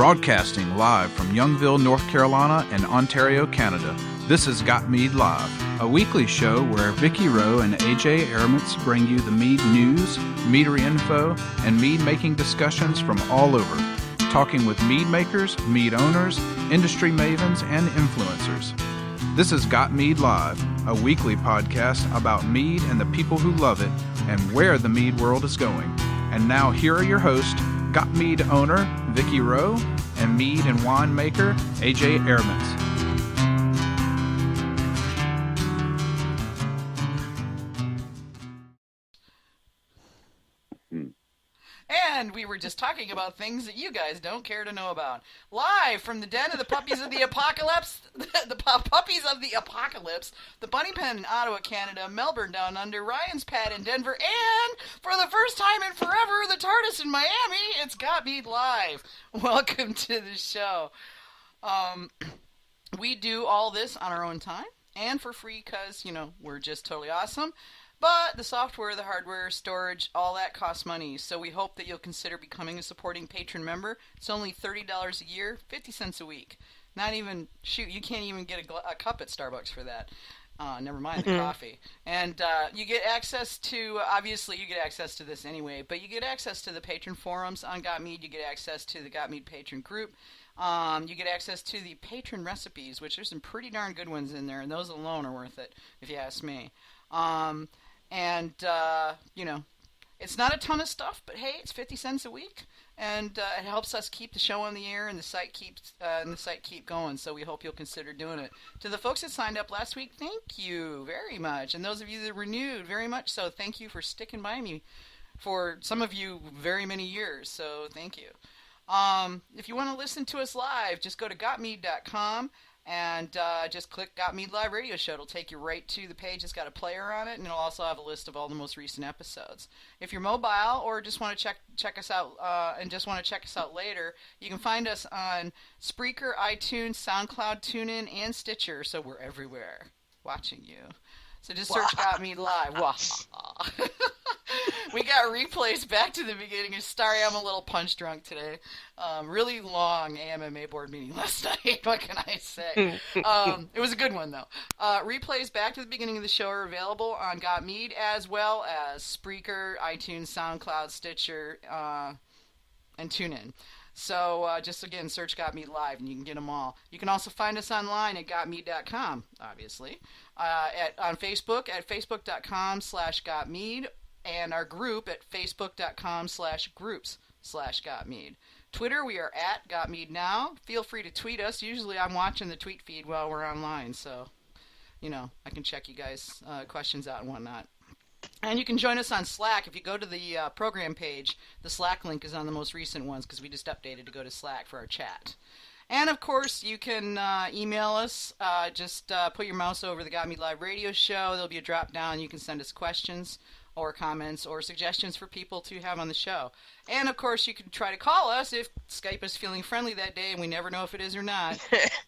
Broadcasting live from Youngville, North Carolina and Ontario, Canada, this is Got Mead Live, a weekly show where Vicky Rowe and AJ Aramits bring you the mead news, meadery info, and mead making discussions from all over, talking with mead makers, mead owners, industry mavens, and influencers. This is Got Mead Live, a weekly podcast about mead and the people who love it and where the mead world is going. And now here are your hosts, Got Mead owner Vicky Rowe and mead and wine maker AJ Aramits. And we were just talking about things that you guys don't care to know about. Live from the den of the puppies of the apocalypse, the puppies of the apocalypse, the Bunny Pen in Ottawa, Canada, Melbourne down under, Ryan's Pad in Denver, and for the first time in forever, the TARDIS in Miami. It's Got Mead Live. Welcome to the show. We do all this on our own time and for free because, we're just totally awesome. But the software, the hardware, storage, all that costs money. So we hope that you'll consider becoming a supporting patron member. It's only $30 a year, 50 cents a week. Not even, you can't even get a cup at Starbucks for that. Never mind the coffee. And you get access to, obviously you get access to this anyway, but you get access to the patron forums on Got Mead. You get access to the Got Mead patron group. You get access to the patron recipes, which there's some pretty darn good ones in there, and those alone are worth it, if you ask me. It's not a ton of stuff, but hey, it's 50 cents a week, and it helps us keep the show on the air and the site keep going. So we hope you'll consider doing it. To the folks that signed up last week, thank you very much, and those of you that renewed, very much so. Thank you for sticking by me for some of you very many years. So thank you. If you want to listen to us live, just go to gotmead.com. And just click Got Mead Live Radio Show. It'll take you right to the page that's got a player on it, and it'll also have a list of all the most recent episodes. If you're mobile or just want to check us out and just want to check us out later, you can find us on Spreaker, iTunes, SoundCloud, TuneIn, and Stitcher. So we're everywhere watching you. So just search Got Mead Live. We got replays back to the beginning. Sorry, I'm a little punch drunk today. Really long AMMA board meeting last night. What can I say? It was a good one, though. Replays back to the beginning of the show are available on Got Mead, as well as Spreaker, iTunes, SoundCloud, Stitcher, and TuneIn. So just, again, search Got Mead Live, and you can get them all. You can also find us online at gotmead.com, obviously. On Facebook at facebook.com/gotmead, and our group at facebook.com/groups/gotmead. Twitter, we are at gotmeadnow. Feel free to tweet us. Usually I'm watching the tweet feed while we're online, so, I can check you guys' questions out and whatnot. And you can join us on Slack. If you go to the program page, the Slack link is on the most recent ones because we just updated to go to Slack for our chat. And, of course, you can email us. Just put your mouse over the Got Me Live radio show. There'll be a drop down. You can send us questions or comments or suggestions for people to have on the show. And, of course, you can try to call us if Skype is feeling friendly that day, and we never know if it is or not,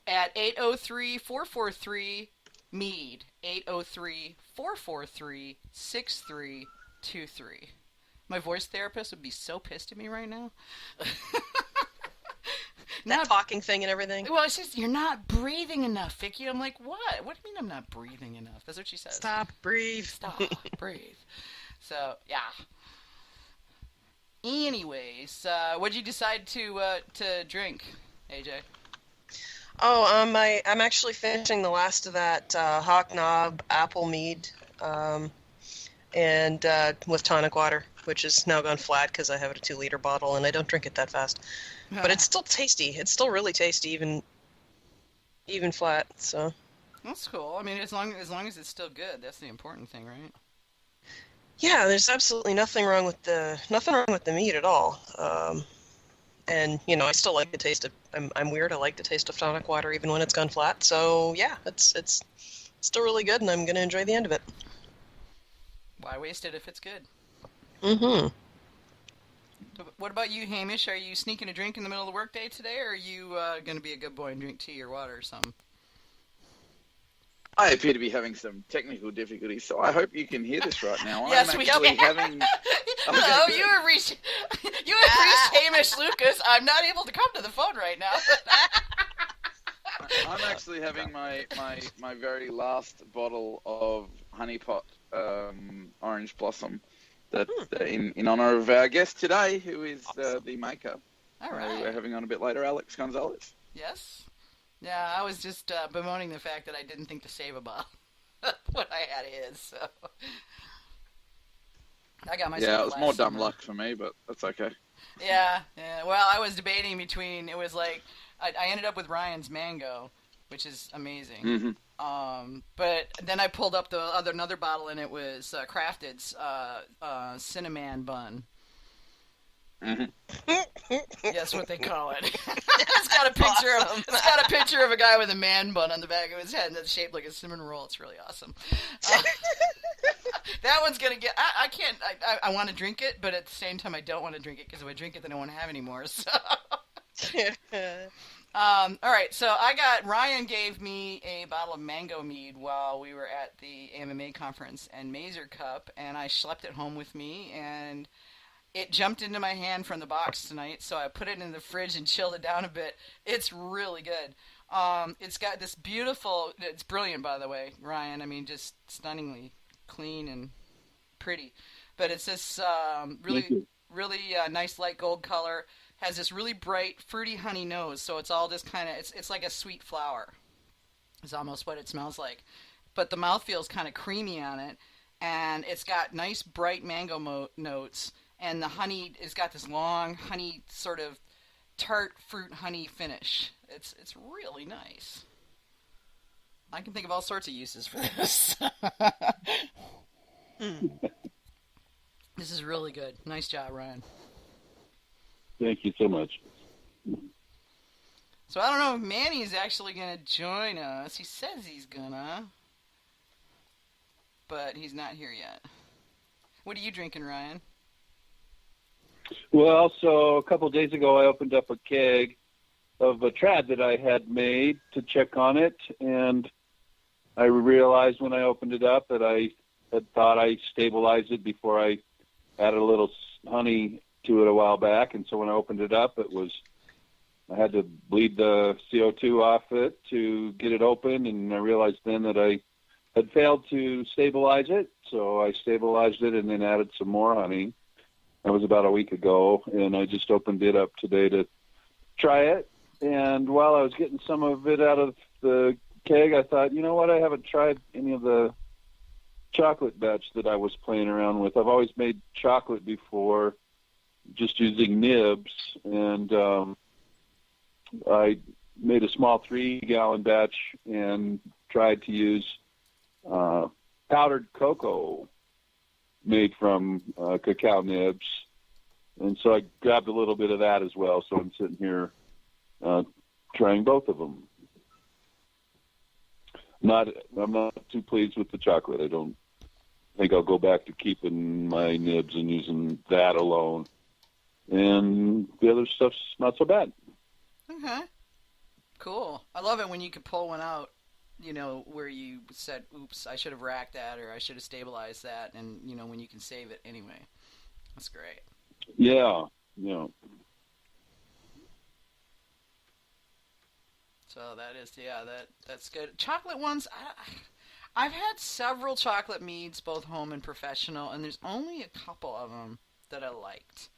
at 803-443-MEAD, 803-443-6323. My voice therapist would be so pissed at me right now. That talking thing and everything. Well, it's just, you're not breathing enough, Vicky. I'm like, what? What do you mean I'm not breathing enough? That's what she says. Stop, breathe. Stop, breathe. So, yeah. Anyways, what'd you decide to drink, AJ? Oh, I'm actually finishing the last of that Hawk Knob apple mead, and with tonic water, which has now gone flat because I have a 2-liter bottle and I don't drink it that fast. But it's still tasty. It's still really tasty, even flat. So that's cool. I mean, as long as it's still good, that's the important thing, right? Yeah, there's absolutely nothing wrong with the mead at all. And I still like the taste of. I'm weird. I like the taste of tonic water even when it's gone flat. So yeah, it's still really good, and I'm gonna enjoy the end of it. Why waste it if it's good? Mm-hmm. What about you, Hamish? Are you sneaking a drink in the middle of the workday today, or are you going to be a good boy and drink tea or water or something? I appear to be having some technical difficulties, so I hope you can hear this right now. Yes, I'm we actually can. having... Hello, you You have reached Hamish Lucas. I'm not able to come to the phone right now. I'm actually having my very last bottle of Honeypot Orange Blossom that in honor of our guest today, who is the maker. All right. We're having on a bit later, Alex Gonzales. Yes. Yeah, I was just bemoaning the fact that I didn't think to save a bottle when I had his. So I got myself. Yeah, it was more dumb luck for me, but that's okay. Yeah. Well, I was debating between. It was like I ended up with Ryan's Mango, which is amazing. Mm-hmm. But then I pulled up another bottle, and it was Crafted's Cinnamon Bun. Mm-hmm. That's what they call it. It's got a picture of him. It's got a picture of a guy with a man bun on the back of his head, and it's shaped like a cinnamon roll. It's really awesome. That one's gonna get. I can't. I want to drink it, but at the same time, I don't want to drink it because if I drink it, then I won't have any more. So. All right. So Ryan gave me a bottle of mango mead while we were at the MMA conference and Mazer Cup, and I schlepped it home with me and. It jumped into my hand from the box tonight, so I put it in the fridge and chilled it down a bit. It's really good. It's got this beautiful... It's brilliant, by the way, Ryan. I mean, just stunningly clean and pretty. But it's this really nice light gold color. Has this really bright, fruity honey nose, so it's all just kind of... It's like a sweet flower. It's almost what it smells like. But the mouthfeel's kind of creamy on it, and it's got nice, bright mango notes. And the honey, it's got this long honey, sort of tart fruit honey finish. It's really nice. I can think of all sorts of uses for this. This is really good. Nice job, Ryan. Thank you so much. So I don't know if Manny's actually going to join us. He says he's gonna, but he's not here yet. What are you drinking, Ryan? Well, so a couple of days ago, I opened up a keg of a trad that I had made to check on it, and I realized when I opened it up that I had thought I stabilized it before I added a little honey to it a while back, and so when I opened it up, I had to bleed the CO2 off it to get it open, and I realized then that I had failed to stabilize it, so I stabilized it and then added some more honey. That was about a week ago, and I just opened it up today to try it. And while I was getting some of it out of the keg, I thought, you know what, I haven't tried any of the chocolate batch that I was playing around with. I've always made chocolate before just using nibs, and I made a small 3-gallon batch and tried to use powdered cocoa made from cacao nibs, and so I grabbed a little bit of that as well. So I'm sitting here trying both of them. I'm not too pleased with the chocolate. I don't think I'll go back to keeping my nibs and using that alone. And the other stuff's not so bad. Okay, cool. I love it when you can pull one out. You know, where you said, oops, I should have racked that, or I should have stabilized that, and, you know, when you can save it anyway. That's great. Yeah. So that's good. Chocolate ones, I've had several chocolate meads, both home and professional, and there's only a couple of them that I liked.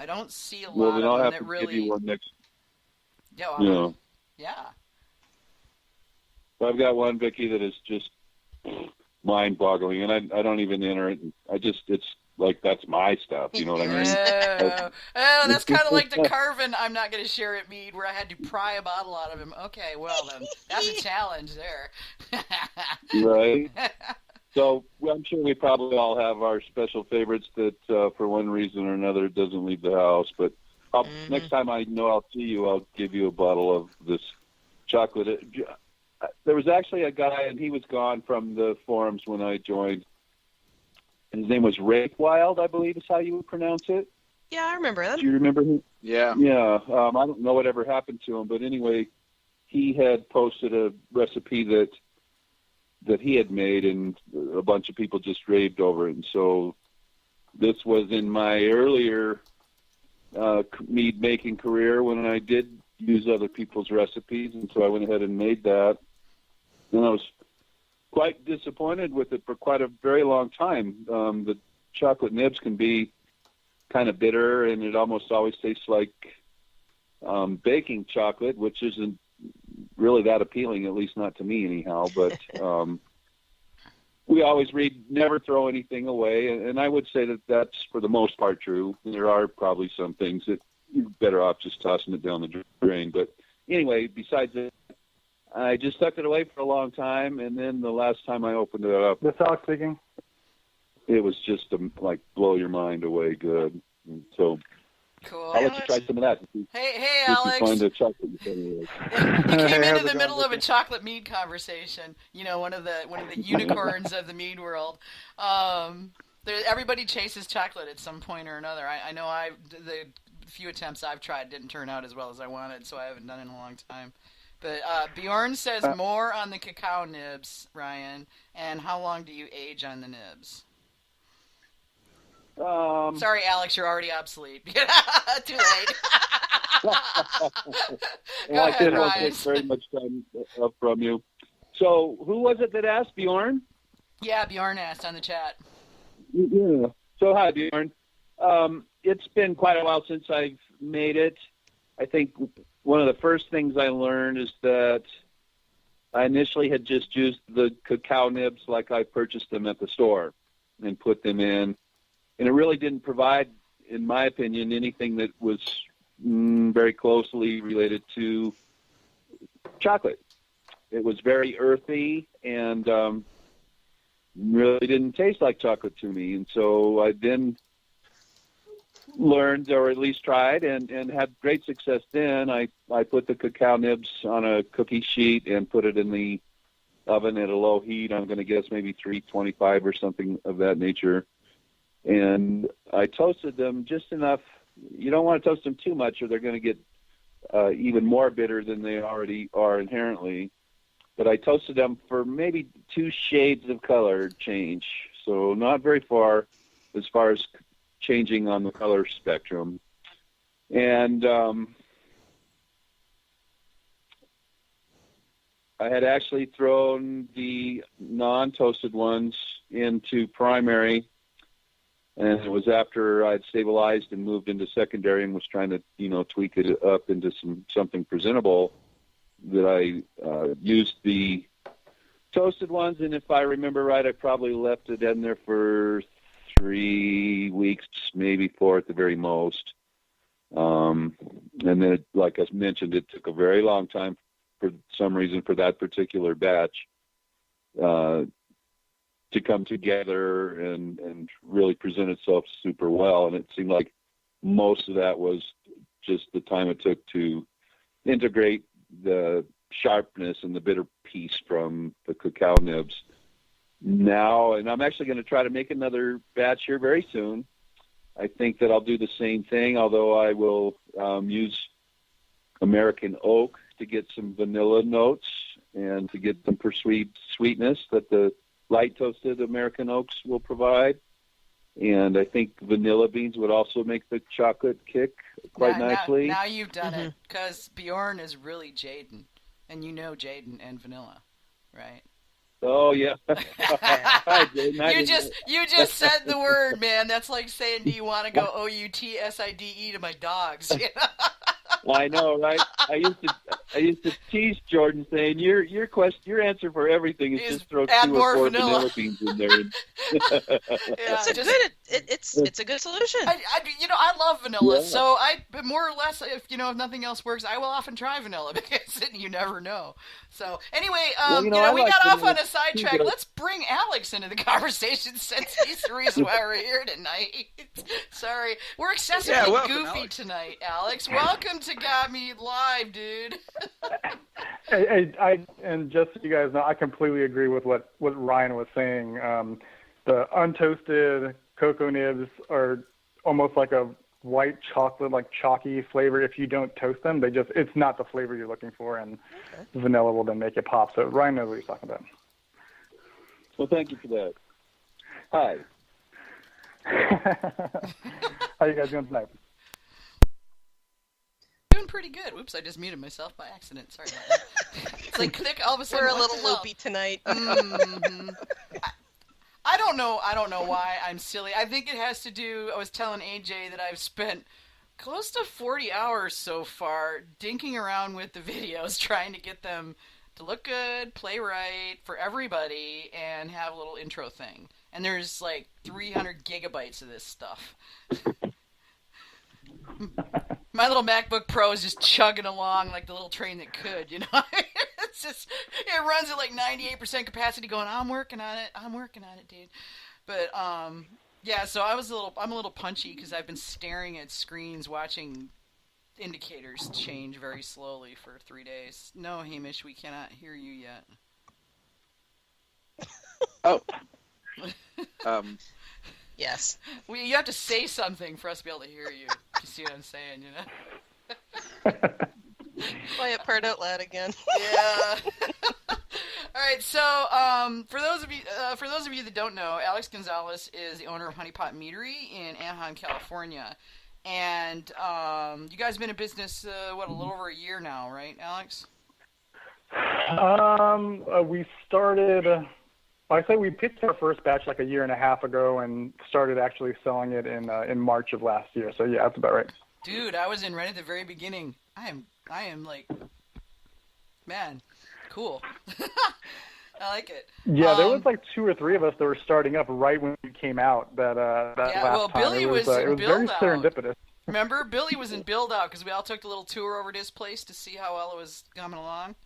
I don't see a lot then of I'll them have that to really... give you one next. Yeah. I've got one, Vicki, that is just mind-boggling, and I don't even enter it. It's like that's my stuff. You know what I mean? Oh, that's kind of like the Carvin I'm not going to share at Mead, where I had to pry a bottle out of him. Okay, well then, that's a challenge there. Right. So I'm sure we probably all have our special favorites that, for one reason or another, doesn't leave the house. But next time I know I'll see you, I'll give you a bottle of this chocolate. There was actually a guy, and he was gone from the forums when I joined. His name was Rafe Wild, I believe is how you would pronounce it. Yeah, I remember him. Do you remember him? Yeah. Yeah. I don't know what ever happened to him, but anyway, he had posted a recipe that he had made, and a bunch of people just raved over it. And so this was in my earlier mead making career when I did use other people's recipes, and so I went ahead and made that. And I was quite disappointed with it for quite a very long time. The chocolate nibs can be kind of bitter, and it almost always tastes like baking chocolate, which isn't really that appealing, at least not to me anyhow. But we always read never throw anything away, and I would say that that's for the most part true. There are probably some things that you're better off just tossing it down the drain. But anyway, besides that, I just tucked it away for a long time, and then the last time I opened it up, This Alex speaking. it was just like blow your mind away good. And so Cool. I'll let you try some of that. Hey, If you Alex. find a chocolate you can You Hey, came how's into it the middle going? of a chocolate mead conversation. You know, one of the unicorns of the mead world. Everybody chases chocolate at some point or another. I know the few attempts I've tried didn't turn out as well as I wanted, so I haven't done it in a long time. But Bjorn says more on the cacao nibs, Ryan. And how long do you age on the nibs? Sorry, Alex, you're already obsolete. Too late. Go I ahead, didn't Ryan. take very much time up from you. So who was it that asked, Bjorn? Yeah, Bjorn asked on the chat. Yeah. So hi, Bjorn. It's been quite a while since I've made it. I think one of the first things I learned is that I initially had just used the cacao nibs like I purchased them at the store and put them in. And it really didn't provide, in my opinion, anything that was very closely related to chocolate. It was very earthy and really didn't taste like chocolate to me. And so I then learned, or at least tried, and had great success then. I put the cacao nibs on a cookie sheet and put it in the oven at a low heat. I'm going to guess maybe 325 or something of that nature. And I toasted them just enough. You don't want to toast them too much or they're going to get even more bitter than they already are inherently. But I toasted them for maybe 2 shades of color change. So not very far as changing on the color spectrum. And I had actually thrown the non-toasted ones into primary, and it was after I'd stabilized and moved into secondary and was trying to, tweak it up into something presentable that I used the toasted ones. And if I remember right, I probably left it in there for 3 weeks, maybe 4 at the very most. And then, like I mentioned, it took a very long time for some reason for that particular batch to come together and really present itself super well. And it seemed like most of that was just the time it took to integrate the sharpness and the bitter piece from the cacao nibs. Now, and I'm actually going to try to make another batch here very soon. I think that I'll do the same thing, although I will use American oak to get some vanilla notes and to get some perceived sweetness that the light toasted American oaks will provide. And I think vanilla beans would also make the chocolate kick quite nicely. Now you've done it, because Bjorn is really Jaden, and you know Jaden and vanilla, right? Oh yeah. Hi, Jaden. You just said the word, man. That's like saying, do you want to go OUTSIDE to my dogs? You know? I know, right? I used to tease Jordan saying your answer for everything is just throw 2 or 4 vanilla beans in there. It's a good solution. I love vanilla, Yeah. so more or less, if nothing else works, I will often try vanilla because you never know. So anyway, we got off on a sidetrack. Let's bring Alex into the conversation since he's the reason why we're here tonight. Sorry, we're excessively welcome, goofy Alex. tonight, Alex. Welcome to Got Mead Live, dude. And just so you guys know, I completely agree with what Ryan was saying. The untoasted cocoa nibs are almost like a white chocolate, like chalky flavor. If you don't toast them, it's not the flavor you're looking for, and vanilla will then make it pop. So Ryan knows what he's talking about. Well, thank you for that. Hi. How you guys doing tonight? pretty good. Oops, I just muted myself by accident. Sorry about that. It's like click, all of a sudden. We're a little loopy tonight. Mm-hmm. I don't know why I'm silly. I think it has to do, I was telling AJ that I've spent close to 40 hours so far dinking around with the videos, trying to get them to look good, play right for everybody, and have a little intro thing. And there's like 300 gigabytes of this stuff. My little MacBook Pro is just chugging along like the little train that could, you know? It's just, it runs at like 98% capacity going, I'm working on it, dude. But, yeah, so I'm a little punchy because I've been staring at screens watching indicators change very slowly for 3 days. No, Hamish, we cannot hear you yet. Oh. Yes. You have to say something for us to be able to hear you. You see what I'm saying, you know? Play it part out loud again. Yeah. All right. So, for those of you that don't know, Alex Gonzalez is the owner of Honeypot Meadery in Anaheim, California, and you guys have been in business a little over a year now, right, Alex? We started. I say we picked our first batch like a year and a half ago and started actually selling it in March of last year. So yeah, that's about right. Dude, I was in right at the very beginning. I am like, man, cool. I like it. Yeah, there was like 2 or 3 of us that were starting up right when we came out. That yeah, last well, time. Billy it was very build-out. serendipitous. Remember, Billy was in build-out because we all took the little tour over to his place to see how well it was coming along.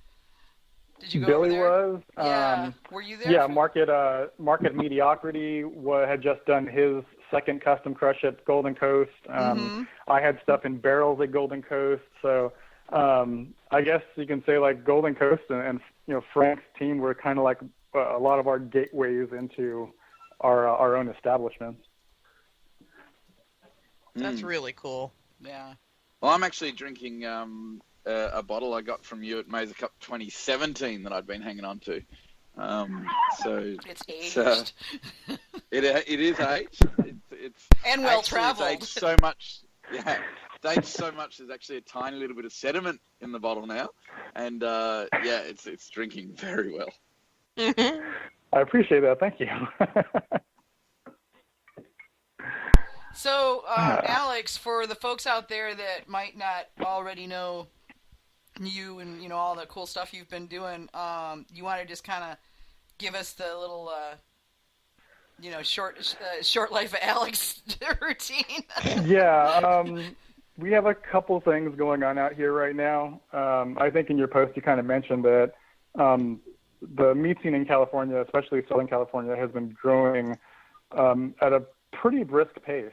Did you go Billy over there? was. Yeah. Were you there? Yeah, Market Mediocrity had just done his second custom crush at Golden Coast. I had stuff in barrels at Golden Coast. So I guess you can say like Golden Coast and Frank's team were kind of like a lot of our gateways into our own establishments. That's really cool. Yeah. Well, I'm actually drinking a bottle I got from you at Mesa Cup 2017 that I'd been hanging on to. So it's aged. It is aged. It's and well traveled. It's aged so much. Yeah, it's aged so much. There's actually a tiny little bit of sediment in the bottle now, and yeah, it's drinking very well. I appreciate that. Thank you. So, Alex, for the folks out there that might not already know you and all the cool stuff you've been doing, you want to just kind of give us the little short life of Alex routine? Yeah, we have a couple things going on out here right now. I think in your post you kind of mentioned that the mead scene in California, especially Southern California, has been growing at a pretty brisk pace.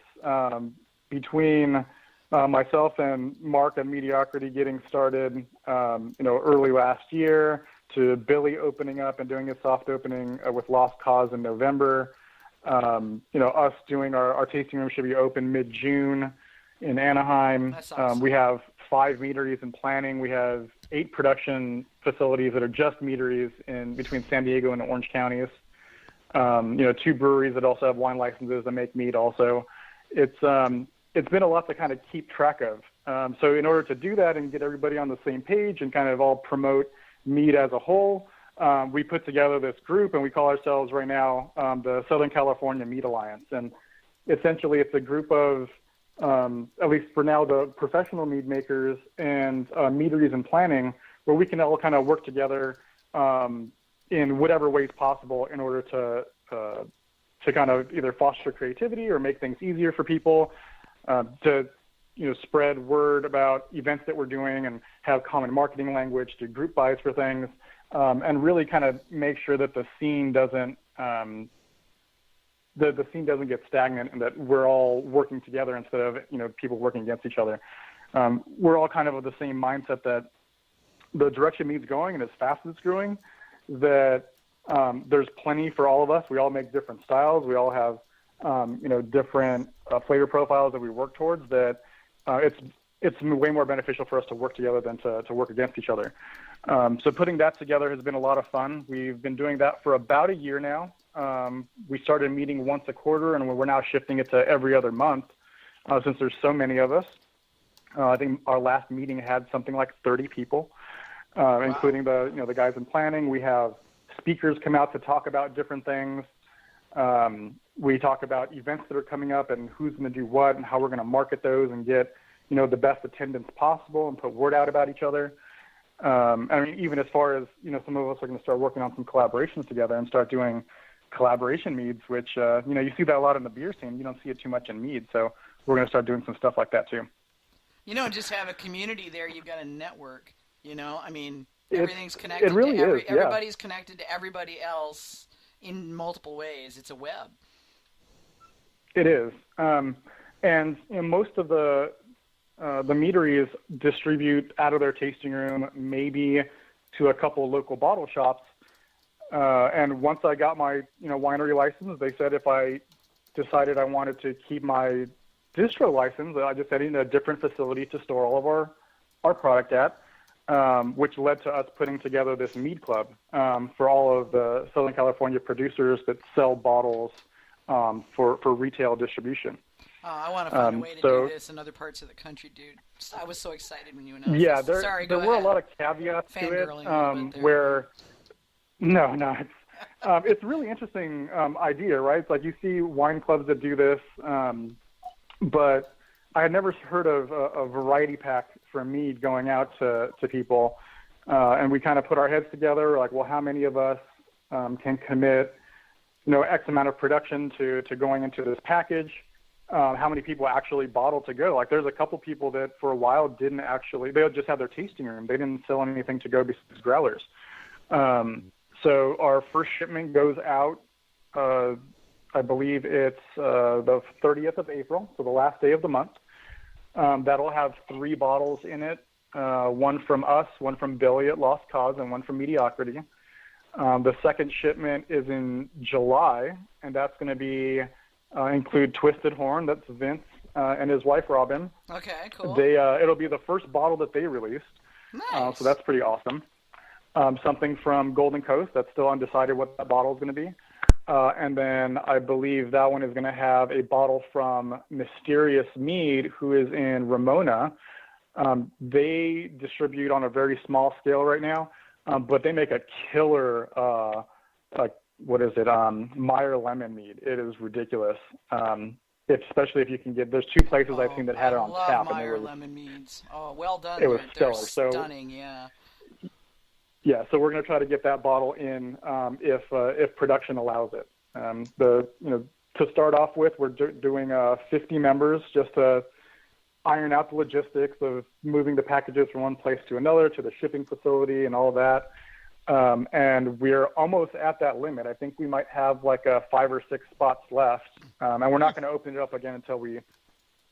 Between myself and Mark at Mediocrity getting started, early last year, to Billy opening up and doing a soft opening with Lost Cause in November. Us doing our tasting room should be open mid-June in Anaheim. That's awesome. We have 5 meaderies in planning. We have 8 production facilities that are just meaderies in between San Diego and Orange counties. 2 breweries that also have wine licenses that make mead also. It's been a lot to kind of keep track of. So in order to do that and get everybody on the same page and kind of all promote mead as a whole, we put together this group, and we call ourselves right now the Southern California Mead Alliance. And essentially it's a group of, at least for now, the professional mead makers and meaderies in planning, where we can all kind of work together in whatever ways possible in order to kind of either foster creativity or make things easier for people, to spread word about events that we're doing and have common marketing language, do group buys for things, and really kind of make sure that the scene doesn't the scene doesn't get stagnant, and that we're all working together instead of people working against each other. We're all kind of the same mindset that the direction mead's going, and as fast as it's growing, that there's plenty for all of us. We all make different styles. We all have different flavor profiles that we work towards. That it's way more beneficial for us to work together than to work against each other. So putting that together has been a lot of fun. We've been doing that for about a year now. We started meeting once a quarter, and we're now shifting it to every other month since there's so many of us. I think our last meeting had something like 30 people, including the guys in planning. We have speakers come out to talk about different things. We talk about events that are coming up and who's going to do what and how we're going to market those and get, the best attendance possible and put word out about each other. I mean, even as far as, some of us are going to start working on some collaborations together and start doing collaboration meads, which, you see that a lot in the beer scene. You don't see it too much in mead. So we're going to start doing some stuff like that too. Just have a community there. You've got a network, I mean, everything's connected. It really is, yeah. Everybody's connected to everybody else in multiple ways. It's a web. It is. And most of the meaderies distribute out of their tasting room, maybe to a couple local bottle shops. And once I got my, winery license, they said if I decided I wanted to keep my distro license, I just had a different facility to store all of our product at, which led to us putting together this Mead Club for all of the Southern California producers that sell bottles for retail distribution. Oh, I want to find a way to do this in other parts of the country, dude. I was so excited when you announced this. Yeah, there were a lot of caveats to it where... No, it's a really interesting idea, right? It's like you see wine clubs that do this, but I had never heard of a variety pack for mead going out to people. And we kind of put our heads together, like, well, how many of us can commit, X amount of production to going into this package? How many people actually bottle to go? Like, there's a couple people that for a while they just had their tasting room. They didn't sell anything to go besides growlers. So our first shipment goes out, I believe it's the 30th of April, so the last day of the month. That'll have 3 bottles in it, one from us, one from Billy at Lost Cause, and one from Mediocrity. The second shipment is in July, and that's going to be include Twisted Horn. That's Vince and his wife, Robin. Okay, cool. It'll be the first bottle that they released. Nice. So that's pretty awesome. Something from Golden Coast. That's still undecided what that bottle is going to be. And then I believe that one is going to have a bottle from Mysterious Mead, who is in Ramona. They distribute on a very small scale right now, but they make a killer, Meyer Lemon Mead. It is ridiculous. Especially if you can get, there's 2 places I've seen that had it on tap. I love Meyer Lemon Meads. Oh, well done. It was They're stellar. Stunning, yeah. Yeah, so we're going to try to get that bottle in if production allows it. To start off with, we're doing 50 members just to iron out the logistics of moving the packages from one place to another, to the shipping facility and all of that. And we're almost at that limit. I think we might have like 5 or 6 spots left, and we're not going to open it up again until we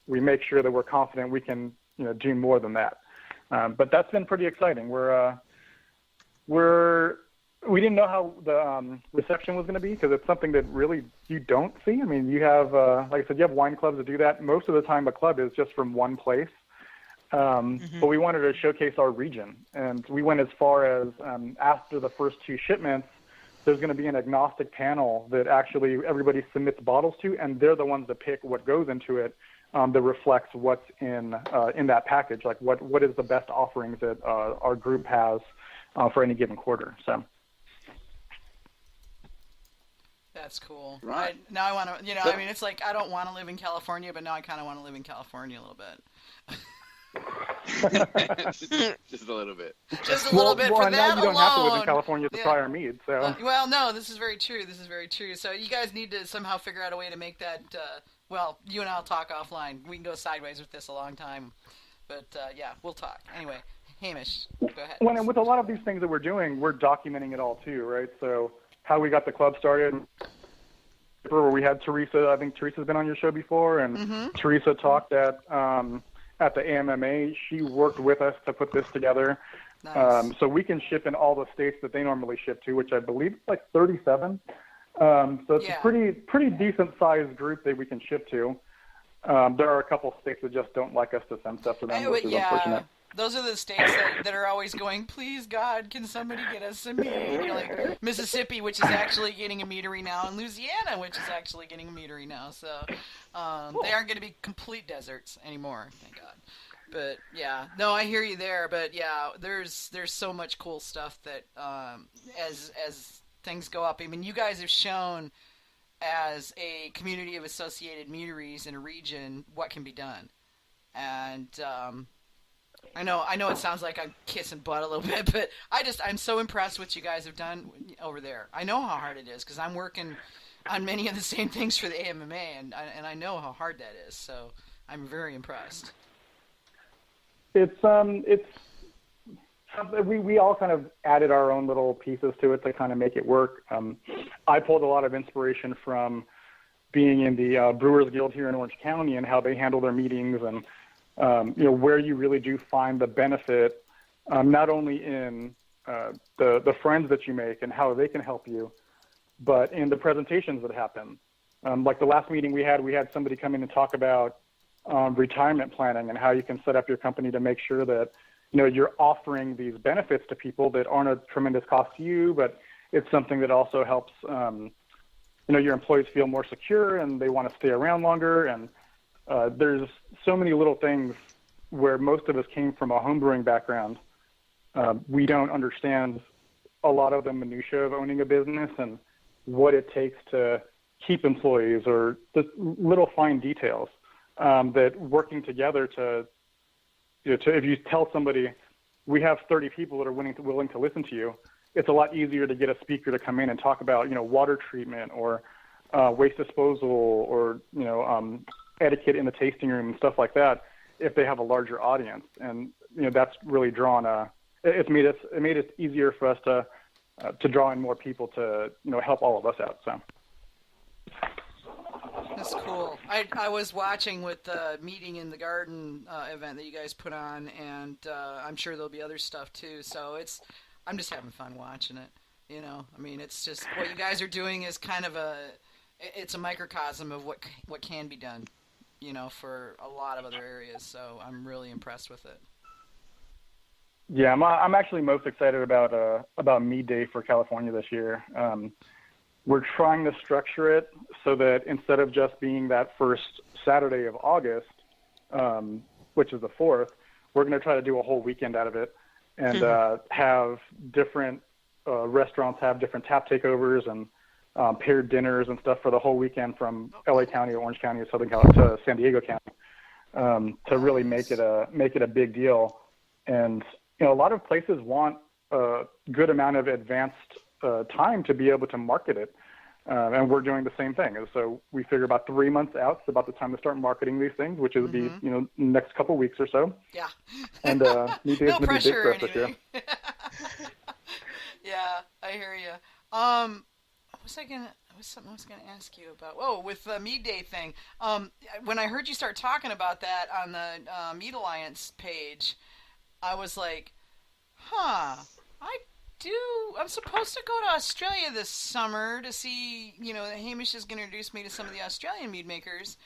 make sure that we're confident we can do more than that. But that's been pretty exciting. We didn't know how the reception was going to be, because it's something that really you don't see. I mean, you have, like I said, you have wine clubs that do that. Most of the time a club is just from one place. But we wanted to showcase our region. And we went as far as after the first 2 shipments, there's going to be an agnostic panel that actually everybody submits bottles to, and they're the ones that pick what goes into it that reflects what's in that package, like what is the best offerings that our group has for any given quarter. So that's cool. Right. Now I want to, I mean, it's like I don't want to live in California, but now I kind of want to live in California a little bit. Just a little bit. Just a little bit for that now you don't have to live in alone. California to try our mead. So well, no, this is very true. So you guys need to somehow figure out a way to make that. Well, you and I'll talk offline. We can go sideways with this a long time, but yeah, we'll talk anyway. Hamish, go ahead. Well, and with a lot of these things that we're doing, we're documenting it all too, right? So how we got the club started, where we had Teresa. I think Teresa's been on your show before, and Teresa talked at the AMMA. She worked with us to put this together. Nice. So we can ship in all the states that they normally ship to, which I believe is like 37. So it's a pretty decent sized group that we can ship to. There are a couple states that just don't like us to send stuff to them, which is unfortunate. Those are the states that are always going, please, God, can somebody get us some mead? Like Mississippi, which is actually getting a meadery now, and Louisiana, which is actually getting a meadery now. So they aren't going to be complete deserts anymore, thank God. But yeah, no, I hear you there. But yeah, there's so much cool stuff that as things go up. I mean, you guys have shown as a community of associated meaderies in a region what can be done. And I know it sounds like I'm kissing butt a little bit, but I'm so impressed with what you guys have done over there. I know how hard it is because I'm working on many of the same things for the AMMA, and I know how hard that is. So I'm very impressed. We all kind of added our own little pieces to it to kind of make it work. I pulled a lot of inspiration from being in the Brewers Guild here in Orange County and how they handle their meetings, and where you really do find the benefit, not only in the friends that you make and how they can help you, but in the presentations that happen. Like the last meeting we had somebody come in and talk about retirement planning and how you can set up your company to make sure that you're offering these benefits to people that aren't a tremendous cost to you, but it's something that also helps your employees feel more secure and they want to stay around longer. And there's so many little things where most of us came from a homebrewing background. We don't understand a lot of the minutiae of owning a business and what it takes to keep employees, or the little fine details that working together to if you tell somebody we have 30 people that are willing to listen to you, it's a lot easier to get a speaker to come in and talk about water treatment or waste disposal or etiquette in the tasting room and stuff like that if they have a larger audience. And that's really drawn it made it easier for us to draw in more people to help all of us out. So that's cool. I was watching with the Meeting in the Garden event that you guys put on, and I'm sure there'll be other stuff too. So I'm just having fun watching it. I mean, it's just what you guys are doing is kind of it's a microcosm of what can be done, for a lot of other areas. So I'm really impressed with it. Yeah, I'm actually most excited about Mead Day for California this year. We're trying to structure it so that instead of just being that first Saturday of August, which is the 4th, we're going to try to do a whole weekend out of it and have different restaurants have different tap takeovers and paired dinners and stuff for the whole weekend from LA County, Orange County, Southern California, to San Diego County, to really make it a big deal. And a lot of places want a good amount of advanced time to be able to market it, and we're doing the same thing. So we figure about 3 months out, it's about the time to start marketing these things, which is be next couple weeks or so. Yeah. And Mead Day is going to be big for us this year. Yeah, I hear you. What was something I was going to ask you about? Oh, with the Mead Day thing. When I heard you start talking about that on the Mead Alliance page, I was like, I'm supposed to go to Australia this summer to see, Hamish is going to introduce me to some of the Australian mead makers.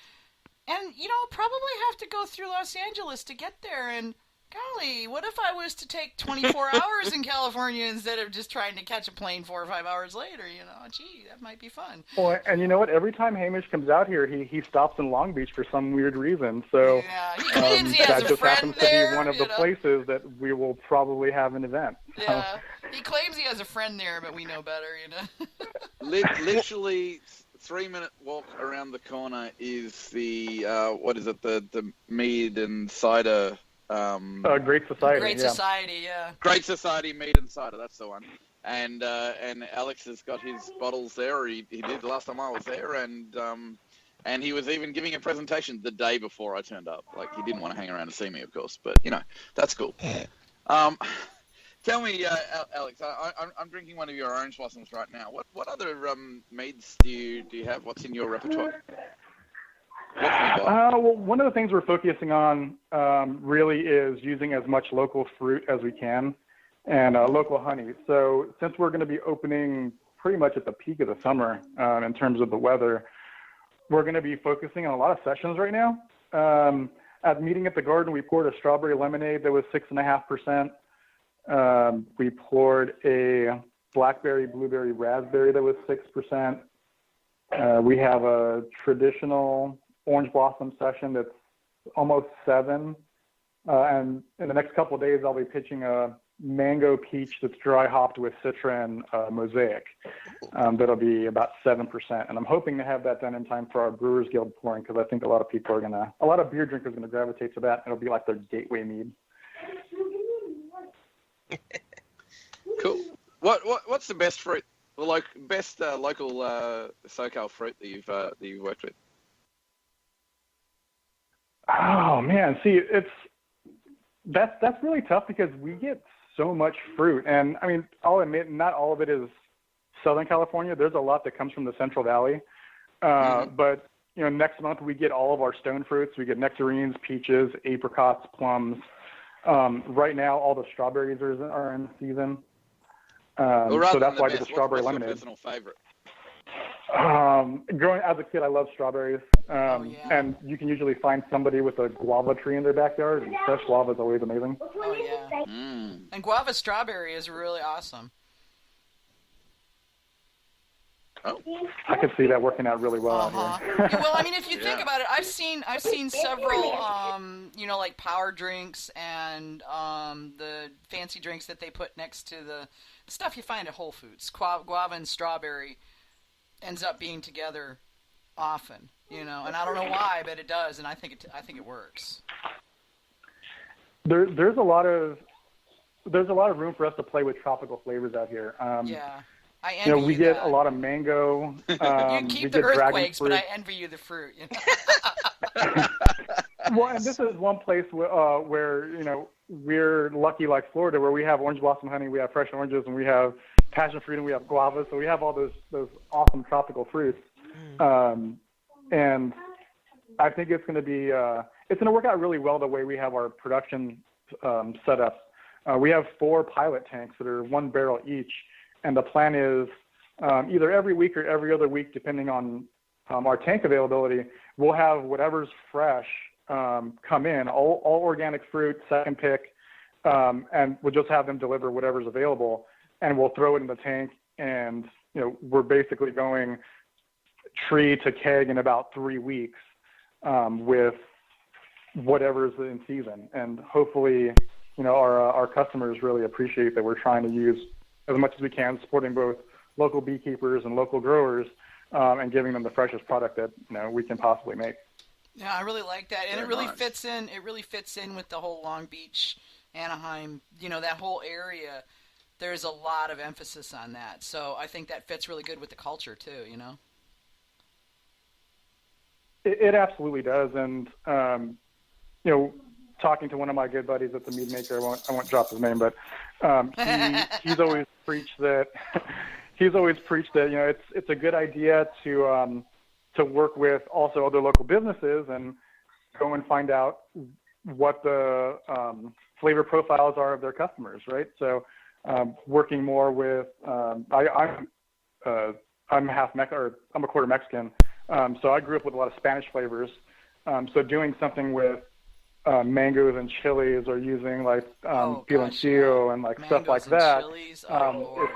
And, probably have to go through Los Angeles to get there. And, golly, what if I was to take 24 hours in California instead of just trying to catch a plane 4 or 5 hours later? Gee, that might be fun. Well, and you know what? Every time Hamish comes out here, he stops in Long Beach for some weird reason. So yeah, he claims he has that a just friend happens there, to be one of the places that we will probably have an event. Yeah, he claims he has a friend there, but we know better, Literally 3-minute walk around the corner is the the Mead and Cider. Great Society. Great Society, yeah. Great Society Mead and Cider, that's the one. And Alex has got his bottles there, or he did the last time I was there, and he was even giving a presentation the day before I turned up. Like, he didn't want to hang around to see me, of course, but that's cool. Tell me, Alex, I'm drinking one of your orange blossoms right now. What other meads do you have? What's in your repertoire? Well, one of the things we're focusing on really is using as much local fruit as we can and local honey. So since we're going to be opening pretty much at the peak of the summer in terms of the weather, we're going to be focusing on a lot of sessions right now. At Meeting at the Garden, we poured a strawberry lemonade that was 6.5%. We poured a blackberry, blueberry, raspberry that was 6%. We have a traditional orange blossom session that's almost 7, And in the next couple of days, I'll be pitching a mango peach that's dry hopped with Citron Mosaic. That'll be about 7%. And I'm hoping to have that done in time for our Brewers Guild pouring, because I think a lot of beer drinkers are going to gravitate to that. It'll be like their gateway mead. Cool. What's the best fruit? The best local SoCal fruit that you've worked with? Oh man, see, that's really tough because we get so much fruit, and I mean, I'll admit, not all of it is Southern California. There's a lot that comes from the Central Valley, but next month we get all of our stone fruits. We get nectarines, peaches, apricots, plums. Right now, all the strawberries are in season. So that's why I did the strawberry lemonade. What's your personal favorite? Growing as a kid, I loved strawberries. And you can usually find somebody with a guava tree in their backyard, and fresh guava is always amazing. Oh, yeah. And guava strawberry is really awesome. Oh. I could see that working out really well out here. Yeah, well, I mean, if you think about it, I've seen several, like power drinks and the fancy drinks that they put next to the stuff you find at Whole Foods. Guava and strawberry ends up being together often, and I don't know why, but it does, and I think it works. There's a lot of room for us to play with tropical flavors out here. Yeah. I envy we get a lot of mango. You keep the earthquakes, but I envy you the fruit. Well, and this is one place where we're lucky, like Florida, where we have orange blossom honey, we have fresh oranges, and we have passion fruit, and we have guava. So we have all those awesome tropical fruits. And I think it's going to work out really well the way we have our production set up. We have 4 pilot tanks that are 1 barrel each. And the plan is either every week or every other week, depending on our tank availability, we'll have whatever's fresh come in, all organic fruit, second pick, and we'll just have them deliver whatever's available, and we'll throw it in the tank. And we're basically going tree to keg in about 3 weeks with whatever's in season. And hopefully, our customers really appreciate that we're trying to use as much as we can, supporting both local beekeepers and local growers, and giving them the freshest product that we can possibly make. Yeah, I really like that, and it really fits in. It really fits in with the whole Long Beach, Anaheim, that whole area. There's a lot of emphasis on that, so I think that fits really good with the culture too. It absolutely does, and talking to one of my good buddies at the mead maker, I won't drop his name, but he's always preached that it's a good idea to work with also other local businesses and go and find out what the flavor profiles are of their customers, right? So working more with I'm half I'm a quarter Mexican, so I grew up with a lot of Spanish flavors. So doing something with mangoes and chilies, or using like piloncillo and like stuff like that, it's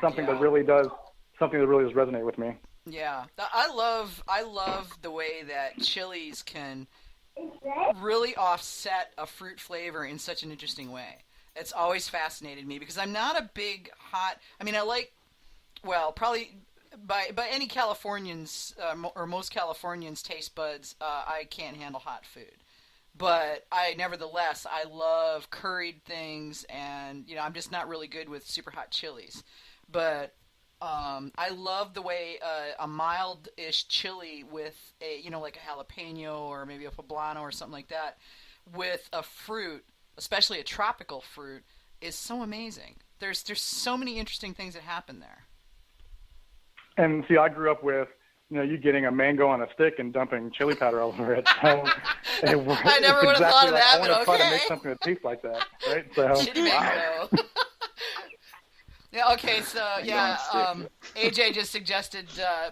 something that really does resonate with me. Yeah, I love the way that chilies can really offset a fruit flavor in such an interesting way. It's always fascinated me because I'm not a big hot. I mean, I like, probably by any Californians or most Californians' taste buds, I can't handle hot food. But I love curried things, and I'm just not really good with super hot chilies. But I love the way a mild-ish chili with like a jalapeno or maybe a poblano or something like that with a fruit, especially a tropical fruit, is so amazing. There's so many interesting things that happen there. And see, I grew up with you getting a mango on a stick and dumping chili powder all over it. So I never would have thought of that, but okay. I want to try to make something that tastes like that, right? So. Chili mango. Yeah. Okay. So AJ just suggested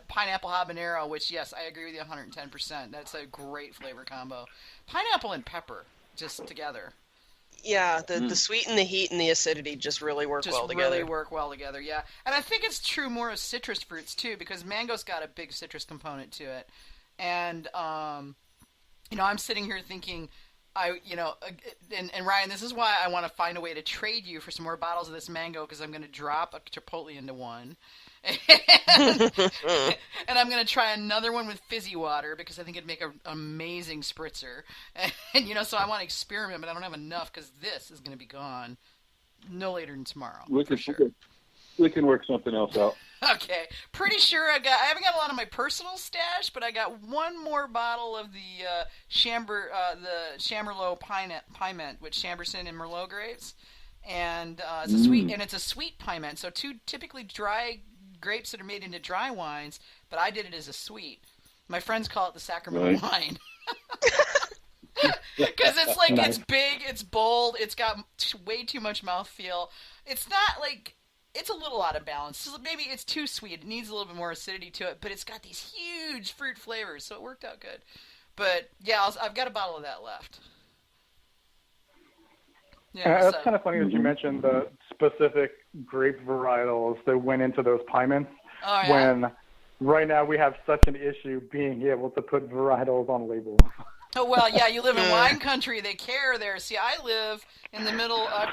pineapple habanero, which yes, I agree with you 110%. That's a great flavor combo. Pineapple and pepper just together. Yeah, the sweet and the heat and the acidity just really work well together. Yeah. And I think it's true more of citrus fruits, too, because mango's got a big citrus component to it. And, I'm sitting here thinking, and Ryan, this is why I want to find a way to trade you for some more bottles of this mango, because I'm going to drop a Chipotle into one. And I'm going to try another one with fizzy water, because I think it'd make an amazing spritzer. And, so I want to experiment, but I don't have enough, because this is going to be gone no later than tomorrow. We can work something else out. Okay, pretty sure I haven't got a lot of my personal stash, but I got one more bottle of the Chamberlain Piment with Chamberson and Merlot grapes, and it's a sweet Piment. So two typically dry grapes that are made into dry wines, but I did it as a sweet. My friends call it the Sacramento wine. Because it's like, nice. It's big, it's bold, it's got way too much mouthfeel. It's not like, it's a little out of balance. So maybe it's too sweet. It needs a little bit more acidity to it, but it's got these huge fruit flavors, so it worked out good. But yeah, I've got a bottle of that left. Yeah, that's kind of funny that you mentioned the specific grape varietals that went into those Piments. Oh, yeah. When right now we have such an issue being able to put varietals on labels. Oh, well, yeah, you live in wine country. They care there. See, I live in the middle of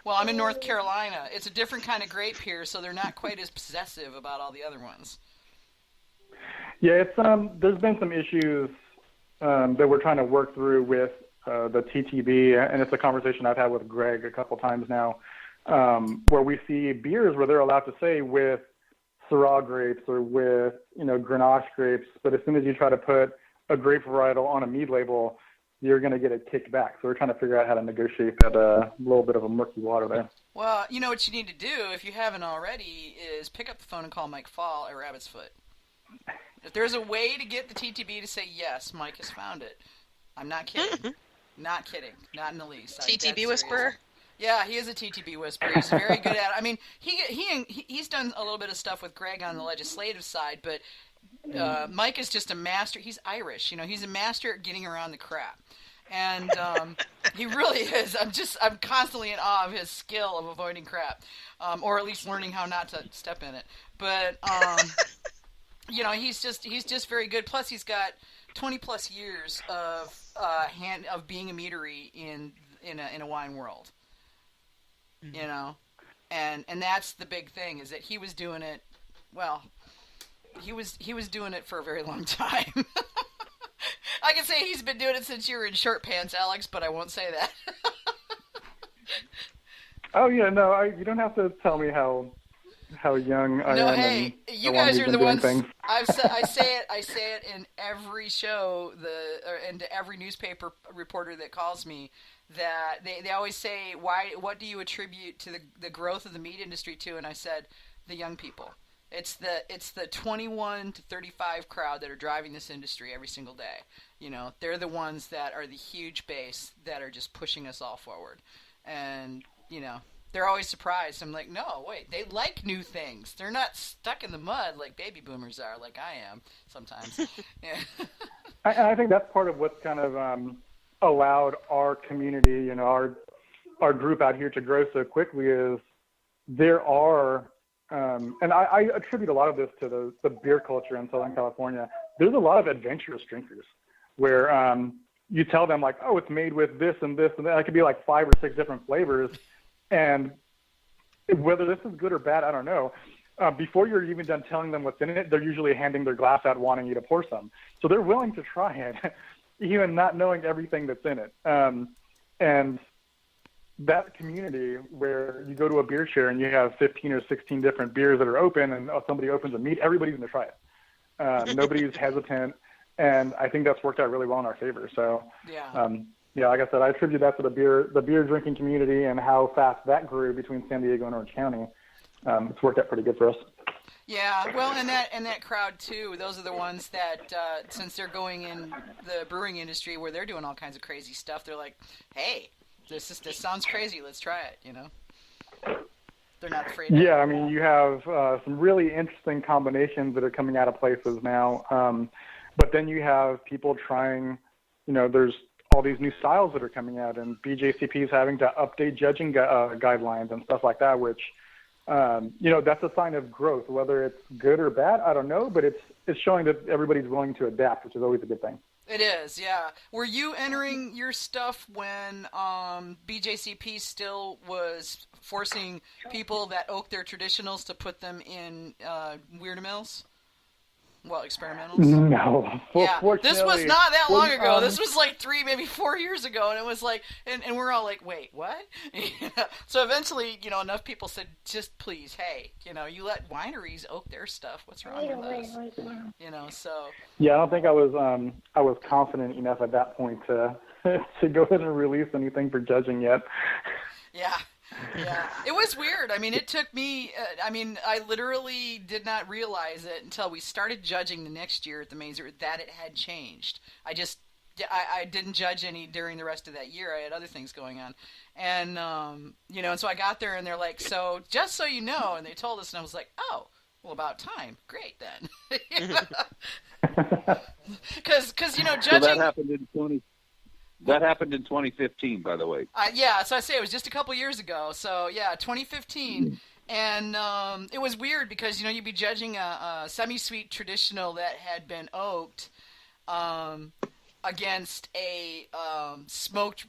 well, I'm in North Carolina. It's a different kind of grape here, so they're not quite as possessive about all the other ones. Yeah, it's there's been some issues that we're trying to work through with the TTB, and it's a conversation I've had with Greg a couple times now, where we see beers where they're allowed to say with Syrah grapes or with Grenache grapes, but as soon as you try to put a grape varietal on a mead label, you're going to get it kicked back. So we're trying to figure out how to negotiate that little bit of a murky water there. Well, you know what you need to do, if you haven't already, is pick up the phone and call Mike Fall at Rabbit's Foot. If there's a way to get the TTB to say yes, Mike has found it. I'm not kidding. Not kidding. Not in the least. TTB whisperer? Yeah, he is a TTB whisperer. He's very good at it. I mean, he's done a little bit of stuff with Greg on the legislative side, but Mike is just a master. He's Irish, he's a master at getting around the crap. And he really is. I'm constantly in awe of his skill of avoiding crap, or at least learning how not to step in it. But he's just very good. Plus, he's got 20 plus years of being a meadery in a wine world. And that's the big thing, is that he was doing it. Well, he was doing it for a very long time. I can say he's been doing it since you were in short pants, Alex, but I won't say that. Oh yeah, no, you don't have to tell me how young I am. No, hey, you guys are the ones. Things. I say it in every show, and to every newspaper reporter that calls me, that they always say, what do you attribute to the growth of the meat industry to? And I said, the young people. It's the 21 to 35 crowd that are driving this industry every single day. They're the ones that are the huge base that are just pushing us all forward. And, they're always surprised. I'm like, no, wait, they like new things. They're not stuck in the mud like baby boomers are, like I am sometimes. Yeah. I think that's part of what's kind of allowed our community, our group out here to grow so quickly is there are, and I attribute a lot of this to the beer culture in Southern California. There's a lot of adventurous drinkers where you tell them like, oh, it's made with this and this and that. It could be like 5 or 6 different flavors. And whether this is good or bad, I don't know. Before you're even done telling them what's in it, they're usually handing their glass out wanting you to pour some. So they're willing to try it, even not knowing everything that's in it. And that community where you go to a beer share and you have 15 or 16 different beers that are open and somebody opens a mead, everybody's going to try it. Nobody's hesitant. And I think that's worked out really well in our favor. So, yeah, like I said, I attribute that to the beer drinking community and how fast that grew between San Diego and Orange County. It's worked out pretty good for us. Yeah, well, and that crowd too. Those are the ones that, since they're going in the brewing industry where they're doing all kinds of crazy stuff, they're like, "Hey, this sounds crazy. Let's try it." They're not afraid. Yeah, I mean, you have some really interesting combinations that are coming out of places now. But then you have people trying. There's all these new styles that are coming out, and BJCP is having to update judging guidelines and stuff like that, which, that's a sign of growth. Whether it's good or bad, I don't know, but it's showing that everybody's willing to adapt, which is always a good thing. It is, yeah. Were you entering your stuff when BJCP still was forcing people that oak their traditionals to put them in weird mills? Well, experimentals? No. Yeah, this was not that long ago. Well, This was like 3, maybe 4 years ago, and it was like, and we're all like, wait, what? So eventually, enough people said, just please, hey, you let wineries oak their stuff. What's wrong with us? So. Yeah, I don't think I was confident enough at that point to to go ahead and release anything for judging yet. Yeah. Yeah, it was weird. I mean, it took me, I literally did not realize it until we started judging the next year at the Mazer that it had changed. I didn't judge any during the rest of that year. I had other things going on. And, and so I got there and they're like, so just so you know, and they told us, and I was like, oh, well, about time. Great then. Because, judging. So that happened in 2015, by the way. Yeah, so I say it was just a couple years ago. So, yeah, 2015. And it was weird because, you'd be judging a semi-sweet traditional that had been oaked against a smoked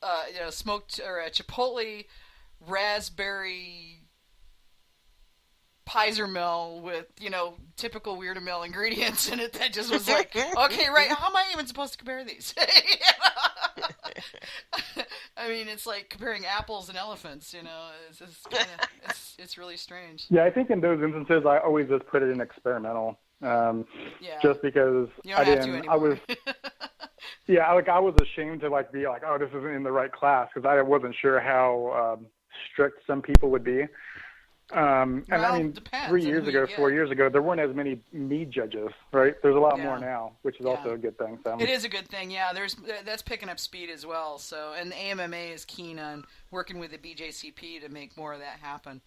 or a chipotle raspberry Pizer mill with, typical Weirder Mill ingredients in it that just was like, okay, right, how am I even supposed to compare these? I mean, it's like comparing apples and elephants, it's just it's really strange. Yeah, I think in those instances, I always just put it in experimental, just because I was, I was ashamed to be like, oh, this isn't in the right class, because I wasn't sure how strict some people would be. And I mean, 3 years ago, 4 years ago, there weren't as many mead judges, right? There's a lot more now, which is also a good thing. So. It is a good thing, yeah. That's picking up speed as well. So, and the AMMA is keen on working with the BJCP to make more of that happen.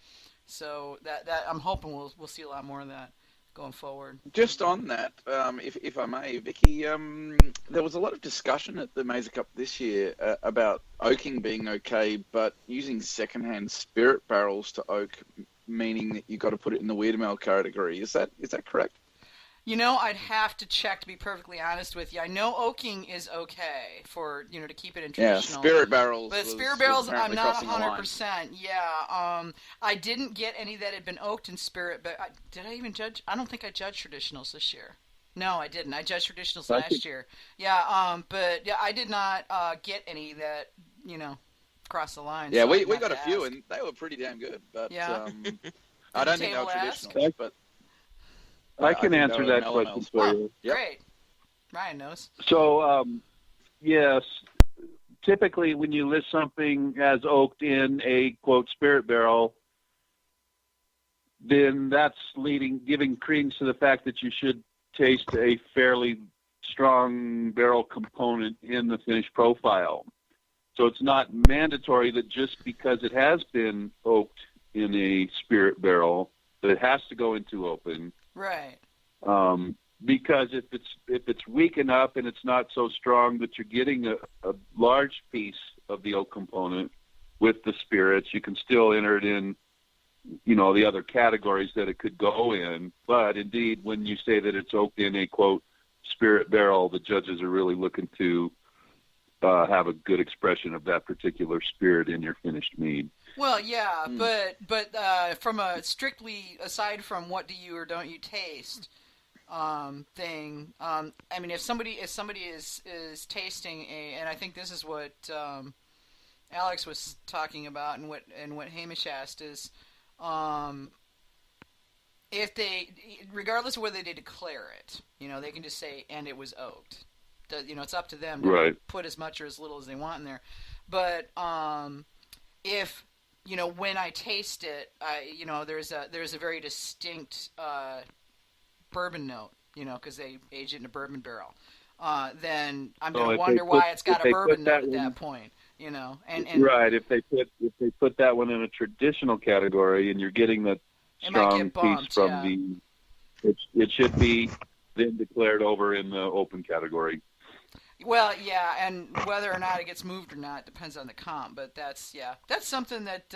So that I'm hoping we'll see a lot more of that going forward. Just on that, if I may, Vicky, there was a lot of discussion at the Mazer Cup this year about oaking being okay, but using secondhand spirit barrels to oak, meaning that you got to put it in the Weird Mill category. Is that correct? I'd have to check, to be perfectly honest with you. I know oaking is okay for, to keep it in traditional. Yeah, spirit barrels. But spirit barrels, I'm not 100%. Yeah. I didn't get any that had been oaked in spirit, but did I even judge? I don't think I judged traditionals this year. No, I didn't. I judged traditionals last year. Yeah, but yeah, I did not get any that, crossed the line. Yeah, so we got a few, and they were pretty damn good. But I don't think they were traditionals, but... I can answer that question for you. Yep. Great. Ryan knows. So, yes, typically when you list something as oaked in a, quote, spirit barrel, then that's giving credence to the fact that you should taste a fairly strong barrel component in the finished profile. So it's not mandatory that just because it has been oaked in a spirit barrel that it has to go into open. Right. Because if it's weak enough and it's not so strong that you're getting a large piece of the oak component with the spirits, you can still enter it in, the other categories that it could go in. But indeed, when you say that it's oaked in a, quote, spirit barrel, the judges are really looking to have a good expression of that particular spirit in your finished mead. Well, yeah, but from a strictly, aside from what do you or don't you taste thing, I mean, if somebody is tasting and I think this is what Alex was talking about and what Hamish asked is, if they, regardless of whether they declare it, they can just say, and it was oaked. It's up to them to put as much or as little as they want in there. But if when I taste it, there's a very distinct bourbon note, because they age it in a bourbon barrel. Then I'm going to wonder why it's got a bourbon note at that point, And right, if they put that one in a traditional category, and you're getting that strong piece from it should be then declared over in the open category. Well, yeah, and whether or not it gets moved or not depends on the comp. But that's something that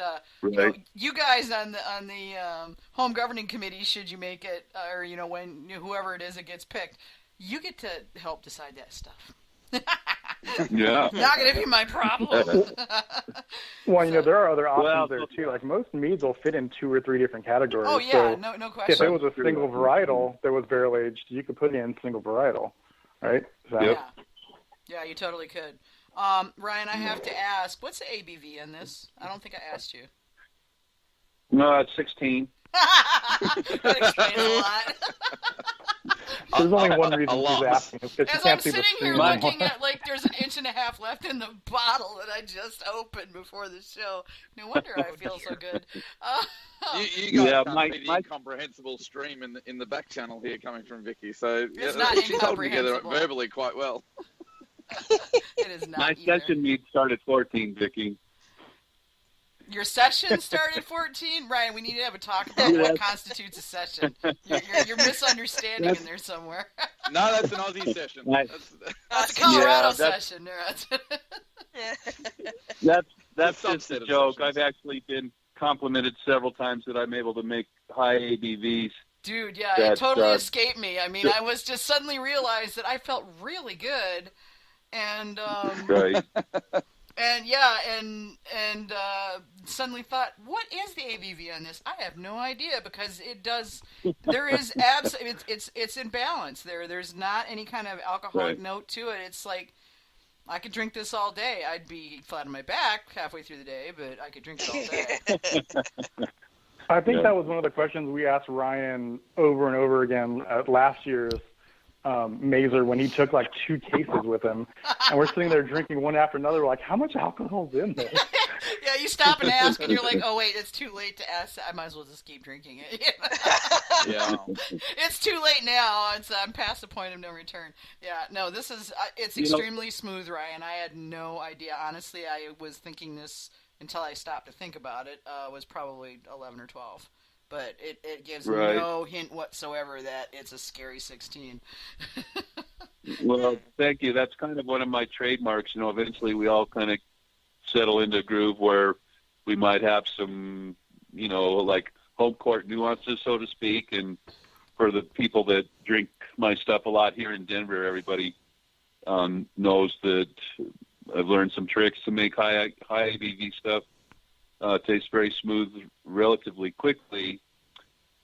you guys on the home governing committee, should you make it, or when whoever it is that gets picked, You get to help decide that stuff. Yeah. Not going to be my problem. Well, there are other options Well, there too. Like most meads will fit in 2 or 3 different categories. Oh, yeah, So no question. if it was a single varietal that was barrel aged, you could put it in single varietal, right? So, Yep. Yeah, you totally could. Ryan, I have to ask, what's the ABV in this? I don't think I asked you. No, it's 16. That explains a lot. There's only one reason lot. she's asking. It's because she As can't I'm see the sitting here screen. looking at, like, there's an 1.5 inches left in the bottle that I just opened before the show. No wonder I feel so good. You guys Yeah, can't my- see the my- incomprehensible stream in the back channel here coming from Vicky. So It's not she's holding together incomprehensible. verbally quite well. It is not My either. session mead started 14, Vicky. Your session started 14? Ryan, we need to have a talk about what constitutes a session. You're misunderstanding in there somewhere. No, that's an Aussie session. Nice. That's a Colorado Yeah, that's- session. That's Some just set a of joke. sessions. I've actually been complimented several times that I'm able to make high ABVs. Dude, yeah, it That's, totally escaped me. I mean, I was just suddenly realized that I felt really good, and Right. and yeah, and suddenly thought, what is the ABV on this? I have no idea, because it does. There is it's in balance. There's not any kind of alcoholic Right. note to it. It's like, I could drink this all day. I'd be flat on my back halfway through the day, but I could drink it all day. I think Yeah. that was one of the questions we asked Ryan over and over again at last year's Mazer when he took like 2 cases with him, and we're sitting there drinking one after another. We're like, how much alcohol's in there? Yeah, you stop and ask, and you're like, oh, wait, it's too late to ask. I might as well just keep drinking it. Yeah. It's too late now. I'm past the point of no return. Yeah, no, this is, it's extremely smooth, Ryan. I had no idea. Honestly, I was thinking this, until I stopped to think about it, was probably 11 or 12. But it gives Right. no hint whatsoever that it's a scary 16. Well, thank you. That's kind of one of my trademarks. Eventually we all kind of settle into a groove where we might have some, like home court nuances, so to speak. And for the people that drink my stuff a lot here in Denver, everybody knows that I've learned some tricks to make high ABV stuff taste very smooth relatively quickly.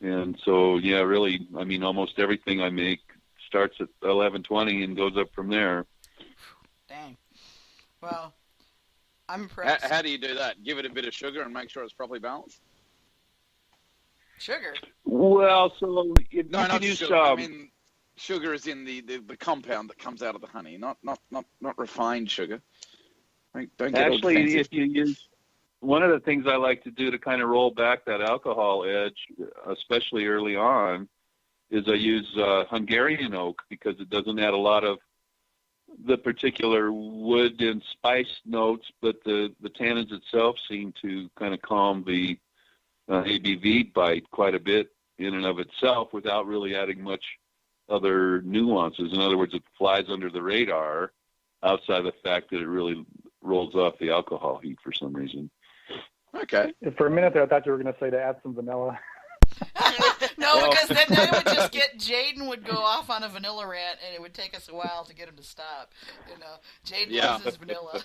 And so, yeah, really, I mean, almost everything I make starts at 11:20 and goes up from there. Dang. Well, I'm impressed. How do you do that? Give it a bit of sugar and make sure it's properly balanced? Sugar. Well, so No, you not can use sugar. I mean, sugar is in the compound that comes out of the honey, not refined sugar. Don't get all actually, fancy. if you use one of the things I like to do to kind of roll back that alcohol edge, especially early on, is I use Hungarian oak because it doesn't add a lot of the particular wood and spice notes, but the tannins itself seem to kind of calm the ABV bite quite a bit in and of itself without really adding much other nuances. In other words, it flies under the radar outside of the fact that it really rolls off the alcohol heat for some reason. Okay. For a minute there, I thought you were going to say to add some vanilla. No, because then I would just get, Jaden would go off on a vanilla rant, and it would take us a while to get him to stop. Jaden loves his vanilla.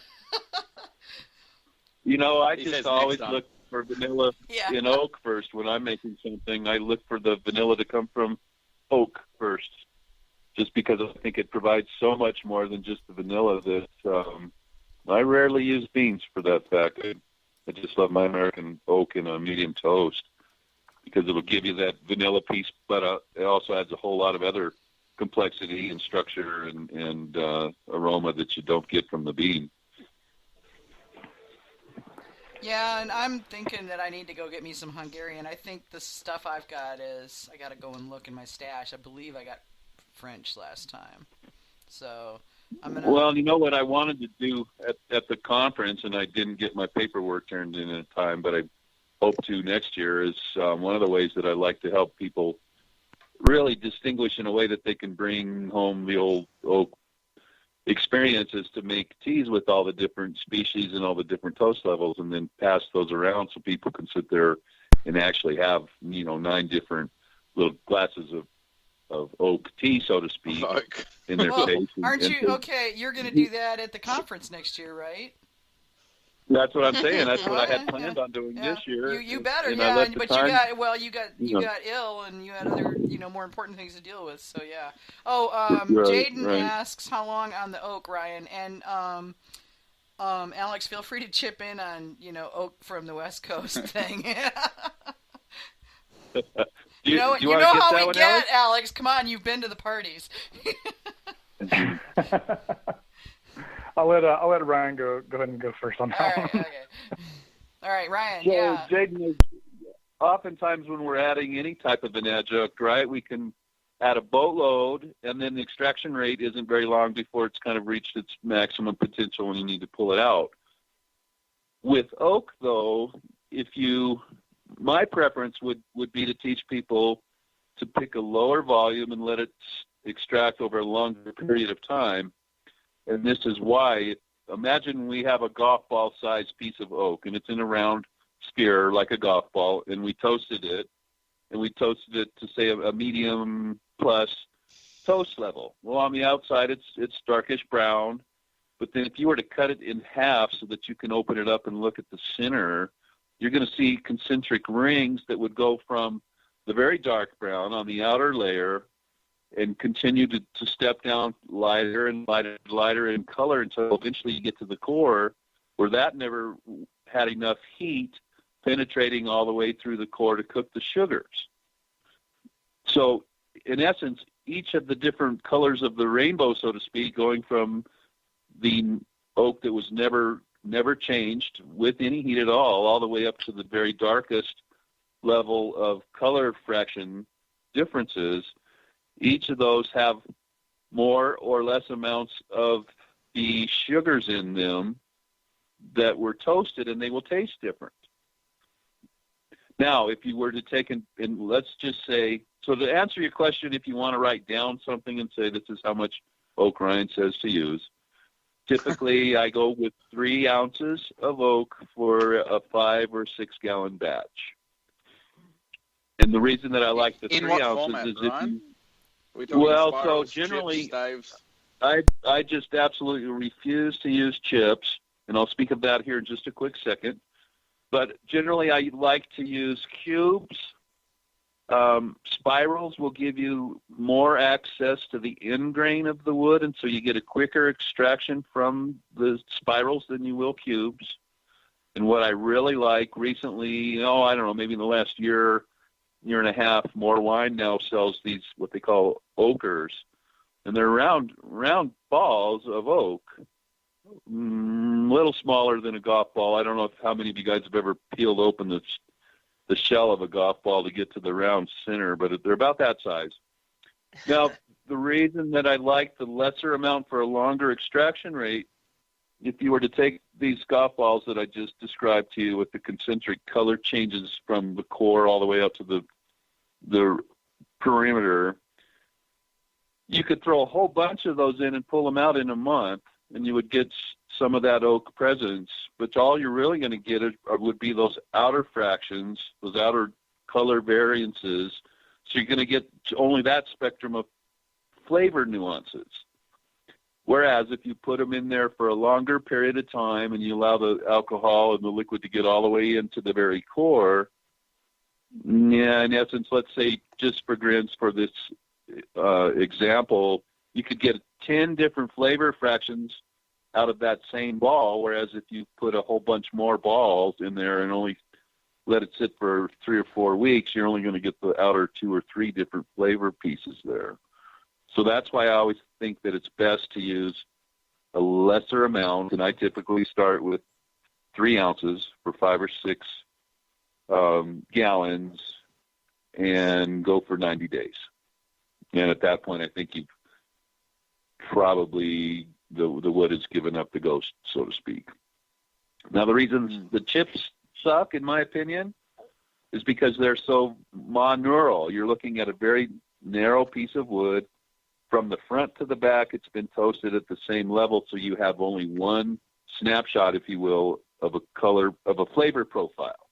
I He just says always next time. look for vanilla Yeah. in oak first. When I'm making something, I look for the vanilla to come from oak first, just because I think it provides so much more than just the vanilla that I rarely use beans for that fact. I just love my American oak in a medium toast because it'll give you that vanilla piece, but it also adds a whole lot of other complexity and structure and aroma that you don't get from the bean. Yeah, and I'm thinking that I need to go get me some Hungarian. I think the stuff I've got is, I got to go and look in my stash. I believe I got French last time. So I'm going to... Well, you know what I wanted to do at the conference, and I didn't get my paperwork turned in time, but I hope to next year, is one of the ways that I like to help people really distinguish in a way that they can bring home the old oak experiences to make teas with all the different species and all the different toast levels, and then pass those around so people can sit there and actually have 9 different little glasses of oak tea, so to speak, Oak. in their Well, taste. aren't you okay? You're going to do that at the conference next year, right? That's what I'm saying. That's what I had planned on doing this year. You better, and yeah. but you got ill, and you had other, more important things to deal with. So yeah. Oh, Right, Jaden right. asks how long on the oak, Ryan, and Alex, feel free to chip in on oak from the West Coast thing. You know how we get, Alex. Come on, you've been to the parties. I'll let Ryan go ahead and go first on that All right, one. okay. All right, Ryan. So, Yeah. Jaden, oftentimes when we're adding any type of an adjunct, right, we can add a boatload, and then the extraction rate isn't very long before it's kind of reached its maximum potential when you need to pull it out. With oak, though, my preference would be to teach people to pick a lower volume and let it extract over a longer period of time. And this is why. Imagine we have a golf ball sized piece of oak, and it's in a round sphere like a golf ball, and we toasted it to say a medium plus toast level. Well, on the outside it's darkish brown, but then if you were to cut it in half so that you can open it up and look at the center, you're going to see concentric rings that would go from the very dark brown on the outer layer and continue to step down lighter and lighter in color until eventually you get to the core where that never had enough heat penetrating all the way through the core to cook the sugars. So in essence, each of the different colors of the rainbow, so to speak, going from the oak that was never changed with any heat at all the way up to the very darkest level of color fraction differences, each of those have more or less amounts of the sugars in them that were toasted, and they will taste different. Now, if you were to take and let's just say, so to answer your question, if you want to write down something and say this is how much oak Ryan says to use, typically I go with 3 ounces of oak for a 5 or 6 gallon batch. And the reason that I like the 3 ounces format, is Ryan? so generally, chips, I just absolutely refuse to use chips, and I'll speak of that here in just a quick second. But generally, I like to use cubes. Spirals will give you more access to the end grain of the wood, and so you get a quicker extraction from the spirals than you will cubes. And what I really like recently, I don't know, maybe in the last year and a half, more wine now sells these what they call oakers, and they're round balls of oak, a little smaller than a golf ball. I don't know how many of you guys have ever peeled open the shell of a golf ball to get to the round center, but they're about that size. Now, the reason that I like the lesser amount for a longer extraction rate, if you were to take these golf balls that I just described to you with the concentric color changes from the core all the way up to the perimeter, you could throw a whole bunch of those in and pull them out in a month, and you would get some of that oak presence. But all you're really going to get would be those outer fractions, those outer color variances. So you're going to get only that spectrum of flavor nuances. Whereas if you put them in there for a longer period of time and you allow the alcohol and the liquid to get all the way into the very core, in essence, let's say just for grins for this example, you could get 10 different flavor fractions out of that same ball, whereas if you put a whole bunch more balls in there and only let it sit for 3 or 4 weeks, you're only going to get the outer 2 or 3 different flavor pieces there. So that's why I always think that it's best to use a lesser amount, and I typically start with 3 ounces for 5 or 6 gallons and go for 90 days. And at that point, I think you've probably, the wood has given up the ghost, so to speak. Now, the reason the chips suck, in my opinion, is because they're so monaural. You're looking at a very narrow piece of wood. From the front to the back, it's been toasted at the same level, so you have only one snapshot, if you will, of a color, of a flavor profile.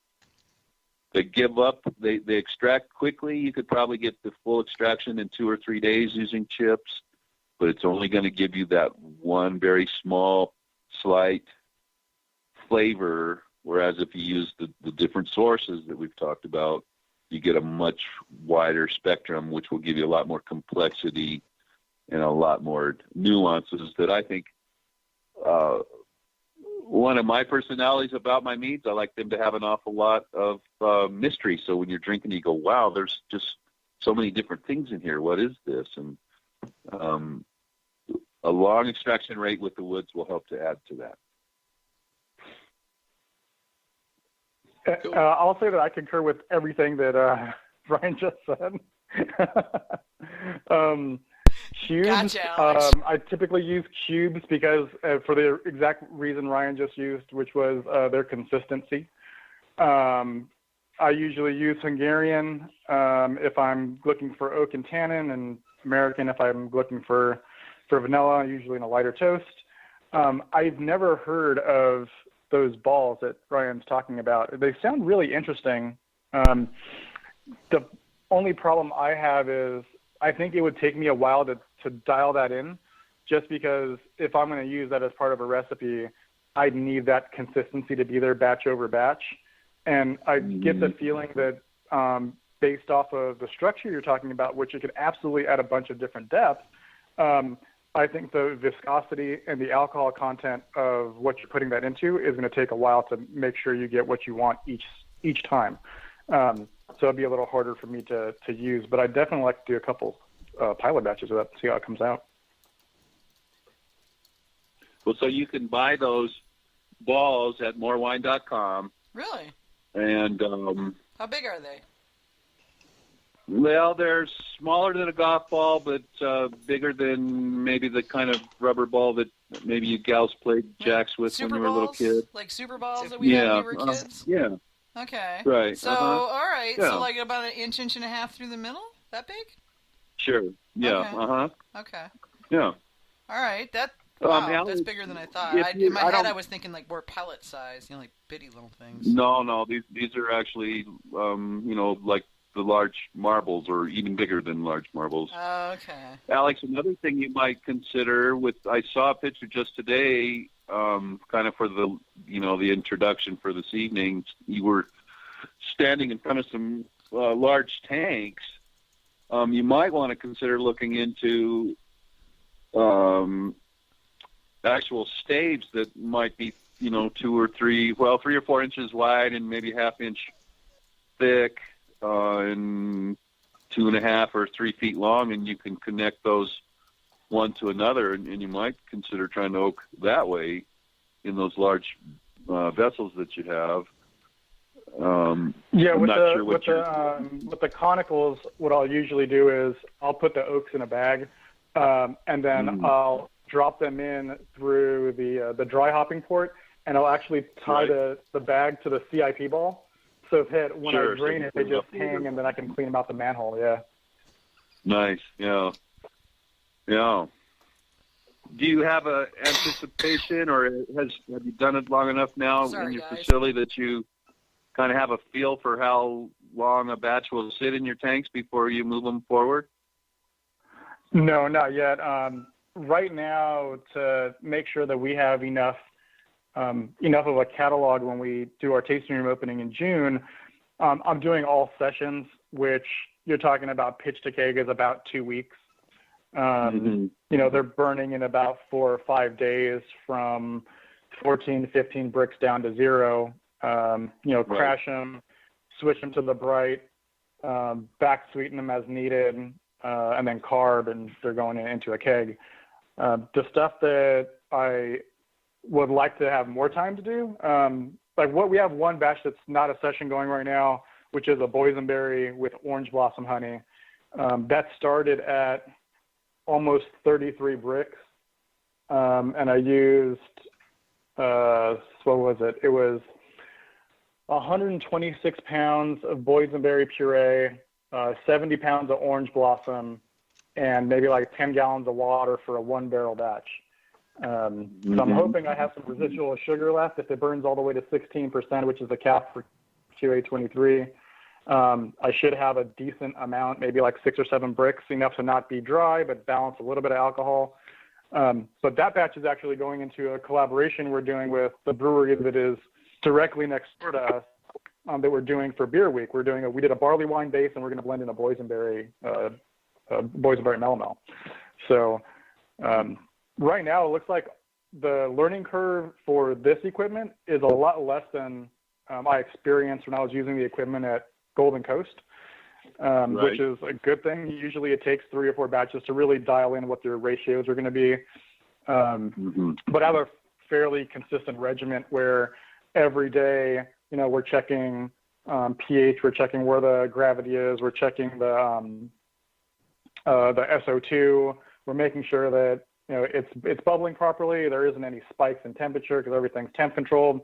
They give up. They extract quickly. You could probably get the full extraction in 2 or 3 days using chips, but it's only going to give you that one very small, slight flavor. Whereas if you use the different sources that we've talked about, you get a much wider spectrum, which will give you a lot more complexity and a lot more nuances that I think one of my personalities about my meads, I like them to have an awful lot of mystery. So when you're drinking, you go, wow, there's just so many different things in here. What is this? And a long extraction rate with the woods will help to add to that. Cool. I'll say that I concur with everything that Brian just said. Cubes, Gotcha, Alex. I typically use cubes because for the exact reason Ryan just used, which was their consistency. I usually use Hungarian if I'm looking for oak and tannin, and American if I'm looking for vanilla, usually in a lighter toast. I've never heard of those balls that Ryan's talking about. They sound really interesting. The only problem I have is I think it would take me a while to dial that in, just because if I'm going to use that as part of a recipe, I'd need that consistency to be there batch over batch. And I get the feeling that based off of the structure you're talking about, which you could absolutely add a bunch of different depths, I think the viscosity and the alcohol content of what you're putting that into is going to take a while to make sure you get what you want each time. So it'd be a little harder for me to use, but I definitely like to do a couple pilot batches of that and see how it comes out. Well, so you can buy those balls at morewine.com. Really? And how big are they? Well, they're smaller than a golf ball, but bigger than maybe the kind of rubber ball that maybe you gals played jacks with super when you were a little balls? kid. Like super balls that we had when we were kids? Yeah. Okay. Right. So, all right. Yeah. So, like about an inch and a half through the middle? That big? Sure. Yeah. Okay. Okay. Yeah. All right. Wow, that's bigger than I thought. In my head, I was thinking like more pellet size, like bitty little things. No. These are actually, like the large marbles, or even bigger than large marbles. Okay. Alex, another thing you might consider I saw a picture just today, kind of for the introduction for this evening. You were standing in front of some large tanks. You might want to consider looking into actual staves that might be, 2 or 3 or 4 inches wide and maybe half inch thick, and 2.5 or 3 feet long, and you can connect those one to another, and you might consider trying to oak that way in those large vessels that you have. With the conicals, what I'll usually do is I'll put the oaks in a bag, and then I'll drop them in through the dry hopping port, and I'll actually tie the bag to the CIP ball. So when I drain it, they just hang, and then I can clean them out the manhole. Yeah. Nice. Yeah. Yeah. Do you have a anticipation, or have you done it long enough now in your facility that you kind of have a feel for how long a batch will sit in your tanks before you move them forward? No, not yet. Right now, to make sure that we have enough of a catalog when we do our tasting room opening in June, I'm doing all sessions, which you're talking about pitch to keg is about 2 weeks. They're burning in about 4 or 5 days from 14 to 15 bricks down to 0. Crash them, switch them to the bright, back sweeten them as needed, and then carb, and they're going into a keg. The stuff that I would like to have more time to do, we have one batch that's not a session going right now, which is a boysenberry with orange blossom honey. That started at almost 33 bricks, and I used what was it? It was 126 pounds of boysenberry puree, 70 pounds of orange blossom, and maybe like 10 gallons of water for a 1-barrel batch. So I'm hoping I have some residual sugar left if it burns all the way to 16%, which is the cap for QA23. I should have a decent amount, maybe like 6 or 7 bricks, enough to not be dry, but balance a little bit of alcohol. But that batch is actually going into a collaboration we're doing with the brewery that is directly next door to us, that we're doing for Beer Week. We did a barley wine base, and we're going to blend in a boysenberry melomel. So right now it looks like the learning curve for this equipment is a lot less than I experienced when I was using the equipment at Golden Coast, which is a good thing. Usually it takes 3 or 4 batches to really dial in what their ratios are going to be. But I have a fairly consistent regimen where every day, we're checking pH, we're checking where the gravity is, we're checking the SO2, we're making sure that it's bubbling properly, there isn't any spikes in temperature because everything's temp controlled.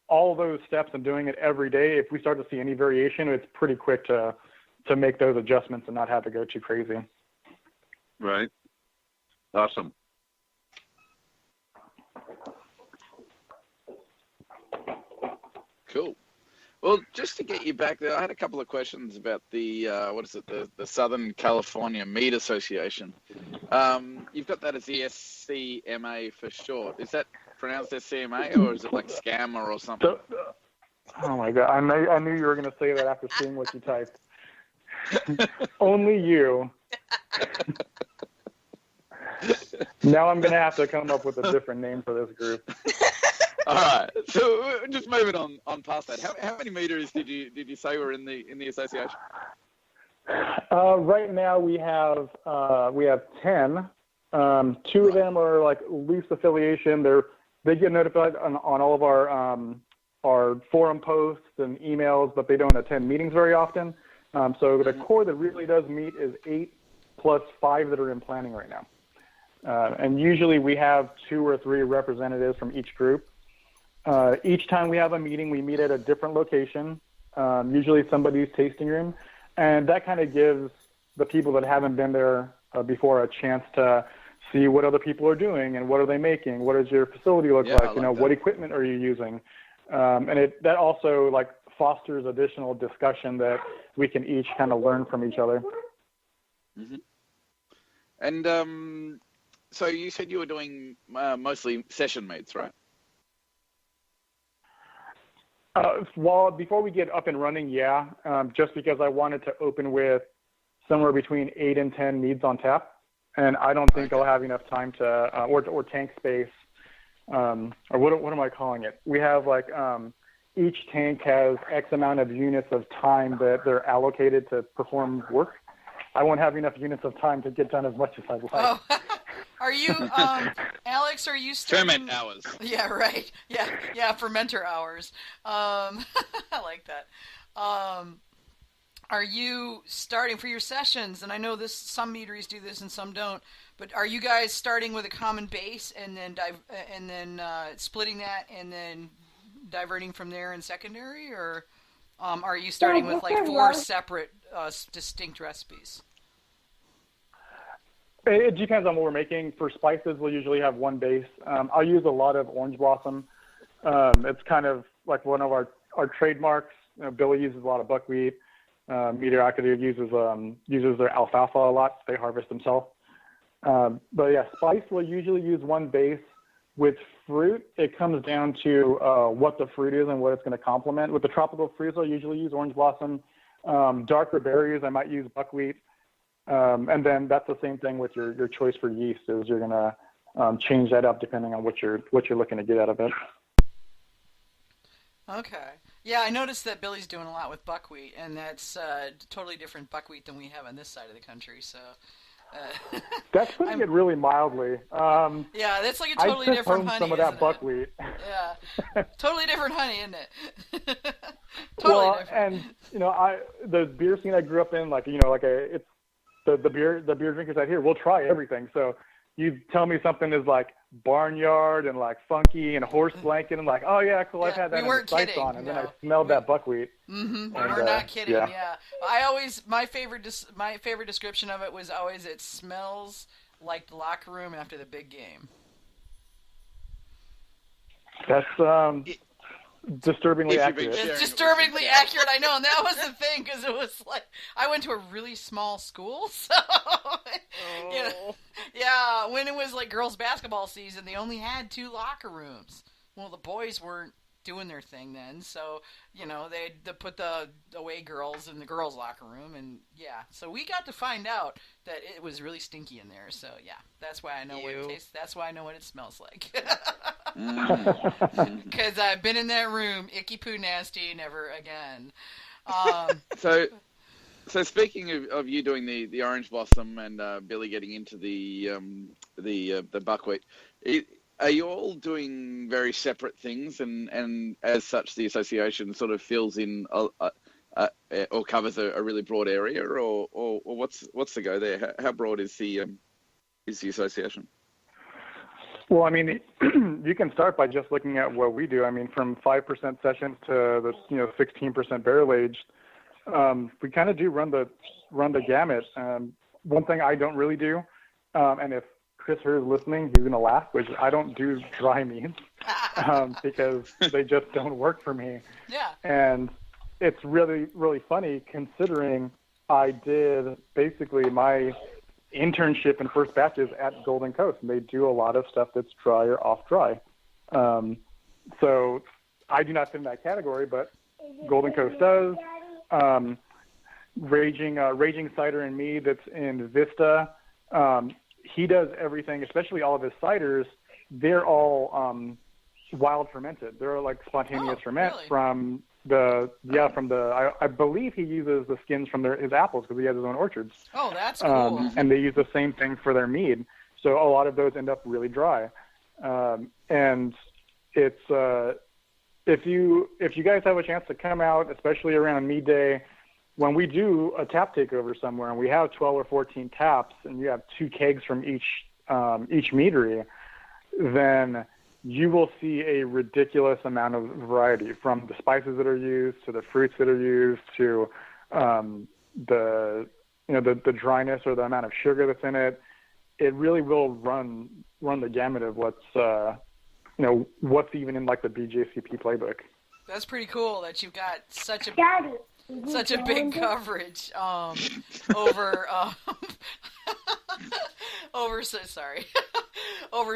All those steps and doing it every day, if we start to see any variation, it's pretty quick to make those adjustments and not have to go too crazy. Right. Awesome. Cool. Well, just to get you back there, I had a couple of questions about the the Southern California Mead Association. You've got that as the SCMA for short. Is that pronounced SCMA, or is it like scammer or something? Oh my God! I knew you were going to say that after seeing what you typed. Only you. Now I'm going to have to come up with a different name for this group. All right. So just moving on past that. How many meters did you say were in the association? Right now we have 10. 2 of them are like loose affiliation. They get notified on all of our forum posts and emails, but they don't attend meetings very often. So the core that really does meet is 8 plus 5 that are in planning right now. And usually we have 2 or 3 representatives from each group. Each time we have a meeting, we meet at a different location, usually somebody's tasting room. And that kind of gives the people that haven't been there before a chance to see what other people are doing and what are they making, what does your facility look like, what equipment are you using. And that also like fosters additional discussion that we can each kind of learn from each other. Mm-hmm. And so you said you were doing mostly session meets, right? Well, before we get up and running, yeah, just because I wanted to open with somewhere between 8 and 10 meads on tap, and I don't think I'll have enough time to, or tank space, or what am I calling it? We have like, each tank has X amount of units of time that they're allocated to perform work. I won't have enough units of time to get done as much as I'd like. Oh. Are you, Alex, are you starting? Ferment hours. Yeah, right. Yeah, fermenter hours. I like that. Are you starting for your sessions? And I know some meaderies do this and some don't. But are you guys starting with a common base and then splitting that and then diverting from there in secondary, or are you starting with like 4 separate distinct recipes? It depends on what we're making. For spices, we'll usually have 1 base. I'll use a lot of orange blossom. It's kind of like one of our trademarks. Billy uses a lot of buckwheat. Meadery-Southern uses their alfalfa a lot. They harvest themselves. But yeah, spice will usually use 1 base. With fruit, it comes down to what the fruit is and what it's going to complement. With the tropical fruits, I'll usually use orange blossom. Darker berries, I might use buckwheat. And then that's the same thing with your choice for yeast, is you're going to change that up depending on what you're looking to get out of it. Okay. Yeah, I noticed that Billy's doing a lot with buckwheat, and that's totally different buckwheat than we have on this side of the country. So that's putting it really mildly. Yeah, that's like a totally different honey. Some of that buckwheat. Yeah, totally different honey, isn't it? Totally different. And the beer scene I grew up in, it's the beer drinkers out here. We'll try everything. So you tell me something is like barnyard and like funky and horse blanket, and like, oh yeah, cool, I've had that in the sights on, and then I smelled that buckwheat. Mm-hmm. We're not kidding. Yeah. My favorite description of it was always, it smells like the locker room after the big game. That's Disturbingly If you've been accurate. sharing It's it with disturbingly them. accurate, I know, and that was the thing, because it was like, I went to a really small school, so, you know, yeah, when it was like girls' basketball season, they only had 2 locker rooms. Well, the boys weren't doing their thing then, so, you know, they put the away girls in the girls' locker room, and yeah, so we got to find out that it was really stinky in there, so yeah, that's why I know what it tastes, that's why I know what it smells like. Because I've been in that room, icky poo nasty, never again. So speaking of you doing the orange blossom and Billy getting into the buckwheat, are you all doing very separate things, and as such the association sort of fills in or covers a really broad area, or what's the go there? How broad is the association? Well, I mean, you can start by just looking at what we do. I mean, from 5% sessions to the 16% barrel aged, we kind of do run the gamut. One thing I don't really do, and if Chris Hurd is listening, he's gonna laugh, which I don't do dry meads because they just don't work for me. Yeah. And it's really, really funny considering I did basically my internship in first batches at Golden Coast, and they do a lot of stuff that's dry or off dry. So I do not fit in that category, but Golden Coast does. Raging Cider and Mead that's in Vista. He does everything, especially all of his ciders. They're all wild fermented. They're like spontaneous ferment really? from I believe he uses the skins from his apples because he has his own orchards. Oh, that's cool. And they use the same thing for their mead. So a lot of those end up really dry. And it's if you guys have a chance to come out, especially around Mead Day, when we do a tap takeover somewhere and we have 12 or 14 taps and you have 2 kegs from each meadery, then you will see a ridiculous amount of variety, from the spices that are used to the fruits that are used to the dryness or the amount of sugar that's in it. It really will run the gamut of what's even in like the BJCP playbook. That's pretty cool that you've got such a big coverage over over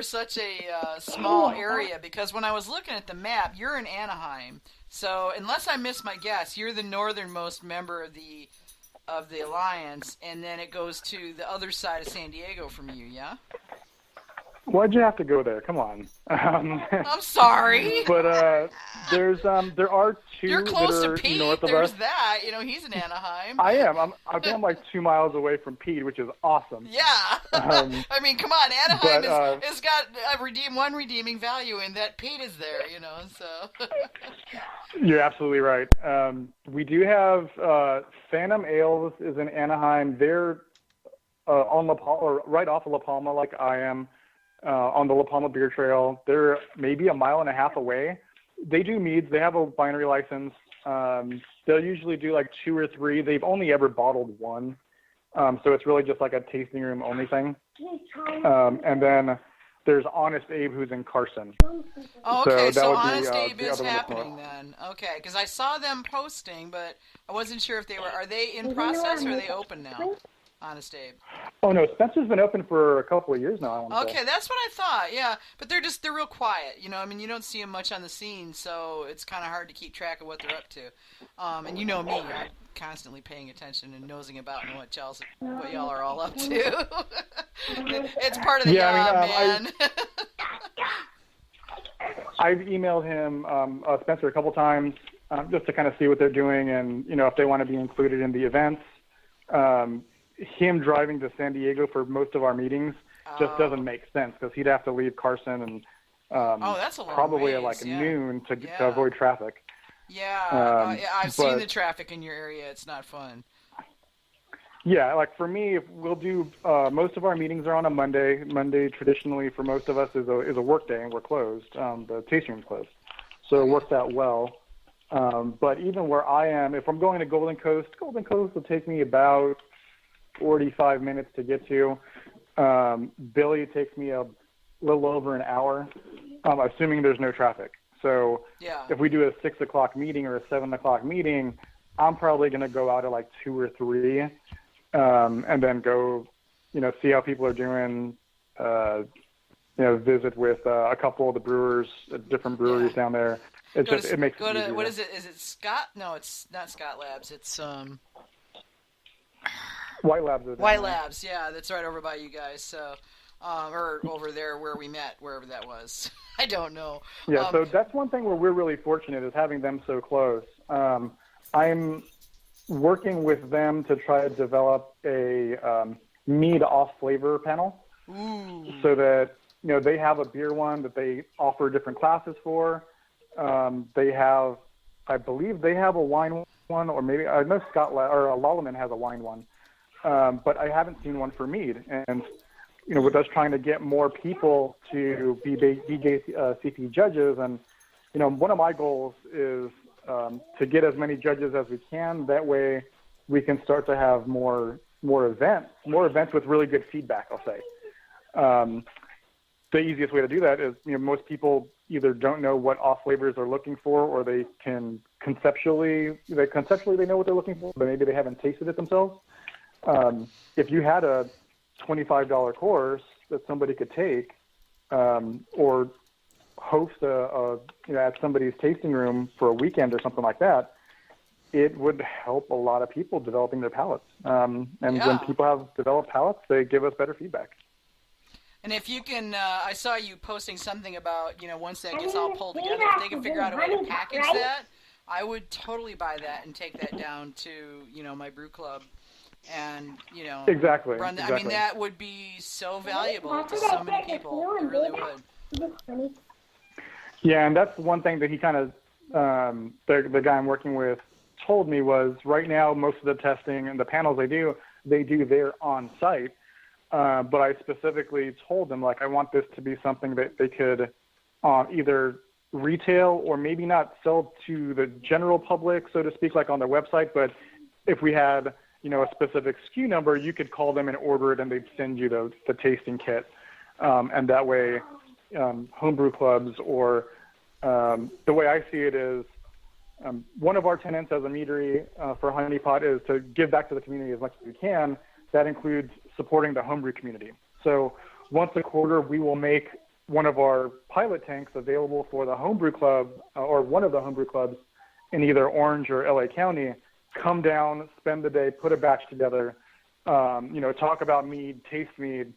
such a small area, because when I was looking at the map, you're in Anaheim, so unless I missed my guess, you're the northernmost member of the Alliance, and then it goes to the other side of San Diego from you, yeah? Why'd you have to go there? Come on. I'm sorry. But there are 2 You're close that to are Pete. north of There's us. that. He's in Anaheim. I am. I'm like 2 miles away from Pete, which is awesome. Yeah. I mean, come on. Anaheim has got one redeeming value in that Pete is there, so. You're absolutely right. We do have Phantom Ales is in Anaheim. They're on La Palma, or right off of La Palma, like I am. On the La Palma Beer Trail. They're maybe a mile and a half away. They do meads. They have a winery license. They'll usually do like 2 or 3. They've only ever bottled 1. So it's really just like a tasting room only thing. And then there's Honest Abe, who's in Carson. Oh, okay, so Honest Abe is happening then. Okay, because I saw them posting, but I wasn't sure if are they in process or are they open now? Honest Abe. Oh no, Spencer's been open for a couple of years now. I want to say. That's what I thought. Yeah, but they're real quiet. I mean, you don't see them much on the scene, so it's kind of hard to keep track of what they're up to. And you know me, I'm constantly paying attention and nosing about and what y'all are all up to. It's part of the job, man. I've emailed him, Spencer, a couple times just to kind of see what they're doing and if they want to be included in the events. Him driving to San Diego for most of our meetings just doesn't make sense because he'd have to leave Carson and that's a long probably ways, at like yeah. noon to avoid traffic. Yeah, I've seen the traffic in your area. It's not fun. Yeah, like for me, we'll do most of our meetings are on a Monday. Monday traditionally for most of us is a work day and we're closed. The tasting room's closed, so it works out well. But even where I am, if I'm going to Golden Coast will take me about 45 minutes to get to. Billy takes me a little over an hour, assuming there's no traffic. So Yeah. if we do a 6 o'clock meeting or a 7 o'clock meeting, I'm probably going to go out at like 2 or 3, and then go, see how people are doing, visit with a couple of the brewers at different breweries down there. It makes it easier. What is it? Is it Scott? No, it's not Scott Labs. It's White Labs. White Labs. Yeah, that's right over by you guys. So, or over there where we met, wherever that was. I don't know. Yeah, so that's one thing where we're really fortunate is having them so close. I'm working with them to try to develop a mead off flavor panel. Ooh. So that they have a beer one that they offer different classes for. They have, I believe they have a wine one, or maybe I know Lallemand has a wine one, but I haven't seen one for mead. And with us trying to get more people to be CP judges, and one of my goals is to get as many judges as we can. That way, we can start to have more events with really good feedback, I'll say. The easiest way to do that is, most people either don't know what off flavors they're looking for, or they can conceptually they know what they're looking for, but maybe they haven't tasted it themselves. If you had a $25 course that somebody could take, or host at somebody's tasting room for a weekend or something like that, it would help a lot of people developing their palates. When people have developed palates, they give us better feedback. And if you can, I saw you posting something about, once that gets all pulled together, if they can figure out a way to package that, I would totally buy that and take that down to, my brew club and, exactly. run that. I mean, that would be so valuable to so many people. It really would. Yeah, and that's one thing that he kind of, the guy I'm working with told me was right now most of the testing and the panels they do there on site. But I specifically told them, I want this to be something that they could either retail or maybe not sell to the general public, so to speak, like on their website. But if we had, a specific SKU number, you could call them and order it, and they'd send you the tasting kit. And that way, homebrew clubs or the way I see it is one of our tenets as a meadery for Honeypot is to give back to the community as much as we can. That includes supporting the homebrew community. So once a quarter, we will make one of our pilot tanks available for the homebrew club or one of the homebrew clubs in either Orange or LA County. Come down, spend the day, put a batch together, talk about mead, taste mead.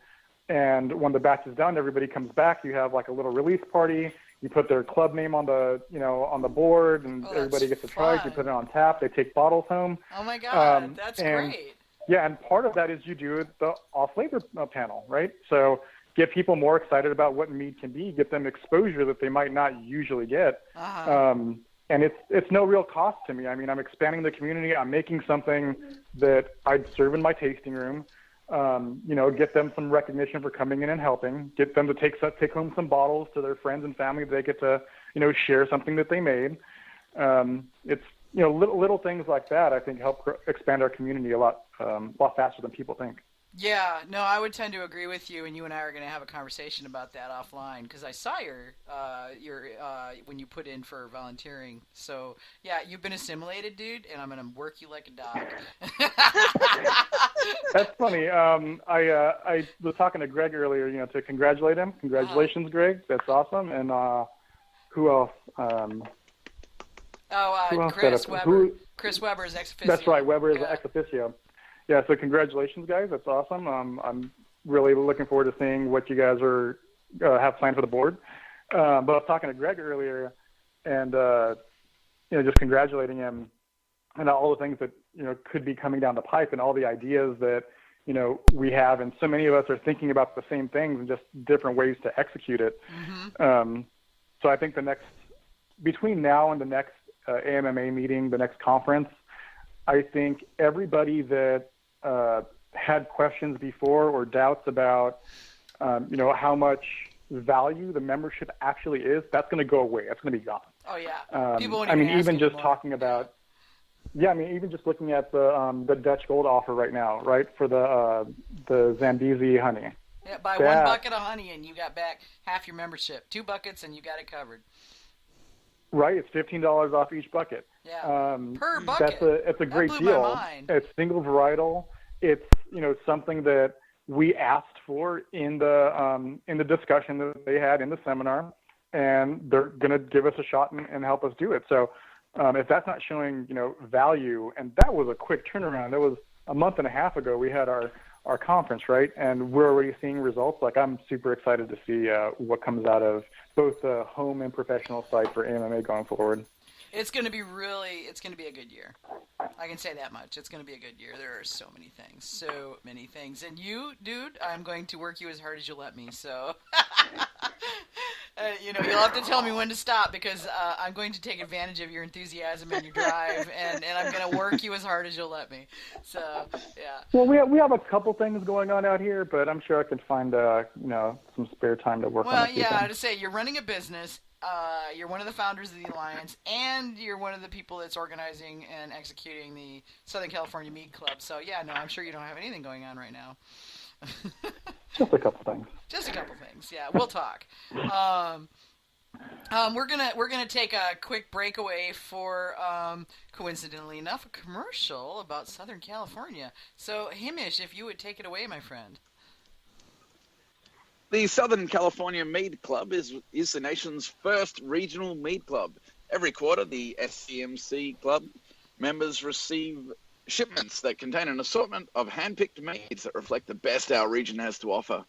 And when the batch is done, everybody comes back. You have a little release party. You put their club name on the, on the board, and everybody gets to try it. You put it on tap. They take bottles home. Oh my God, that's great. Yeah, and part of that is you do the off-flavor panel, right? So get people more excited about what mead can be, get them exposure that they might not usually get. Uh-huh. And it's no real cost to me. I mean, I'm expanding the community. I'm making something that I'd serve in my tasting room. Get them some recognition for coming in and helping. Get them to take home some bottles to their friends and family. They get to, share something that they made. It's little things like that, I think, help expand our community a lot faster than people think. Yeah, no, I would tend to agree with you, and you and I are going to have a conversation about that offline, because I saw your when you put in for volunteering. So, yeah, you've been assimilated, dude, and I'm going to work you like a dog. That's funny. I was talking to Greg earlier, to congratulate him. Congratulations, Greg. That's awesome. And who else? Chris Weber. Chris Weber is ex officio. That's right. Weber is ex officio. Yeah, so congratulations, guys. That's awesome. I'm really looking forward to seeing what you guys have planned for the board. But I was talking to Greg earlier, and just congratulating him and all the things that could be coming down the pipe, and all the ideas that we have, and so many of us are thinking about the same things and just different ways to execute it. Mm-hmm. So I think between now and the next AMMA meeting, the next conference, I think everybody that had questions before or doubts about, how much value the membership actually is, that's going to go away. That's going to be gone. Oh yeah. People won't even just anymore. talking about, even just looking at the Dutch Gold offer right now, right, for the Zambezi honey. Yeah, buy 1 bucket of honey and you got back half your membership. 2 buckets and you got it covered. Right, it's $15 off each bucket. Yeah, per bucket. It's a great blew deal. My mind. It's single varietal. It's something that we asked for in the discussion that they had in the seminar, and they're going to give us a shot and help us do it. So if that's not showing value, and that was a quick turnaround. That was a month and a half ago. We had our conference, right? And we're already seeing results. Like, I'm super excited to see what comes out of both the home and professional side for AMMA going forward. It's going to be a good year. I can say that much. It's going to be a good year. There are so many things. And you, dude, I'm going to work you as hard as you'll let me. So, you'll have to tell me when to stop, because I'm going to take advantage of your enthusiasm and your drive, and I'm going to work you as hard as you'll let me. So, yeah. Well, we have a couple things going on out here, but I'm sure I can find some spare time to work on. Well, yeah, to say you're running a business. You're one of the founders of the Alliance, and you're one of the people that's organizing and executing the Southern California Mead Club. So, yeah, no, I'm sure you don't have anything going on right now. Just a couple things. Yeah. We'll talk. We're gonna take a quick breakaway for, coincidentally enough, a commercial about Southern California. So, Hamish, if you would take it away, my friend. The Southern California Mead Club is the nation's first regional mead club. Every quarter, the SCMC club members receive shipments that contain an assortment of hand-picked meads that reflect the best our region has to offer.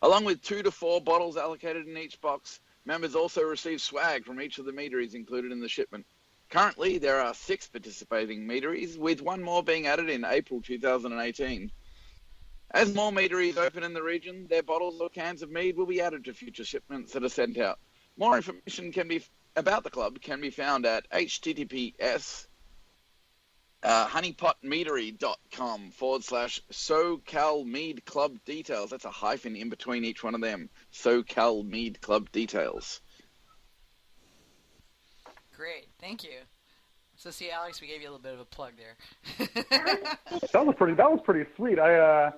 Along with 2 to 4 bottles allocated in each box, members also receive swag from each of the meaderies included in the shipment. Currently, there are 6 participating meaderies, with 1 more being added in April 2018. As more meaderies open in the region, their bottles or cans of mead will be added to future shipments that are sent out. More information about the club can be found at https honeypotmeadery.com/SoCal Mead Club details. That's a hyphen in between each one of them. SoCal Mead Club details. Great, thank you. So, see, Alex, we gave you a little bit of a plug there. That was pretty sweet. I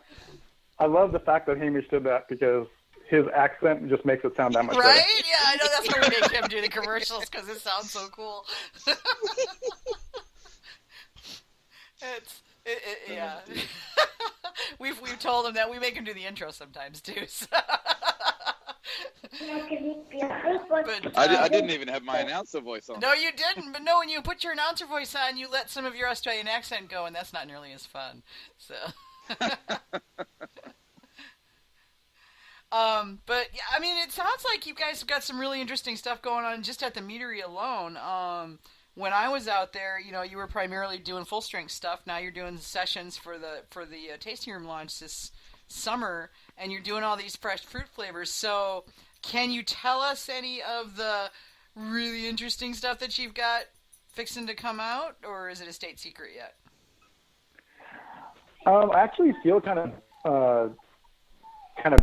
love the fact that Hamish did that, because his accent just makes it sound that much better. Right? Yeah, I know, that's why we make him do the commercials, because it sounds so cool. Yeah. We've told him that. We make him do the intro sometimes too. So. But, I didn't even have my announcer voice on. No, you didn't. But no, when you put your announcer voice on, you let some of your Australian accent go, and that's not nearly as fun. So. But yeah, I mean, it sounds like you guys have got some really interesting stuff going on just at the meadery alone. When I was out there, you were primarily doing full strength stuff. Now you're doing sessions for the tasting room launch this summer, and you're doing all these fresh fruit flavors. So, can you tell us any of the really interesting stuff that you've got fixing to come out, or is it a state secret yet? I actually feel kind of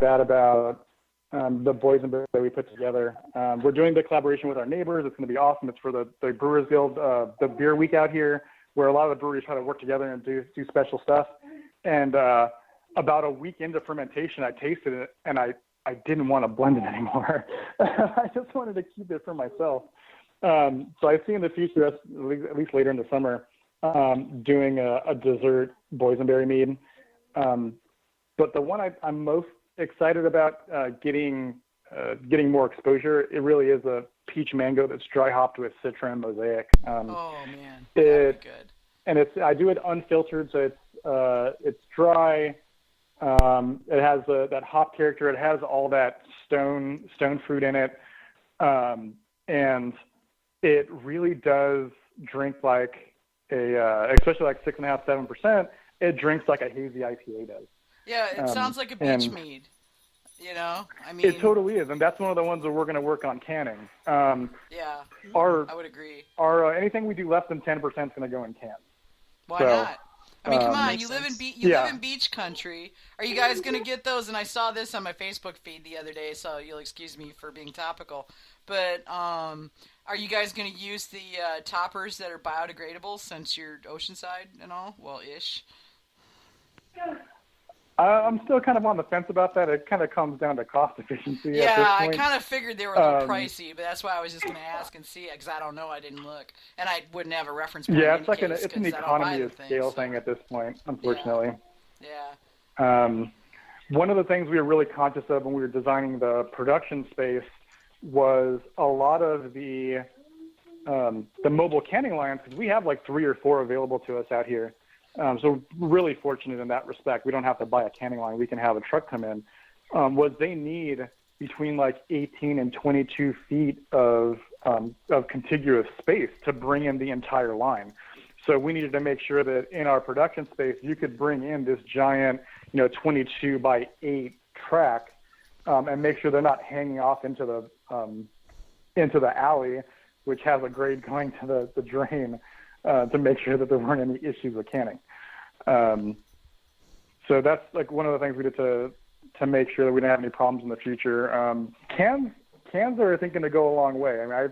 bad about the boysenberry that we put together. We're doing the collaboration with our neighbors. It's going to be awesome. It's for the Brewers Guild, the beer week out here, where a lot of the breweries try to work together and do special stuff. And about a week into fermentation, I tasted it, and I didn't want to blend it anymore. I just wanted to keep it for myself. So I see in the future, at least later in the summer, doing a dessert boysenberry mead. But the one I'm most excited about getting more exposure, it really is a peach mango that's dry hopped with Citron Mosaic. Oh man, that'd be good. And I do it unfiltered, so it's dry. It has that hop character. It has all that stone fruit in it, and it really does drink like especially like 6.5–7%. It drinks like a hazy IPA does. Yeah, it sounds like a beach mead. I mean, it totally is, and that's one of the ones that we're going to work on canning. Yeah, I would agree. Anything we do less than 10% is going to go in cans. Why not? I mean, come on, you live in beach country. Are you guys going to get those? And I saw this on my Facebook feed the other day, so you'll excuse me for being topical. But are you guys going to use the toppers that are biodegradable since you're Oceanside and all? Well, ish. I'm still kind of on the fence about that. It kind of comes down to cost efficiency. Yeah, at this I point. kind of figured they were a little pricey, but that's why I was just going to ask and see, because I don't know. I didn't look, and I wouldn't have a reference point. Yeah, in it's like any case, it's an 'cause I don't buy economy the of things, scale so. thing at this point, unfortunately. Yeah. One of the things we were really conscious of when we were designing the production space was a lot of the mobile canning lines, because we have like 3 or 4 available to us out here. So really fortunate in that respect. We don't have to buy a canning line. We can have a truck come in. Was they need between like 18 and 22 feet of contiguous space to bring in the entire line. So we needed to make sure that in our production space, you could bring in this giant, 22 by 8 track, and make sure they're not hanging off into the alley, which has a grade going to the drain, to make sure that there weren't any issues with canning. So that's like one of the things we did to make sure that we didn't have any problems in the future. Cans are, I think, going to go a long way. I mean, I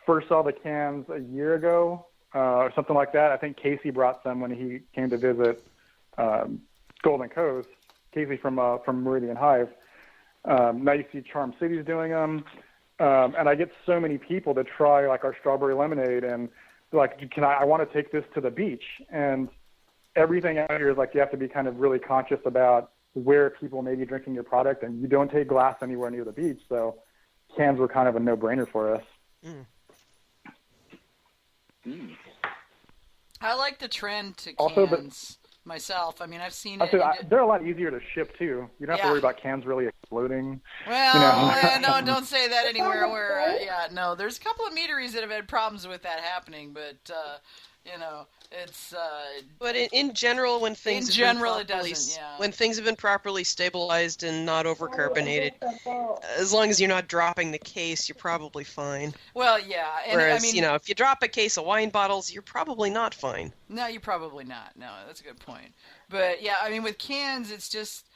first saw the cans a year ago, or something like that. I think Casey brought some when he came to visit Golden Coast. Casey from Meridian Hive. Now you see Charm City's doing them, and I get so many people that try like our strawberry lemonade and like, I want to take this to the beach, and everything out here is like you have to be kind of really conscious about where people may be drinking your product, and you don't take glass anywhere near the beach, so cans were kind of a no-brainer for us. I like the trend to Also, cans myself. I mean, I've seen it. They're a lot easier to ship too. You don't have to worry about cans really exploding. Well, no, don't say that anywhere where. No, there's a couple of meaderies that have had problems with that happening, but it's. But in general, when things when things have been properly stabilized and not overcarbonated, as long as you're not dropping the case, you're probably fine. Well, yeah, and whereas I mean, if you drop a case of wine bottles, you're probably not fine. No, you're probably not. No, that's a good point. But yeah, I mean, with cans, it's just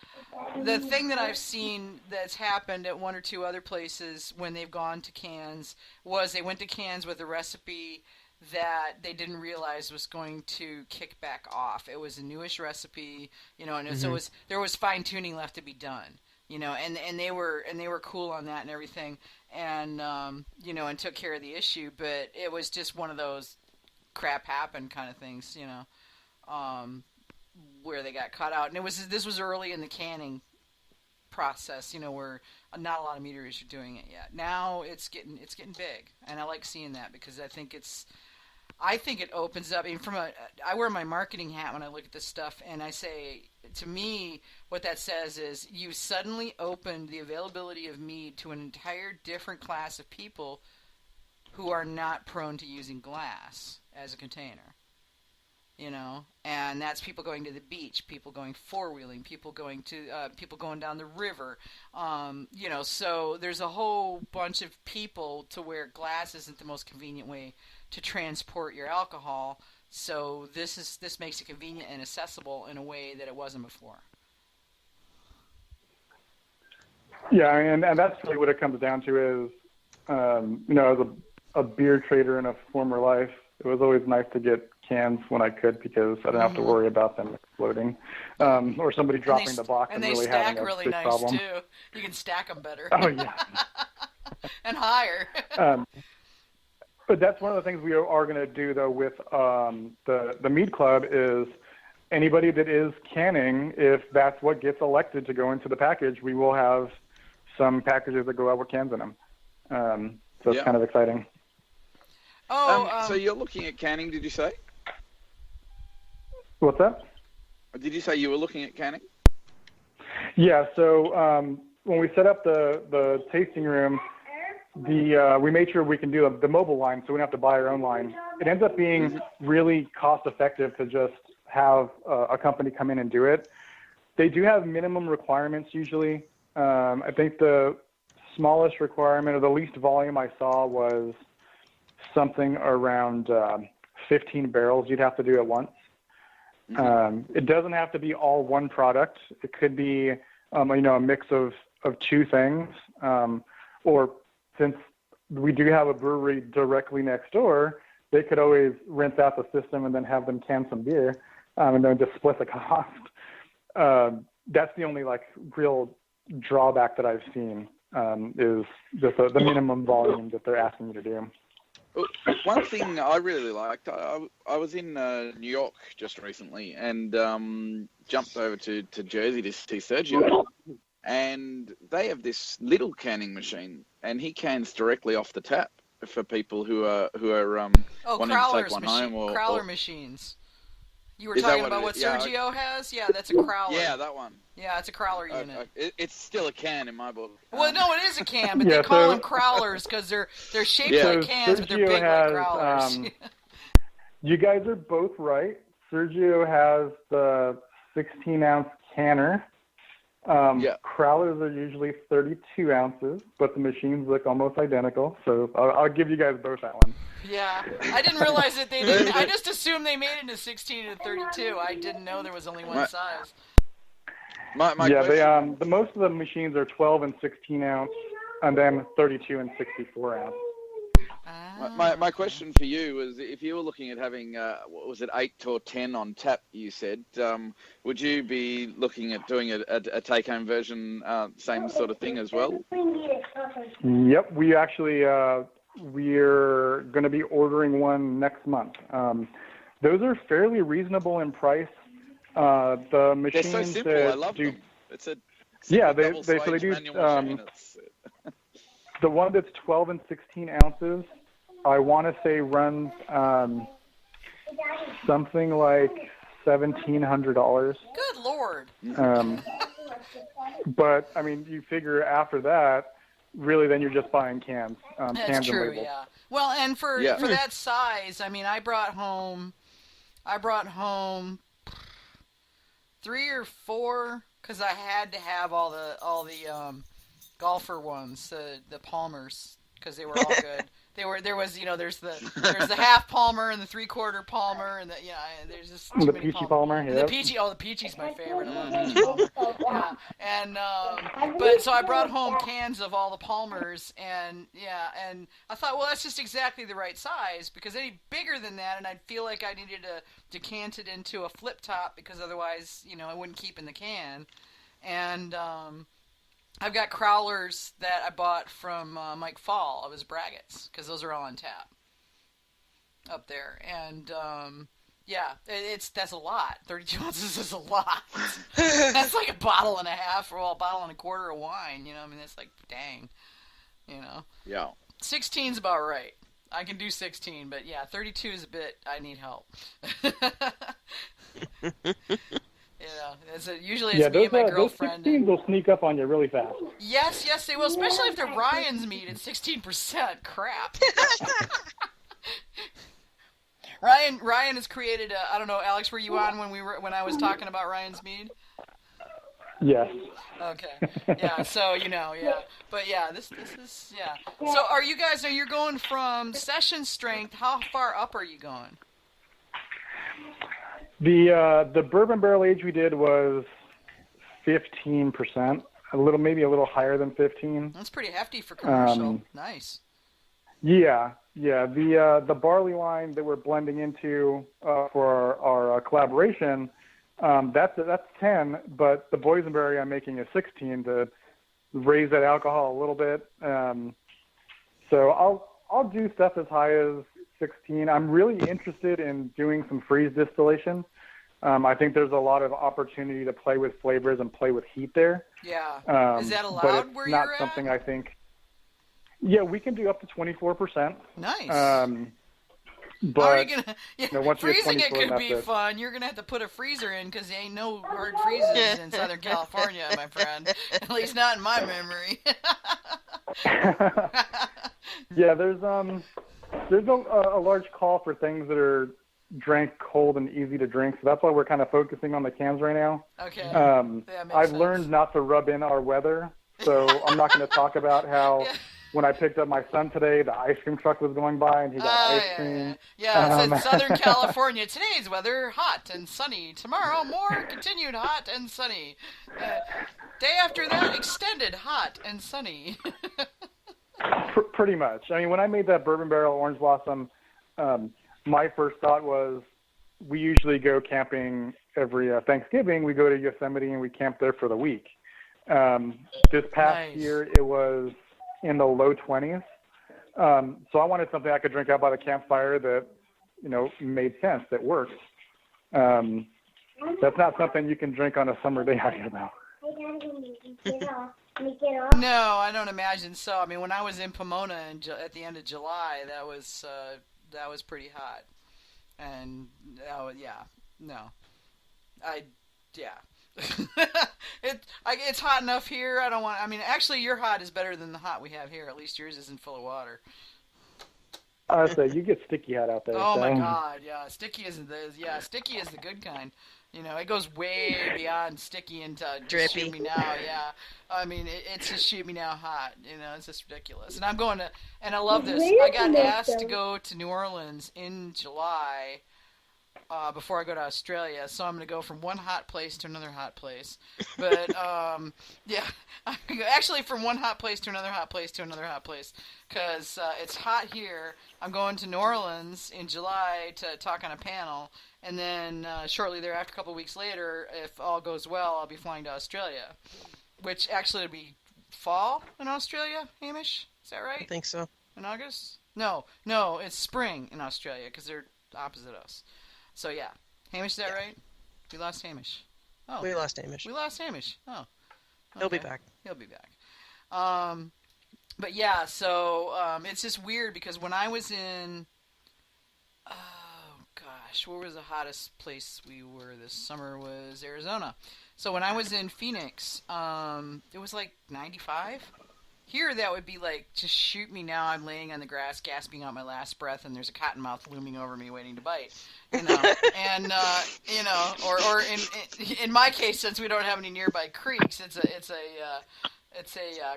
the thing that I've seen that's happened at 1 or 2 other places when they've gone to cans was they went to cans with a recipe that they didn't realize was going to kick back off. It was a newish recipe, and so there was fine tuning left to be done, and they were cool on that and everything, and and took care of the issue. But it was just one of those crap happened kind of things, where they got caught out. And this was early in the canning process, where not a lot of meaderies are doing it yet. Now it's getting big, and I like seeing that because I think it opens up. I mean, I wear my marketing hat when I look at this stuff, and I say, to me, what that says is you suddenly opened the availability of mead to an entire different class of people who are not prone to using glass as a container. And that's people going to the beach, people going four-wheeling, people going down the river, so there's a whole bunch of people to where glass isn't the most convenient way to transport your alcohol. So this makes it convenient and accessible in a way that it wasn't before. Yeah, and that's really what it comes down to is, as a beer trader in a former life, it was always nice to get cans when I could because I didn't have to worry about them exploding, or somebody dropping the box and really having a really big nice problem. too. You can stack them better. Oh yeah, and higher. But that's one of the things we are going to do though with the Mead Club is anybody that is canning, if that's what gets elected to go into the package, we will have some packages that go out with cans in them. So it's kind of exciting. So you're looking at canning, did you say? What's that? Did you say you were looking at canning? Yeah, so when we set up the tasting room, we made sure we can do the mobile line so we don't have to buy our own line. It ends up being really cost effective to just have a company come in and do it. They do have minimum requirements usually. I think the smallest requirement or the least volume I saw was something around 15 barrels you'd have to do at once. It doesn't have to be all one product. It could be, a mix of 2 things. Or since we do have a brewery directly next door, they could always rent out the system and then have them can some beer, and then just split the cost. that's the only like real drawback that I've seen, is just the minimum volume that they're asking you to do. One thing I really liked, I was in New York just recently and jumped over to Jersey to see Sergio, and they have this little canning machine, and he cans directly off the tap for people who are wanting to take one home. Crowler machines. You were Is that talking what about it what is? Yeah, Sergio has? Yeah, that's a crowler. Yeah, that one. Yeah, it's a crowler unit. It's still a can in my book. Well, no, it is a can, but Yeah, they call so- them crowlers because they're shaped Yeah. like cans, but they're Sergio big has, like crowlers. You guys are both right. Sergio has the 16-ounce canner. Yeah. Crowlers are usually 32 ounces, but the machines look almost identical. So I'll give you guys both that one. Yeah, I didn't realize that they didn't. I just assumed they made it into 16 and 32. I didn't know there was only one size. My Yeah, question, the most of the machines are 12 and 16 ounce, and then 32 and 64 ounce. my question for you is, if you were looking at having, what was it, 8 or 10 on tap, you said, would you be looking at doing a take-home version, same sort of thing as well? Yep, we actually we're going to be ordering one next month. Those are fairly reasonable in price. The They're machines so simple. that I love do, them. It's a yeah, simple they double-stage do. manual machine. The one that's 12 and 16 ounces, I want to say runs something like $1,700. Good Lord. But I mean, you figure after that, really, then you're just buying cans. That's cans true, and labels. yeah. Well, and for that size, I mean, I brought home 3 or 4 because I had to have all the golfer ones, the Palmers, because they were all good. There was there's the half Palmer and the 3/4 Palmer and there's just too The many peachy Palmer, And yeah. the peachy's my favorite. I love peachy Palmer. Yeah, and but so I brought home cans of all the Palmers, and and I thought, well, that's just exactly the right size, because any bigger than that, and I'd feel like I needed to decant it into a flip top, because otherwise, I wouldn't keep in the can, and I've got crowlers that I bought from Mike Fall of his Braggots, because those are all on tap up there. And, that's a lot. 32 ounces is a lot. That's like a bottle and a half or a bottle and a quarter of wine, I mean, that's like, dang, Yeah. 16's about right. I can do 16, but 32 is a bit, I need help. Usually it's me and my girlfriend. Those 16s will sneak up on you really fast. Yes, they will, especially if they're Ryan's mead at 16%. Crap. Ryan has created I don't know, Alex, were you on when I was talking about Ryan's mead? Yes. Okay. Yeah, so But this is So are you going from session strength, how far up are you going? The bourbon barrel age we did was 15%, maybe a little higher than 15. That's pretty hefty for commercial. Nice. Yeah. The barley wine that we're blending into for our collaboration, that's 10, but the boysenberry I'm making is 16 to raise that alcohol a little bit. So I'll do stuff as high as 16. I'm really interested in doing some freeze distillation. I think there's a lot of opportunity to play with flavors and play with heat there. Yeah. Is that allowed but it's where not you're something at? I think. Yeah, we can do up to 24%. Nice. But how are you gonna? once you get Freezing it 24, could that's be it. fun. You're gonna have to put a freezer in because there ain't no hard freezes in Southern California, my friend. At least not in my memory. Yeah, there's a large call for things that are drank cold and easy to drink, so that's why we're kind of focusing on the cans right now. Okay. I've learned not to rub in our weather, so I'm not going to talk about how when I picked up my son today, the ice cream truck was going by and he got ice cream. Yeah, it said Southern California. Today's weather, hot and sunny. Tomorrow, more continued hot and sunny. Day after that, extended hot and sunny. Pretty much. I mean, when I made that bourbon barrel orange blossom, my first thought was, we usually go camping every Thanksgiving. We go to Yosemite and we camp there for the week. This past year, it was in the low 20s. So I wanted something I could drink out by the campfire that, made sense, that worked. That's not something you can drink on a summer day out here, though. No, I don't imagine so. I mean, when I was in Pomona at the end of July, that was pretty hot. And it's hot enough here. Actually, your hot is better than the hot we have here. At least yours isn't full of water. I say you get sticky hot out there. Oh my God, yeah, sticky is the good kind. It goes way beyond sticky into just shoot me now. Yeah, I mean it's just shoot me now hot. It's just ridiculous. And I love this. I got asked to go to New Orleans in July. Before I go to Australia, so I'm going to go from one hot place to another hot place. But, actually from one hot place to another hot place to another hot place, because it's hot here. I'm going to New Orleans in July to talk on a panel, and then shortly thereafter, a couple weeks later, if all goes well, I'll be flying to Australia, which actually would be fall in Australia, Hamish? Is that right? I think so. In August? No, it's spring in Australia, because they're opposite us. So, yeah. Hamish, is that right? We lost Hamish. Oh. We lost Hamish. Oh. Okay. He'll be back. But, yeah, so it's just weird because when I was in... Oh, gosh. Where was the hottest place we were this summer was Arizona. So when I was in Phoenix, it was like 95. Here, that would be like, just shoot me now. I'm laying on the grass, gasping out my last breath, and there's a cottonmouth looming over me, waiting to bite. And or in my case, since we don't have any nearby creeks, it's a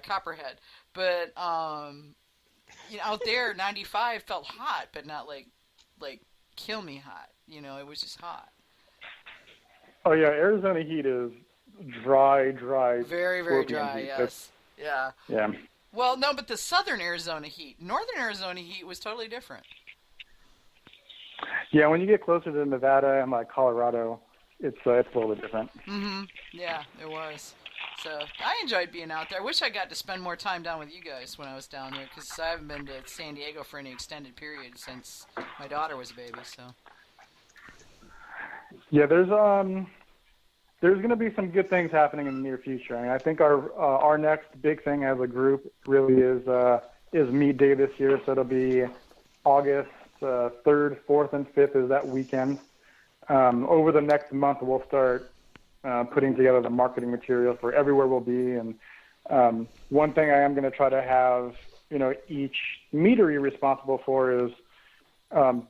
copperhead. But out there, 95 felt hot, but not like kill me hot. It was just hot. Oh yeah, Arizona heat is dry. Very, very dry. Heat. Yes. Yeah. Yeah. Well, no, but the southern Arizona heat, northern Arizona heat was totally different. Yeah, when you get closer to Nevada and like Colorado, it's a little bit different. Mm-hmm. Yeah, it was. So I enjoyed being out there. I wish I got to spend more time down with you guys when I was down there, because I haven't been to San Diego for any extended period since my daughter was a baby. So. Yeah, there's going to be some good things happening in the near future. I mean, I think our next big thing as a group really is Mead Day this year. So it'll be August 3rd, 4th, and 5th is that weekend. Over the next month, we'll start putting together the marketing material for everywhere we'll be. And one thing I am going to try to have, each meadery responsible for is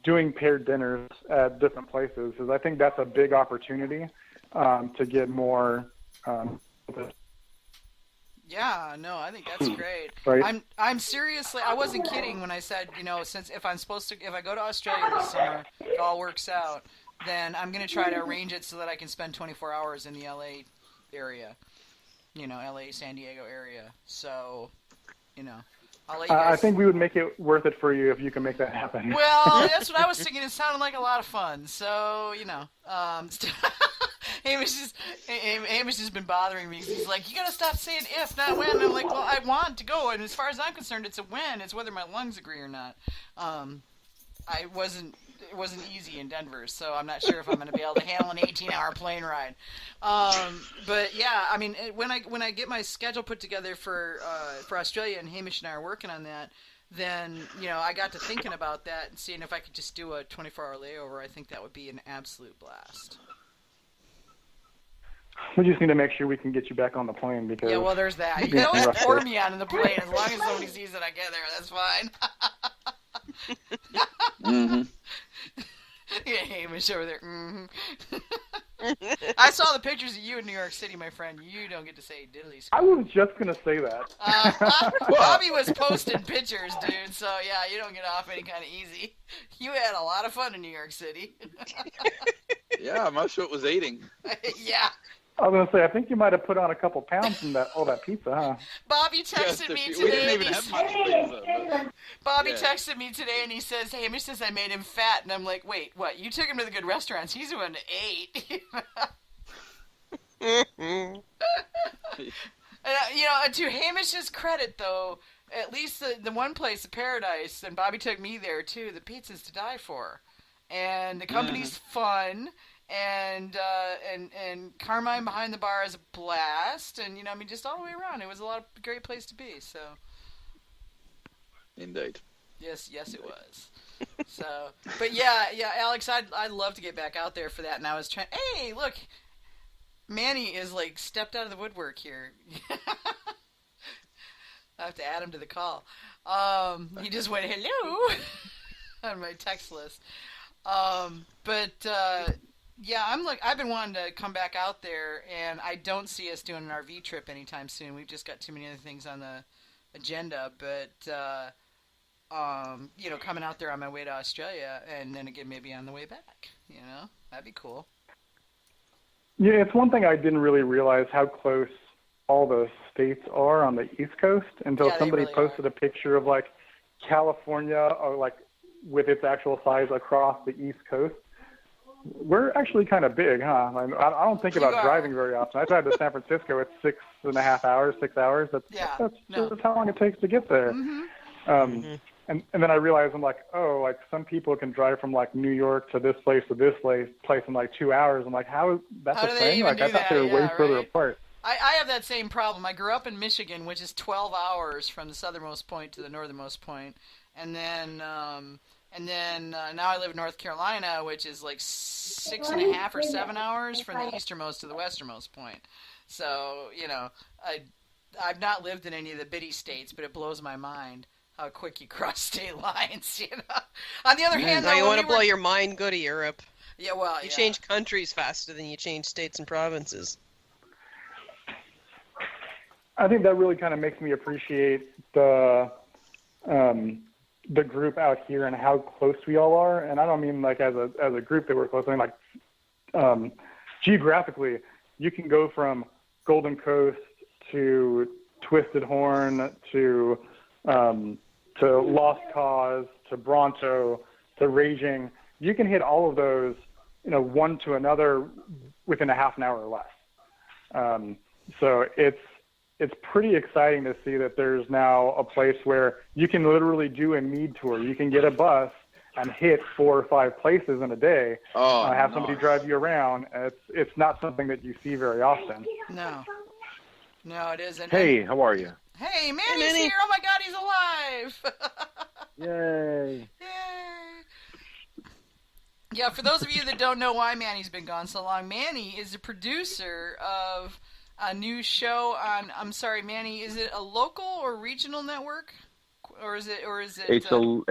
doing paired dinners at different places, because I think that's a big opportunity. To get more. Yeah, no, I think that's great. Right. I'm seriously. I wasn't kidding when I said, since if I go to Australia this summer, if it all works out, then I'm going to try to arrange it so that I can spend 24 hours in the LA area, LA, San Diego area. So, I'll let you guys... I think we would make it worth it for you if you can make that happen. Well, that's what I was thinking. It sounded like a lot of fun. So, Hamish has been bothering me. He's like, you got to stop saying if, not when. And I'm like, well, I want to go. And as far as I'm concerned, it's a when. It's whether my lungs agree or not. It wasn't easy in Denver, so I'm not sure if I'm going to be able to handle an 18-hour plane ride. But yeah, I mean, when I get my schedule put together for Australia, and Hamish and I are working on that, then I got to thinking about that and seeing if I could just do a 24-hour layover. I think that would be an absolute blast. We just need to make sure we can get you back on the plane, because... Yeah, well, there's that. You can always pour me on in the plane. As long as somebody sees that I get there, that's fine. Mm-hmm. Yeah, Hamish over there. Mm-hmm. I saw the pictures of you in New York City, my friend. You don't get to say diddly squat. I was just going to say that. Bobby was posting pictures, dude, so yeah, you don't get off any kind of easy. You had a lot of fun in New York City. Yeah, most of it was eating. Yeah. I was going to say, I think you might have put on a couple pounds from all that pizza, huh? Bobby texted me today. We didn't even have much pizza. Bobby Yeah. texted me today and he says, Hamish says I made him fat. And I'm like, wait, what? You took him to the good restaurants. He's the one to ate. And, to Hamish's credit, though, at least the one place, the Paradise, and Bobby took me there, too, the pizza's to die for. And the company's fun. And Carmine behind the bar is a blast. And, just all the way around. It was a great place to be, so... Indeed. Yes, it was. So, but yeah, Alex, I'd love to get back out there for that. And I was trying. Hey, look, Manny is like stepped out of the woodwork here. I have to add him to the call. He just went hello on my text list. Yeah, I've been wanting to come back out there, and I don't see us doing an RV trip anytime soon. We've just got too many other things on the agenda, but. Coming out there on my way to Australia, and then again maybe on the way back. That'd be cool. Yeah, it's one thing I didn't really realize how close all the states are on the East Coast until somebody really posted a picture of like California or like with its actual size across the East Coast. We're actually kind of big, huh? I don't think about driving very often. I drive to San Francisco. It's 6.5 hours, 6 hours. That's how long it takes to get there. Mm-hmm. And then I realized I'm like, some people can drive from like New York to this place in like 2 hours. I'm like, that's a thing? Like I thought they were way further apart. I have that same problem. I grew up in Michigan, which is 12 hours from the southernmost point to the northernmost point, and then now I live in North Carolina, which is like 6.5 or 7 hours from the easternmost to the westernmost point. So I've not lived in any of the bitty states, but it blows my mind how quick you cross state lines, On the other hand, though, now you want to blow your mind, go to Europe. Yeah, well, you change countries faster than you change states and provinces. I think that really kind of makes me appreciate the group out here and how close we all are. And I don't mean like as a group that we're close. I mean like geographically, you can go from Golden Coast to Twisted Horn to Lost Cause, to Bronto, to Raging. You can hit all of those, one to another within a half an hour or less. So it's pretty exciting to see that there's now a place where you can literally do a mead tour. You can get a bus and hit 4 or 5 places in a day. Have somebody drive you around. It's not something that you see very often. No, it isn't. Hey, how are you? Hey, Manny's here! Oh my God, he's alive! Yay! Yay! Yeah, for those of you that don't know why Manny's been gone so long, Manny is the producer of a new show on. I'm sorry, Manny. Is it a local or regional network, or is it? It's a local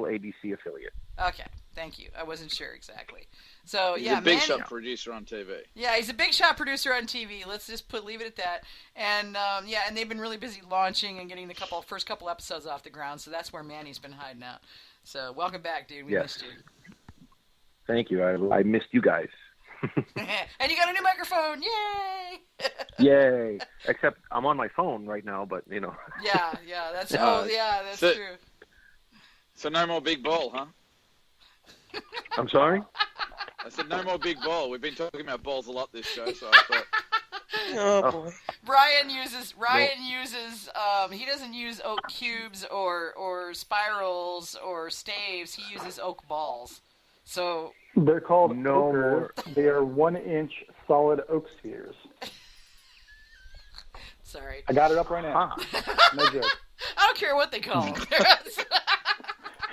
ABC affiliate. Okay, thank you. I wasn't sure exactly. So he's yeah, a big Manny, shot producer on TV. Yeah, he's a big shot producer on TV. Let's just leave it at that. And and they've been really busy launching and getting the first couple episodes off the ground. So that's where Manny's been hiding out. So welcome back, dude. We missed you. Thank you. I missed you guys. And you got a new microphone! Yay! Yay! Except I'm on my phone right now, but Yeah, that's true. So no more big ball, huh? I'm sorry? I said no more big ball. We've been talking about balls a lot this show, so I thought. Oh boy. Ryan uses. He doesn't use oak cubes or spirals or staves. He uses oak balls. So they're called ochre. They are 1-inch solid oak spheres. Sorry. I got it up right now. No joke. I don't care what they call them.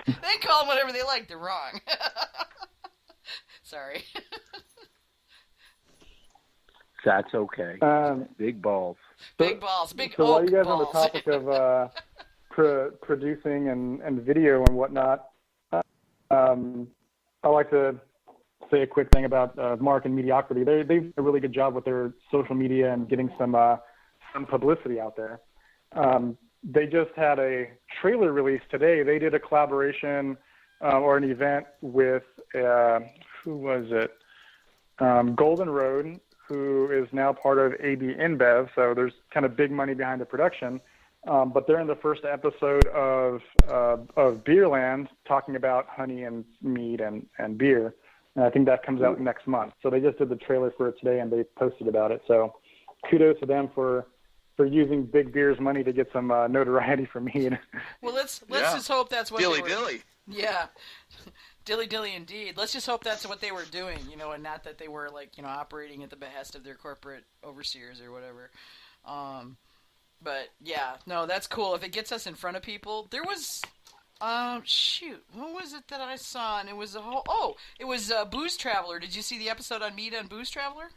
They call them whatever they like. They're wrong. Sorry. That's okay. Big balls. Big balls. Big so oak while you guys balls. are on the topic of producing and video and whatnot, I like to say a quick thing about Mark and Mediocrity. They do a really good job with their social media and getting some publicity out there. They just had a trailer release today. They did a collaboration or an event with, who was it? Golden Road, who is now part of AB InBev. So there's kind of big money behind the production. but they're in the first episode of Beerland talking about honey and mead and beer. And I think that comes out next month. So they just did the trailer for it today, and they posted about it. So kudos to them for using Big Beer's money to get some notoriety for mead. Well, let's just hope that's what Dilly they were. dilly. Yeah. Dilly indeed. Let's just hope that's what they were doing, and not that they were operating at the behest of their corporate overseers or whatever. But yeah, no, that's cool. If it gets us in front of people, there was, what was it that I saw? And it was it was Booze Traveler. Did you see the episode on Mead and Booze Traveler?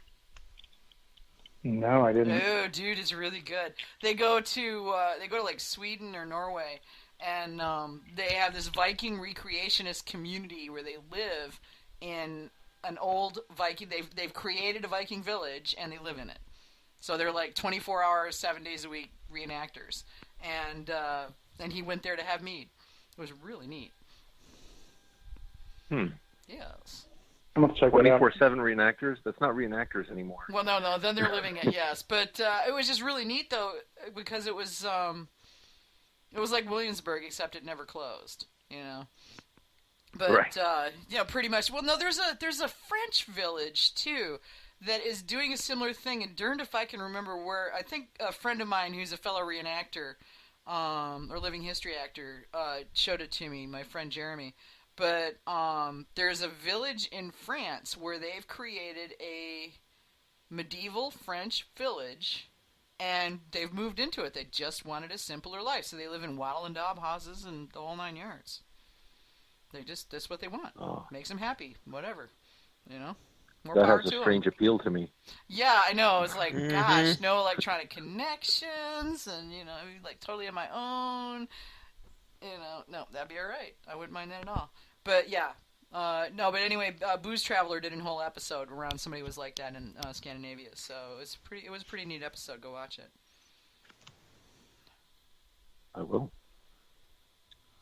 No, I didn't. Oh, dude, it's really good. They go to Sweden or Norway. And they have this Viking recreationist community where they live in an old Viking. They've created a Viking village and they live in it. So they're 24 hours, 7 days a week reenactors. And he went there to have mead. It was really neat. Yes. I'm gonna check it out. 24/7 reenactors? That's not reenactors anymore. Well, no. Then they're living it. Yes, but it was just really neat though because it was. It was like Williamsburg, except it never closed, But right. Pretty much. Well, no, there's a French village too that is doing a similar thing. And darned if I can remember where. I think a friend of mine who's a fellow reenactor, or living history actor, showed it to me. My friend Jeremy. But there's a village in France where they've created a medieval French village. And they've moved into it. They just wanted a simpler life. So they live in wattle and daub houses and the whole 9 yards. That's what they want. Oh. Makes them happy. Whatever. More That power has to a strange them. appeal to me. Yeah, I know. It's like, gosh, no electronic connections and, totally on my own. No, that'd be all right. I wouldn't mind that at all. But, yeah. But anyway, Booze Traveler did a whole episode around somebody who was like that in Scandinavia, so it was a pretty neat episode. Go watch it. I will.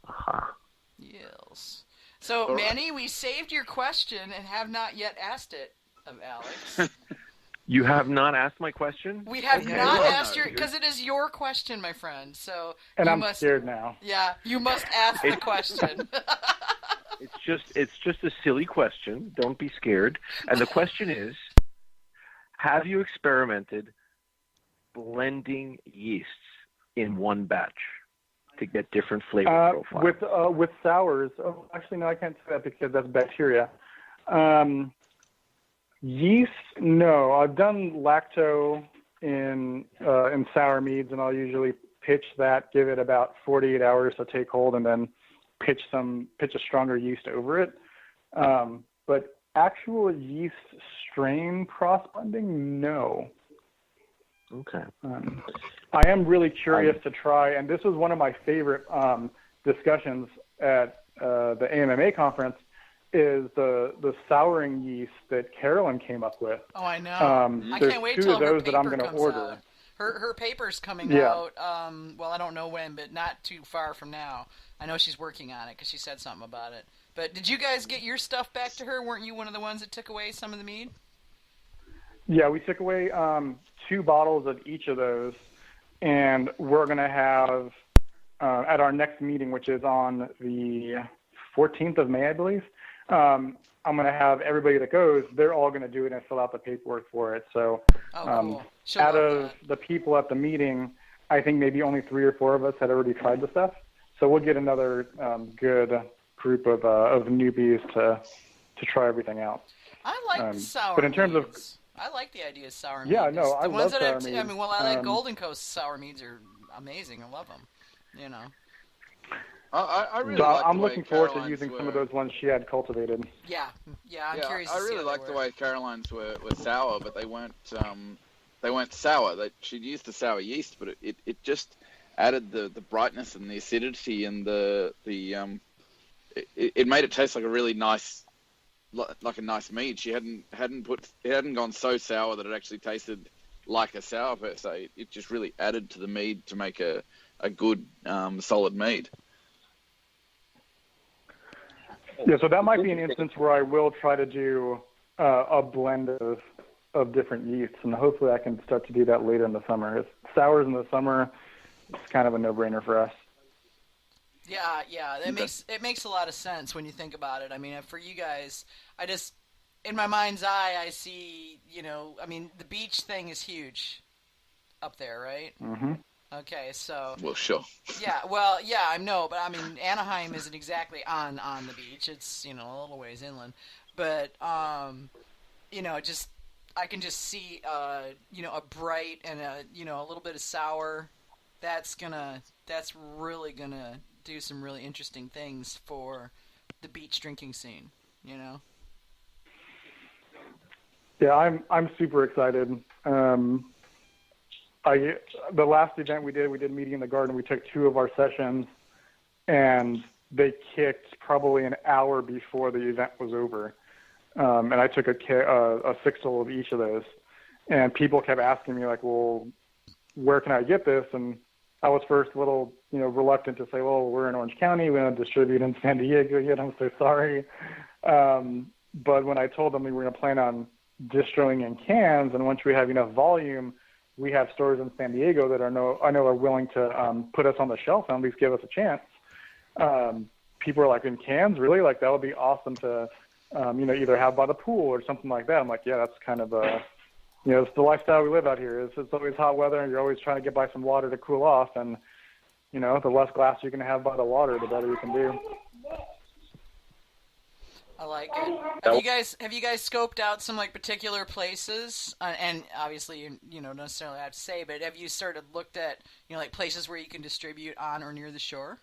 Aha. Yes. So, Manny, we saved your question and have not yet asked it of Alex. You have not asked my question? We have not asked because it is your question, my friend. So, and I'm scared now. Yeah, you must ask the question. It's just a silly question. Don't be scared. And the question is, have you experimented blending yeasts in one batch to get different flavor profiles? With sours. Oh, actually, no, I can't say that because that's bacteria. Yeast, no. I've done lacto in sour meads, and I'll usually pitch that, give it about 48 hours to take hold, and then pitch a stronger yeast over it. But actual yeast strain cross-blending, no. Okay. I am really curious to try, and this was one of my favorite discussions at the AMMA conference, is the souring yeast that Carolyn came up with. Oh, I know. I There's can't wait two till of her those that I'm paper going to comes order. out. Her paper's coming out, well, I don't know when, but not too far from now. I know she's working on it because she said something about it. But did you guys get your stuff back to her? Weren't you one of the ones that took away some of the mead? Yeah, we took away 2 bottles of each of those, and we're going to have, at our next meeting, which is on the 14th of May, I believe, I'm going to have everybody that goes, they're all going to do it and fill out the paperwork for it. So cool. out of the people at the meeting, I think maybe only 3 or 4 of us had already tried the stuff. So we'll get another good group of newbies to try everything out. I like sour but in terms meads. of I like the idea of sour meads. Yeah, no, I the ones love that sour I meads. I like Golden Coast sour meads are amazing. I love them. I really So like I'm the way looking forward to Caroline's using some of were- those ones she had cultivated. Yeah, I'm curious. I to see really how like they the work. way Caroline's were sour, but they weren't sour. She'd used the sour yeast, but it just added the brightness and the acidity and it made it taste like a really nice, like a nice mead. She hadn't gone so sour that it actually tasted like a sour per se. It just really added to the mead to make a good solid mead. Yeah, so that might be an instance where I will try to do a blend of different yeasts, and hopefully I can start to do that later in the summer. Sours in the summer it's kind of a no-brainer for us. Yeah, it makes a lot of sense when you think about it. I mean, for you guys, in my mind's eye, I see, I mean, the beach thing is huge up there, right? Mm-hmm. Okay, so... Well, sure. Yeah, well, yeah, I know, but I mean, Anaheim isn't exactly on the beach. It's, a little ways inland. But, I can just see, a bright and a little bit of sour. That's really gonna do some really interesting things for the beach drinking scene, Yeah, I'm super excited. The last event we did Meeting in the Garden. We took 2 of our sessions, and they kicked probably an hour before the event was over. And I took a 6-hole of each of those, and people kept asking me like, "Well, where can I get this?" And I was first a little, reluctant to say, "Well, we're in Orange County. We don't distribute in San Diego yet. I'm so sorry." But when I told them we were going to plan on distroing in cans, and once we have enough volume, we have stores in San Diego that I know are willing to put us on the shelf and at least give us a chance. People are like, "In cans, really? Like that would be awesome to, either have by the pool or something like that." I'm like, "Yeah, that's kind of it's the lifestyle we live out here. It's always hot weather, and you're always trying to get by some water to cool off. And the less glass you can have by the water, the better you can do." I like it. Have you guys scoped out some particular places? And obviously, you don't necessarily have to say, but have you sort of looked at places where you can distribute on or near the shore?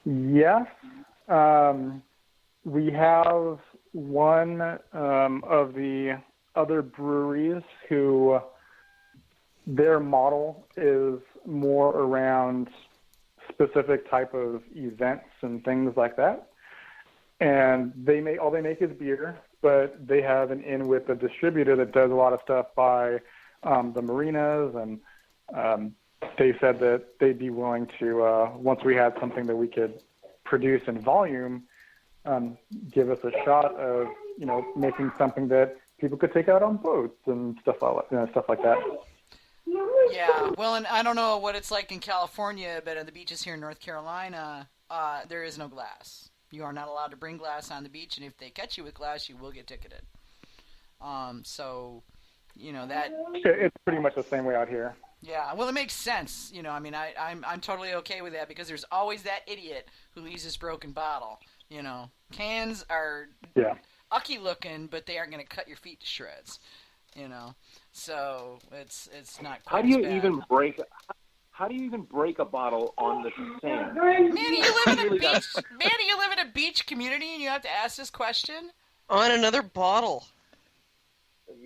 Yes, we have one of the other breweries who their model is more around specific type of events and things like that. And all they make is beer, but they have an in with a distributor that does a lot of stuff by the marinas, and they said that they'd be willing to, once we had something that we could produce in volume, give us a shot of, making something that people could take out on boats and stuff like that. Yeah, well, and I don't know what it's like in California, but on the beaches here in North Carolina, there is no glass. You are not allowed to bring glass on the beach, and if they catch you with glass, you will get ticketed. So, that... It's pretty much the same way out here. Yeah, well, it makes sense. I'm totally okay with that because there's always that idiot who leaves his broken bottle. Cans are ucky looking, but they aren't going to cut your feet to shreds. So it's not quite How do you bad. even break? How do you even break a bottle on the sand? Manny, you live in a beach community, and you have to ask this question? On another bottle.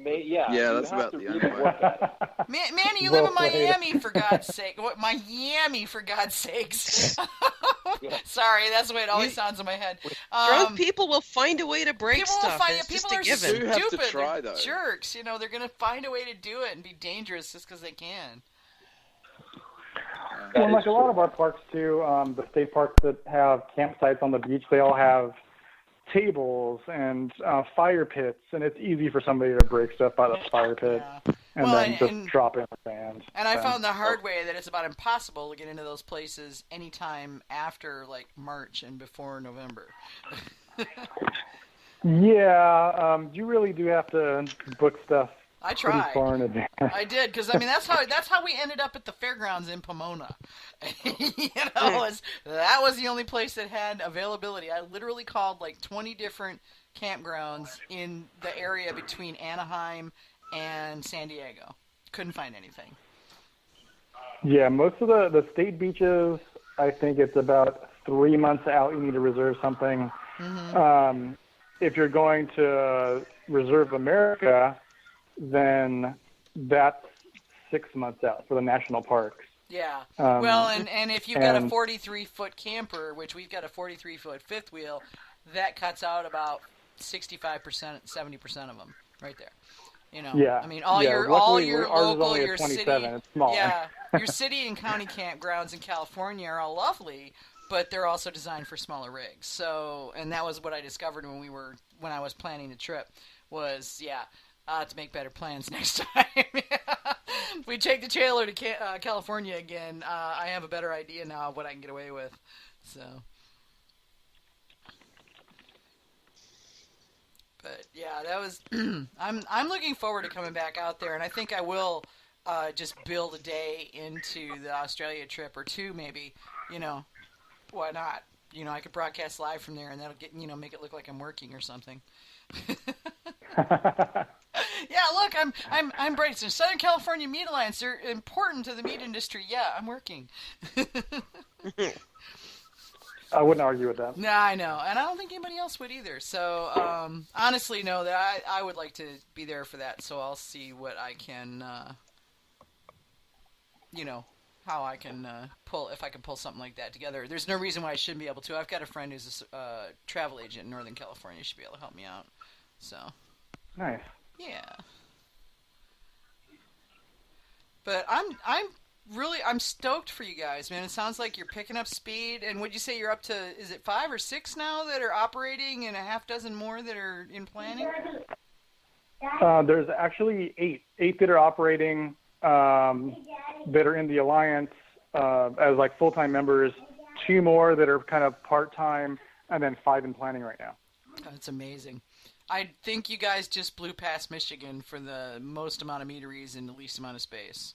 Yeah, that's about the only way. Manny, you live in Miami, for God's sake. What, Miami, for God's sakes. Sorry, that's the way it always sounds in my head. Drunk people will find a way to break stuff. People are given. Do have to stupid. try, They're though. jerks. They're going to find a way to do it and be dangerous just because they can. Well, like a lot of our parks too, the state parks that have campsites on the beach, they all have tables and fire pits, and it's easy for somebody to break stuff by the fire pit and then just drop it in the sand. And I found the hard way that it's about impossible to get into those places anytime after March and before November. Yeah, you really do have to book stuff. I tried. Pretty far in advance. I did, because that's how we ended up at the fairgrounds in Pomona. That was the only place that had availability. I literally called 20 different campgrounds in the area between Anaheim and San Diego. Couldn't find anything. Yeah, most of the state beaches, I think it's about 3 months out. You need to reserve something. Mm-hmm. If you're going to Reserve America, then that's 6 months out for the national parks. Yeah. Well, and if you've got a 43-foot camper, which we've got a 43-foot fifth wheel, that cuts out about 65%, 70% of them right there. Yeah. I mean, all your local, your city, it's smaller. Yeah, your city and county campgrounds in California are all lovely, but they're also designed for smaller rigs. So, and that was what I discovered when I was planning the trip. to make better plans next time. If we take the trailer to California again, I have a better idea now of what I can get away with. So, but yeah, that was. I'm looking forward to coming back out there, and I think I will just build a day into the Australia trip, or two maybe. Why not? I could broadcast live from there, and that'll get make it look like I'm working or something. Yeah, look, I'm bright. So Southern California Mead Alliance, they're important to the meat industry. Yeah, I'm working. I wouldn't argue with that. No, I know, and I don't think anybody else would either. So, honestly, no, that I would like to be there for that. So I'll see what I can, how I can if I can pull something like that together. There's no reason why I shouldn't be able to. I've got a friend who's a travel agent in Northern California. Should be able to help me out. So. Nice. Yeah. But I'm stoked for you guys, man. It sounds like you're picking up speed. And would you say you're up to, is it 5 or 6 now that are operating, and a half dozen more that are in planning? There's actually 8 that are operating, that are in the Alliance as like full-time members, 2 more that are kind of part-time, and then 5 in planning right now. That's amazing. I think you guys just blew past Michigan for the most amount of meaderies in the least amount of space.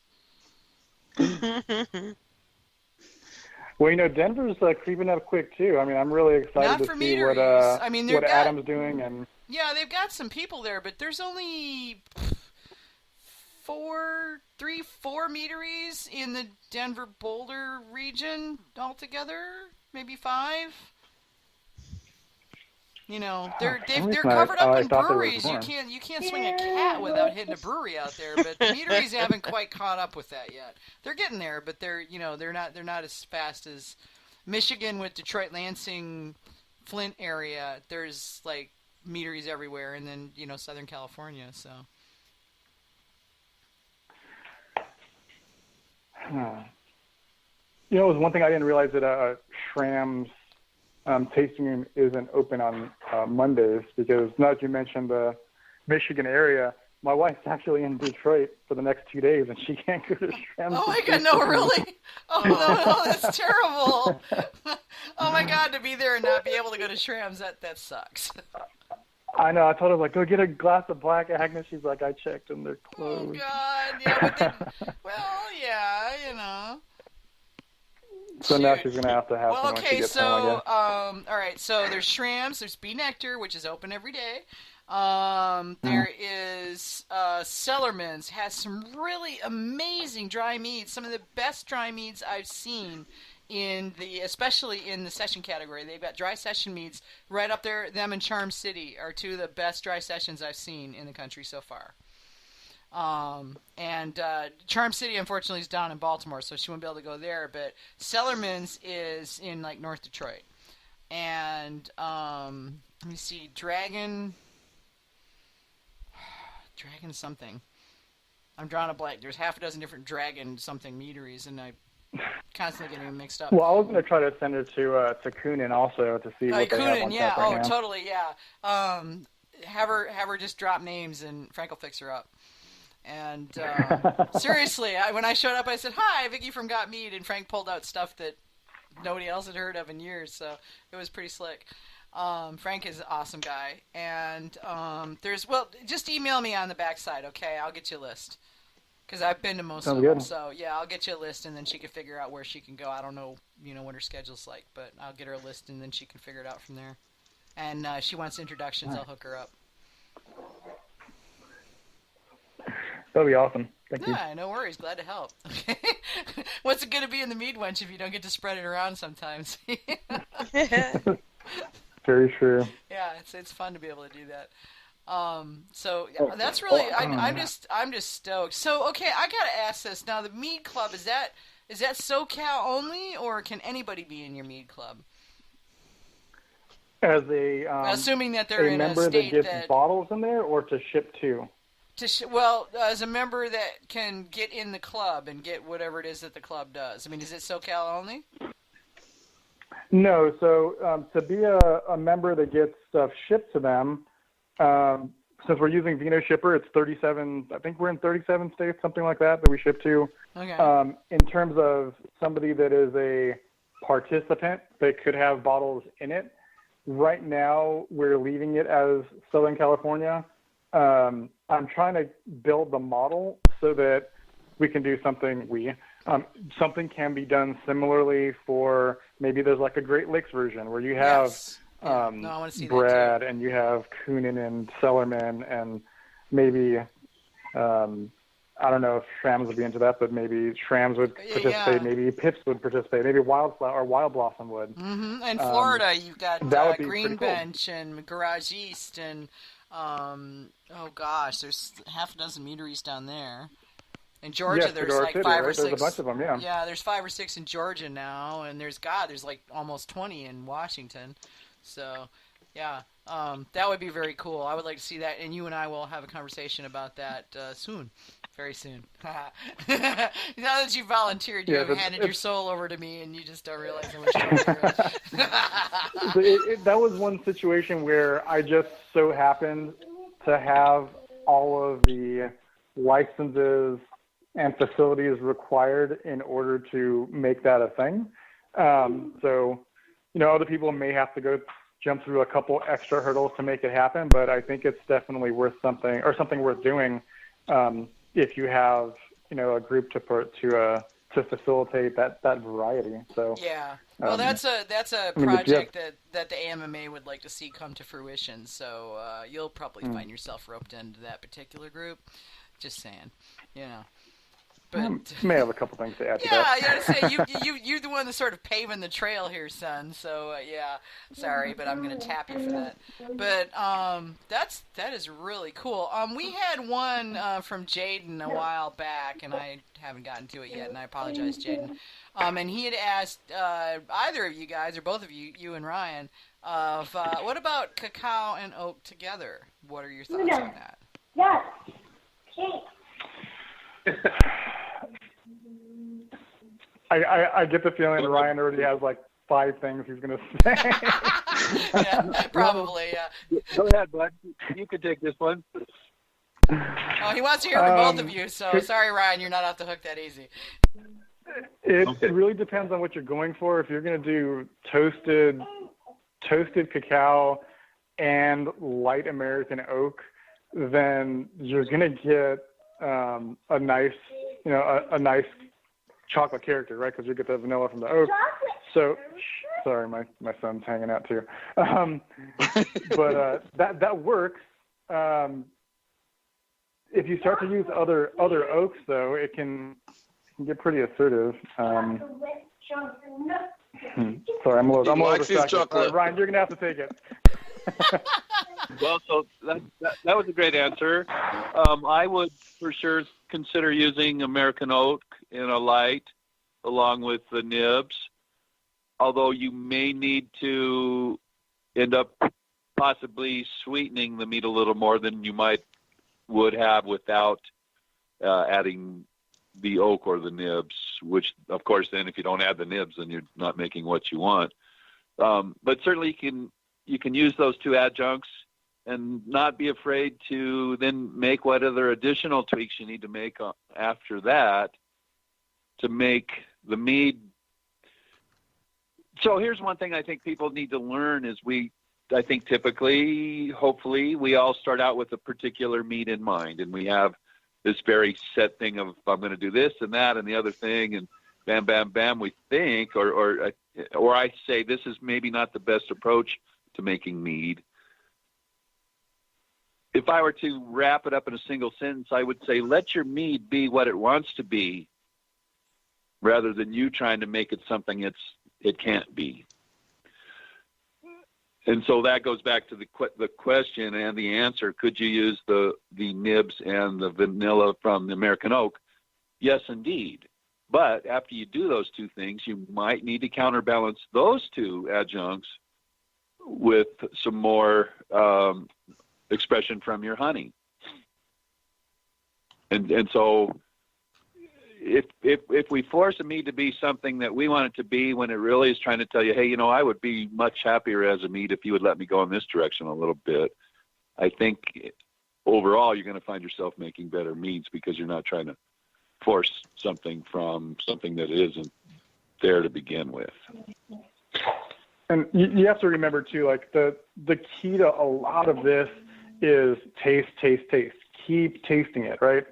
Well, Denver's creeping up quick too. I mean, I'm really excited to see what Adam's doing. And yeah, they've got some people there, but there's only 4 meaderies in the Denver-Boulder region altogether, maybe 5. They're covered up in breweries. You can't swing a cat without hitting a brewery out there. But the meaderies haven't quite caught up with that yet. They're getting there, but they're not as fast as Michigan with Detroit, Lansing, Flint area. There's like meaderies everywhere, and then Southern California. So. It was one thing I didn't realize that Schramm's tasting room isn't open on Mondays, because now that you mentioned the Michigan area, my wife's actually in Detroit for the next 2 days, and she can't go to Schramm's. Oh my God, no, really? Oh no, that's terrible. Oh my God, to be there and not be able to go to Schramm's, that sucks. I know. I told her, go get a glass of Black Agnes. She's like, I checked and they're closed. Oh God, yeah, but yeah. So now she's going to have some when she gets home, I guess. All right, so there's Schramm's, there's Bee Nectar, which is open every day. There is Cellarman's, has some really amazing dry meads, some of the best dry meads I've seen especially in the session category. They've got dry session meads right up there. Them and Charm City are 2 of the best dry sessions I've seen in the country so far. And Charm City, unfortunately, is down in Baltimore, so she won't be able to go there. But Cellarman's is in North Detroit, and let me see, Dragon something. I'm drawing a blank. There's half a dozen different Dragon something meaderies, and I constantly getting them mixed up. Well, I was going to try to send her to Coonan also to see what they have on tap right now. Totally, yeah. Have her just drop names, and Frank will fix her up. And seriously, when I showed up, I said, "Hi, Vicky from Got Mead," and Frank pulled out stuff that nobody else had heard of in years, so it was pretty slick. Frank is an awesome guy, and just email me on the backside, okay? I'll get you a list, because I've been to most of them. So yeah, I'll get you a list, and then she can figure out where she can go. I don't know, what her schedule's like, but I'll get her a list, and then she can figure it out from there. And she wants introductions, I'll hook her up. That'll be awesome. Thank you. Yeah, no worries. Glad to help. Okay. What's it going to be in the mead wench if you don't get to spread it around sometimes? Very true. Yeah, it's fun to be able to do that. That's really I'm just stoked. So okay, I gotta ask this now. The Mead Club, is that SoCal only, or can anybody be in your Mead Club? As a assuming that they're in a member state that gets bottles in there, or to ship to. As a member that can get in the club and get whatever it is that the club does. I mean, is it SoCal only? No. So to be a member that gets stuff shipped to them, since we're using Vino Shipper, it's 37. I think we're in 37 states, something like that we ship to. Okay. In terms of somebody that is a participant that could have bottles in it, right now we're leaving it as Southern California. I'm trying to build the model so that we can do something. Something can be done similarly for, maybe there's like a Great Lakes version where you have Yes. I want to see Brad that too. and you have Koonin and Sellerman, and maybe I don't know if Shrams would be into that, but maybe Shrams would participate. Yeah. Maybe Pips would participate. Maybe Wildflower or Wild Blossom would. Mm-hmm. In Florida, you've got that would be Green pretty cool. Bench and Garage East, and oh gosh, there's half a dozen meaderies down there. In Georgia, Yes, there's Fedora like City, 5 or right? 6. There's a bunch of them, yeah. Yeah, there's 5 or 6 in Georgia now, and there's like almost 20 in Washington. So, yeah, that would be very cool. I would like to see that, and you and I will have a conversation about that soon. Very soon. Now that you volunteered, you have handed your soul over to me, and you just don't realize how much trouble you're in. That was one situation where I just so happened to have all of the licenses and facilities required in order to make that a thing. So, other people may have to jump through a couple extra hurdles to make it happen, but I think it's definitely worth something worth doing if you have, a group to facilitate that variety. So yeah, well, that's a mean, project that the AMMA would like to see come to fruition. So you'll probably find yourself roped into that particular group. Just saying, But may have a couple things to add to yeah, that. I gotta say you're the one that's sort of paving the trail here, son. So yeah, sorry, but I'm gonna tap you for that. But that is really cool. We had one from Jaden a while back, and I haven't gotten to it yet, and I apologize, Jaden. And he had asked either of you guys or both of you, you and Ryan, of what about cacao and oak together? What are your thoughts on that? Yes. I get the feeling Ryan already has like 5 things he's going to say. Yeah, probably, yeah. Go ahead, bud. You can take this one. Oh, he wants to hear from both of you, so sorry, Ryan, you're not off the hook that easy. It really depends on what you're going for. If you're going to do toasted cacao and light American oak, then you're going to get a nice chocolate character, right? Because you get the vanilla from the oak. So, sorry, my son's hanging out too. But that works. If you start to use other oaks, though, it can get pretty assertive. Sorry, I'm a little distracted. Ryan, you're gonna have to take it. Well, so that was a great answer. I would for sure consider using American oak in a light along with the nibs, although you may need to end up possibly sweetening the meat a little more than you would have without adding the oak or the nibs, which, of course, then if you don't add the nibs, then you're not making what you want. But certainly you can use those 2 adjuncts and not be afraid to then make what other additional tweaks you need to make after that to make the mead. So here's one thing I think people need to learn is I think typically, hopefully, we all start out with a particular mead in mind, and we have this very set thing of I'm going to do this and that and the other thing, and bam, bam, bam, we think, or I say this is maybe not the best approach to making mead. If I were to wrap it up in a single sentence, I would say let your mead be what it wants to be rather than you trying to make it something it can't be. And so that goes back to the question and the answer. Could you use the nibs and the vanilla from the American oak? Yes, indeed. But after you do those 2 things, you might need to counterbalance those 2 adjuncts with some more expression from your honey. And so if we force a mead to be something that we want it to be when it really is trying to tell you, hey, I would be much happier as a mead if you would let me go in this direction a little bit, I think overall, you're going to find yourself making better meads because you're not trying to force something from something that isn't there to begin with. And you have to remember too, like the key to a lot of this is taste. Keep tasting it, right?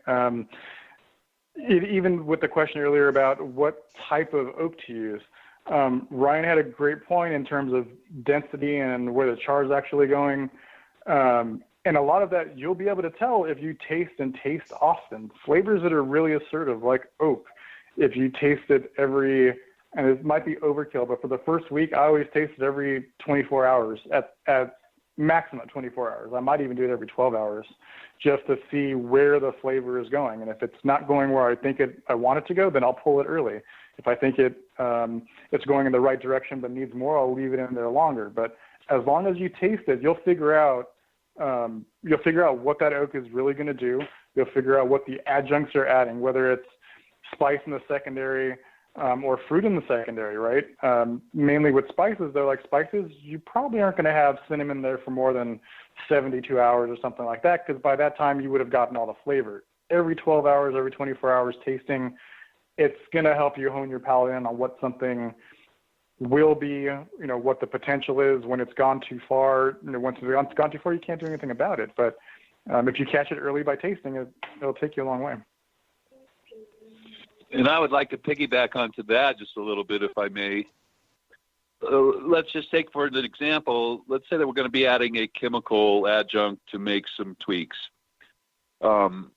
Even with the question earlier about what type of oak to use, Ryan had a great point in terms of density and where the char is actually going. And a lot of that you'll be able to tell if you taste and taste often. Flavors that are really assertive, like oak, if you taste it and it might be overkill, but for the first week, I always taste it every 24 hours at maximum 24 hours. I might even do it every 12 hours just to see where the flavor is going. And if it's not going where I want it to go, then I'll pull it early. If I think it's going in the right direction but needs more, I'll leave it in there longer. But as long as you taste it, you'll figure out what that oak is really going to do. You'll figure out what the adjuncts are adding, whether it's spice in the secondary or fruit in the secondary, right? Mainly with spices, though, like spices, you probably aren't going to have cinnamon there for more than 72 hours or something like that, because by that time you would have gotten all the flavor. Every 12 hours, every 24 hours tasting, it's going to help you hone your palate in on what something will be, what the potential is when it's gone too far. Once it's gone too far, you can't do anything about it. But if you catch it early by tasting it, it'll take you a long way. And I would like to piggyback onto that just a little bit, if I may. Let's just take for an example, let's say that we're going to be adding a chemical adjunct to make some tweaks. And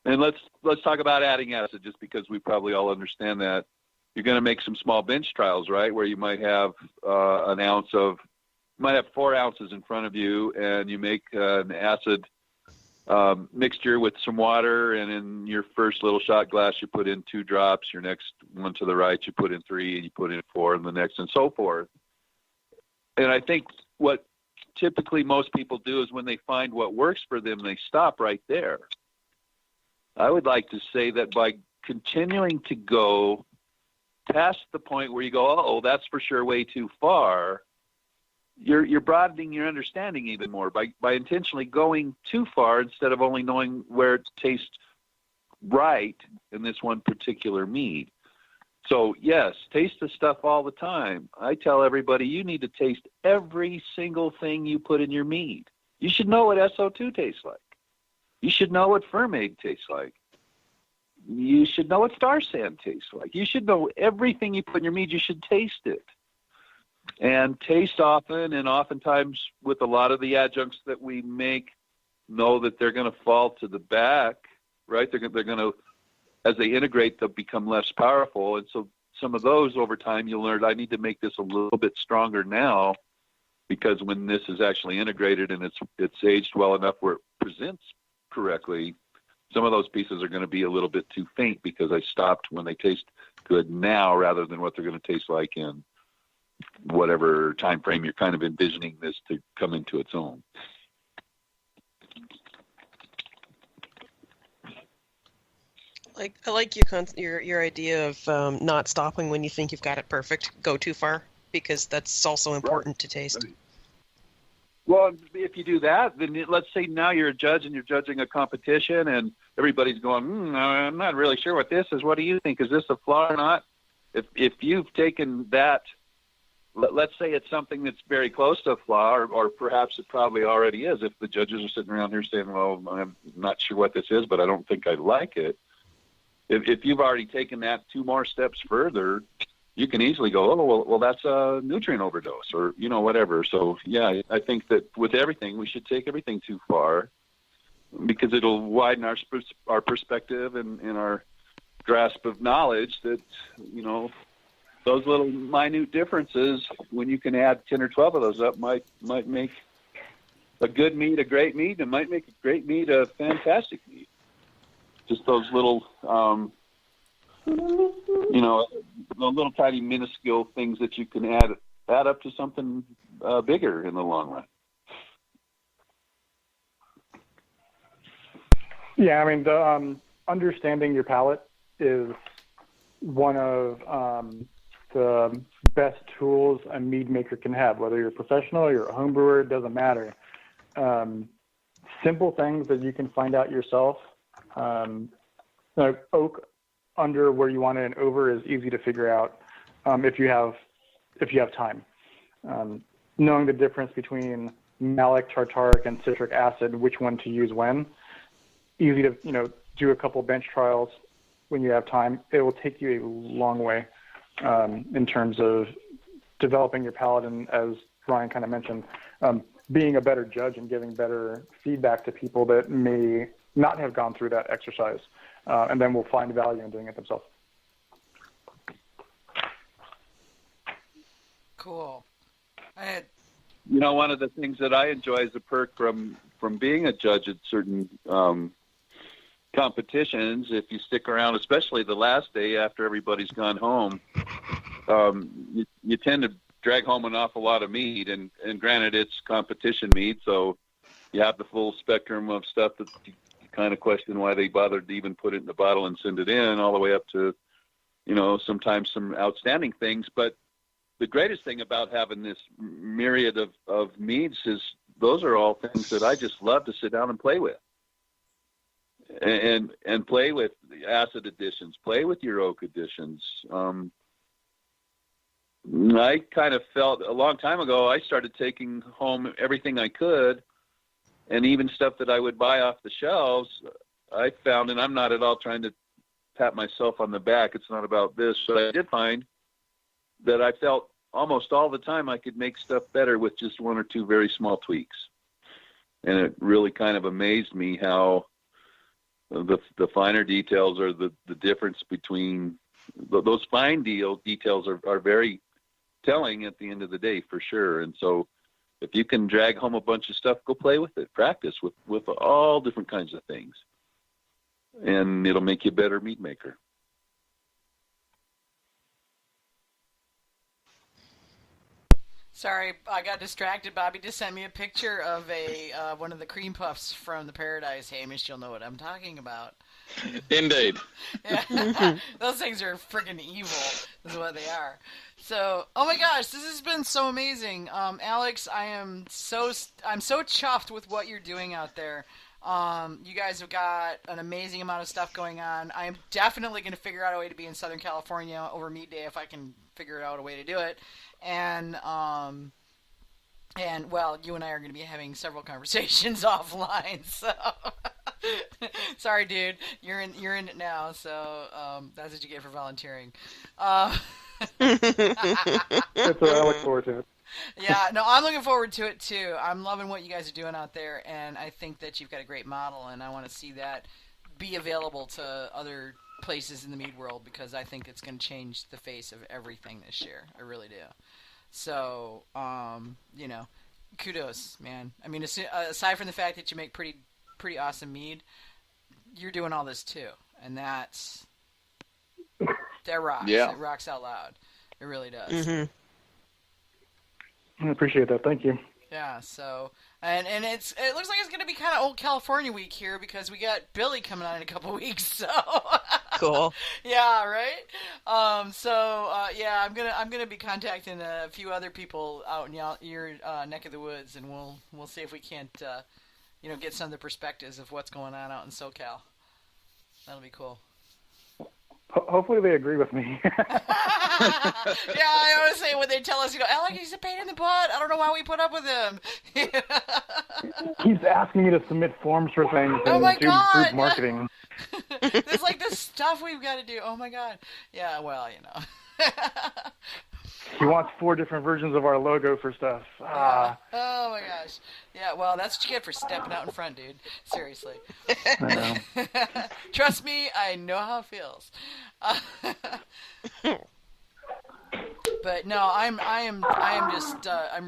let's talk about adding acid, just because we probably all understand that. You're going to make some small bench trials, right, where you might have 4 ounces in front of you, and you make an acid mixture with some water, and in your first little shot glass you put in 2 drops, your next one to the right you put in 3, and you put in 4, and the next, and so forth. And I think what typically most people do is when they find what works for them, they stop right there. I would like to say that by continuing to go past the point where you go, oh, that's for sure way too far, you're broadening your understanding even more by intentionally going too far instead of only knowing where it tastes right in this one particular mead. So yes, taste the stuff all the time. I tell everybody you need to taste every single thing you put in your mead. You should know what SO2 tastes like. You should know what Fermaid tastes like. You should know what Star Sand tastes like. You should know everything you put in your mead. You should taste it. And taste often, and oftentimes with a lot of the adjuncts that we make, know that they're going to fall to the back, right? They're going to, as they integrate, they'll become less powerful. And so some of those over time you'll learn, I need to make this a little bit stronger now, because when this is actually integrated and it's aged well enough where it presents correctly, some of those pieces are going to be a little bit too faint because I stopped when they taste good now rather than what they're going to taste like in whatever time frame you're kind of envisioning this to come into its own. I like your idea of not stopping when you think you've got it perfect. Go too far, because that's also important to taste. Right. Well, if you do that, then let's say now you're a judge and you're judging a competition, and everybody's going, I'm not really sure what this is. What do you think? Is this a flaw or not? If you've taken that, let's say it's something that's very close to a flaw, or perhaps it probably already is. If the judges are sitting around here saying, well, I'm not sure what this is, but I don't think I like it. If you've already taken that 2 more steps further, you can easily go, oh, well, that's a nutrient overdose, or, whatever. So, yeah, I think that with everything, we should take everything too far, because it'll widen our perspective and our grasp of knowledge that, those little minute differences, when you can add 10 or 12 of those up, might make a good mead a great mead, and might make a great mead a fantastic mead. Just those little, the little tiny minuscule things that you can add up to something bigger in the long run. Yeah, I mean, the understanding your palate is one of the best tools a mead maker can have. Whether you're a professional, you're a home brewer, it doesn't matter. simple things that you can find out yourself. Oak under where you want it and over is easy to figure out if you have time. Knowing the difference between malic, tartaric, and citric acid, which one to use when, easy to do a couple bench trials when you have time. It will take you a long way in terms of developing your palate, and as Ryan kind of mentioned, being a better judge and giving better feedback to people that may not have gone through that exercise, and then will find value in doing it themselves. Cool. One of the things that I enjoy as a perk from being a judge at certain competitions, if you stick around, especially the last day after everybody's gone home, you tend to drag home an awful lot of mead, and granted, it's competition mead, so you have the full spectrum of stuff that you kind of question why they bothered to even put it in the bottle and send it in, all the way up to, sometimes some outstanding things. But the greatest thing about having this myriad of meads is those are all things that I just love to sit down and play with. And play with the acid additions, play with your oak additions. I kind of felt a long time ago, I started taking home everything I could, and even stuff that I would buy off the shelves, I found, and I'm not at all trying to pat myself on the back, it's not about this, but I did find that I felt almost all the time I could make stuff better with just one or two very small tweaks. And it really kind of amazed me how the finer details are the difference between those fine details are very telling at the end of the day, for sure. And so if you can drag home a bunch of stuff, go play with it, practice with all different kinds of things, and it'll make you a better mead maker. Sorry, I got distracted. Bobby just sent me a picture of one of the cream puffs from the Paradise. Hamish, you'll know what I'm talking about. Indeed. Yeah. Those things are freaking evil, is what they are. So, oh my gosh, this has been so amazing. Alex, I'm so chuffed with what you're doing out there. You guys have got an amazing amount of stuff going on. I am definitely going to figure out a way to be in Southern California over Mead Day if I can figure out a way to do it. And well, you and I are going to be having several conversations offline. So, sorry, dude, you're in it now. So that's what you get for volunteering. That's what I look forward to. Yeah, no, I'm looking forward to it too. I'm loving what you guys are doing out there, and I think that you've got a great model, and I want to see that be available to other places in the mead world, because I think it's going to change the face of everything this year. I really do. So, kudos, man. I mean, aside from the fact that you make pretty awesome mead, you're doing all this too, and that rocks. Yeah. It rocks out loud. It really does. Mm-hmm. I appreciate that. Thank you. Yeah, so and it looks like it's going to be kind of old California week here, because we got Billy coming on in a couple weeks. So Cool. Yeah, right. Yeah, I'm gonna be contacting a few other people out in your neck of the woods, and we'll see if we can't get some of the perspectives of what's going on out in SoCal. That'll be cool. Hopefully they agree with me. Yeah, I always say when they tell us, Alec, he's a pain in the butt. I don't know why we put up with him. He's asking me to submit forms for things Oh and my do God. group marketing. There's like this stuff we've got to do. Oh my God. Yeah, well, He wants 4 different versions of our logo for stuff. Oh my gosh. Yeah, well, that's what you get for stepping out in front, dude. Seriously. I know. Trust me, I know how it feels. But no, I'm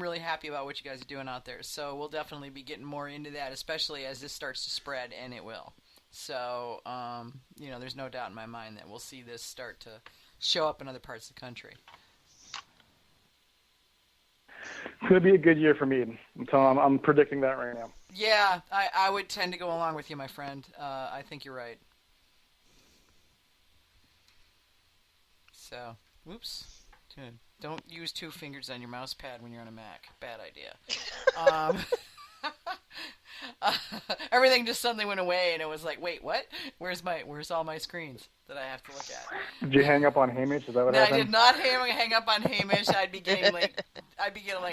really happy about what you guys are doing out there. So we'll definitely be getting more into that, especially as this starts to spread, and it will. So, there's no doubt in my mind that we'll see this start to show up in other parts of the country. It's going to be a good year for me. I'm predicting that right now. Yeah, I would tend to go along with you, my friend. I think you're right. So, whoops. Don't use 2 fingers on your mouse pad when you're on a Mac. Bad idea. Everything just suddenly went away, and it was like, wait, what? Where's all my screens that I have to look at? Did you hang up on Hamish? Is that what No, happened? I did not hang up on Hamish. I'd be getting like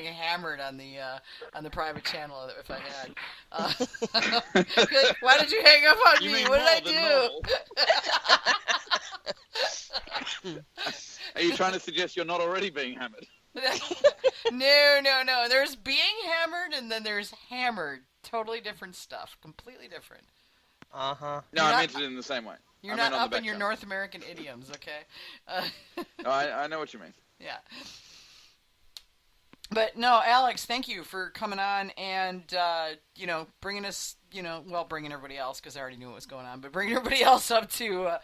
hammered on the private channel if I had. Why did you hang up on me? What did I do? Are you trying to suggest you're not already being hammered? No. There's being hammered, and then there's hammered. Totally different stuff. Completely different. Uh-huh. No, I meant it in the same way. You're not up in your North American idioms, okay? No, I know what you mean. Yeah. But no, Alex, thank you for coming on and, bringing us, bringing everybody else, because I already knew what was going on, but bringing everybody else up to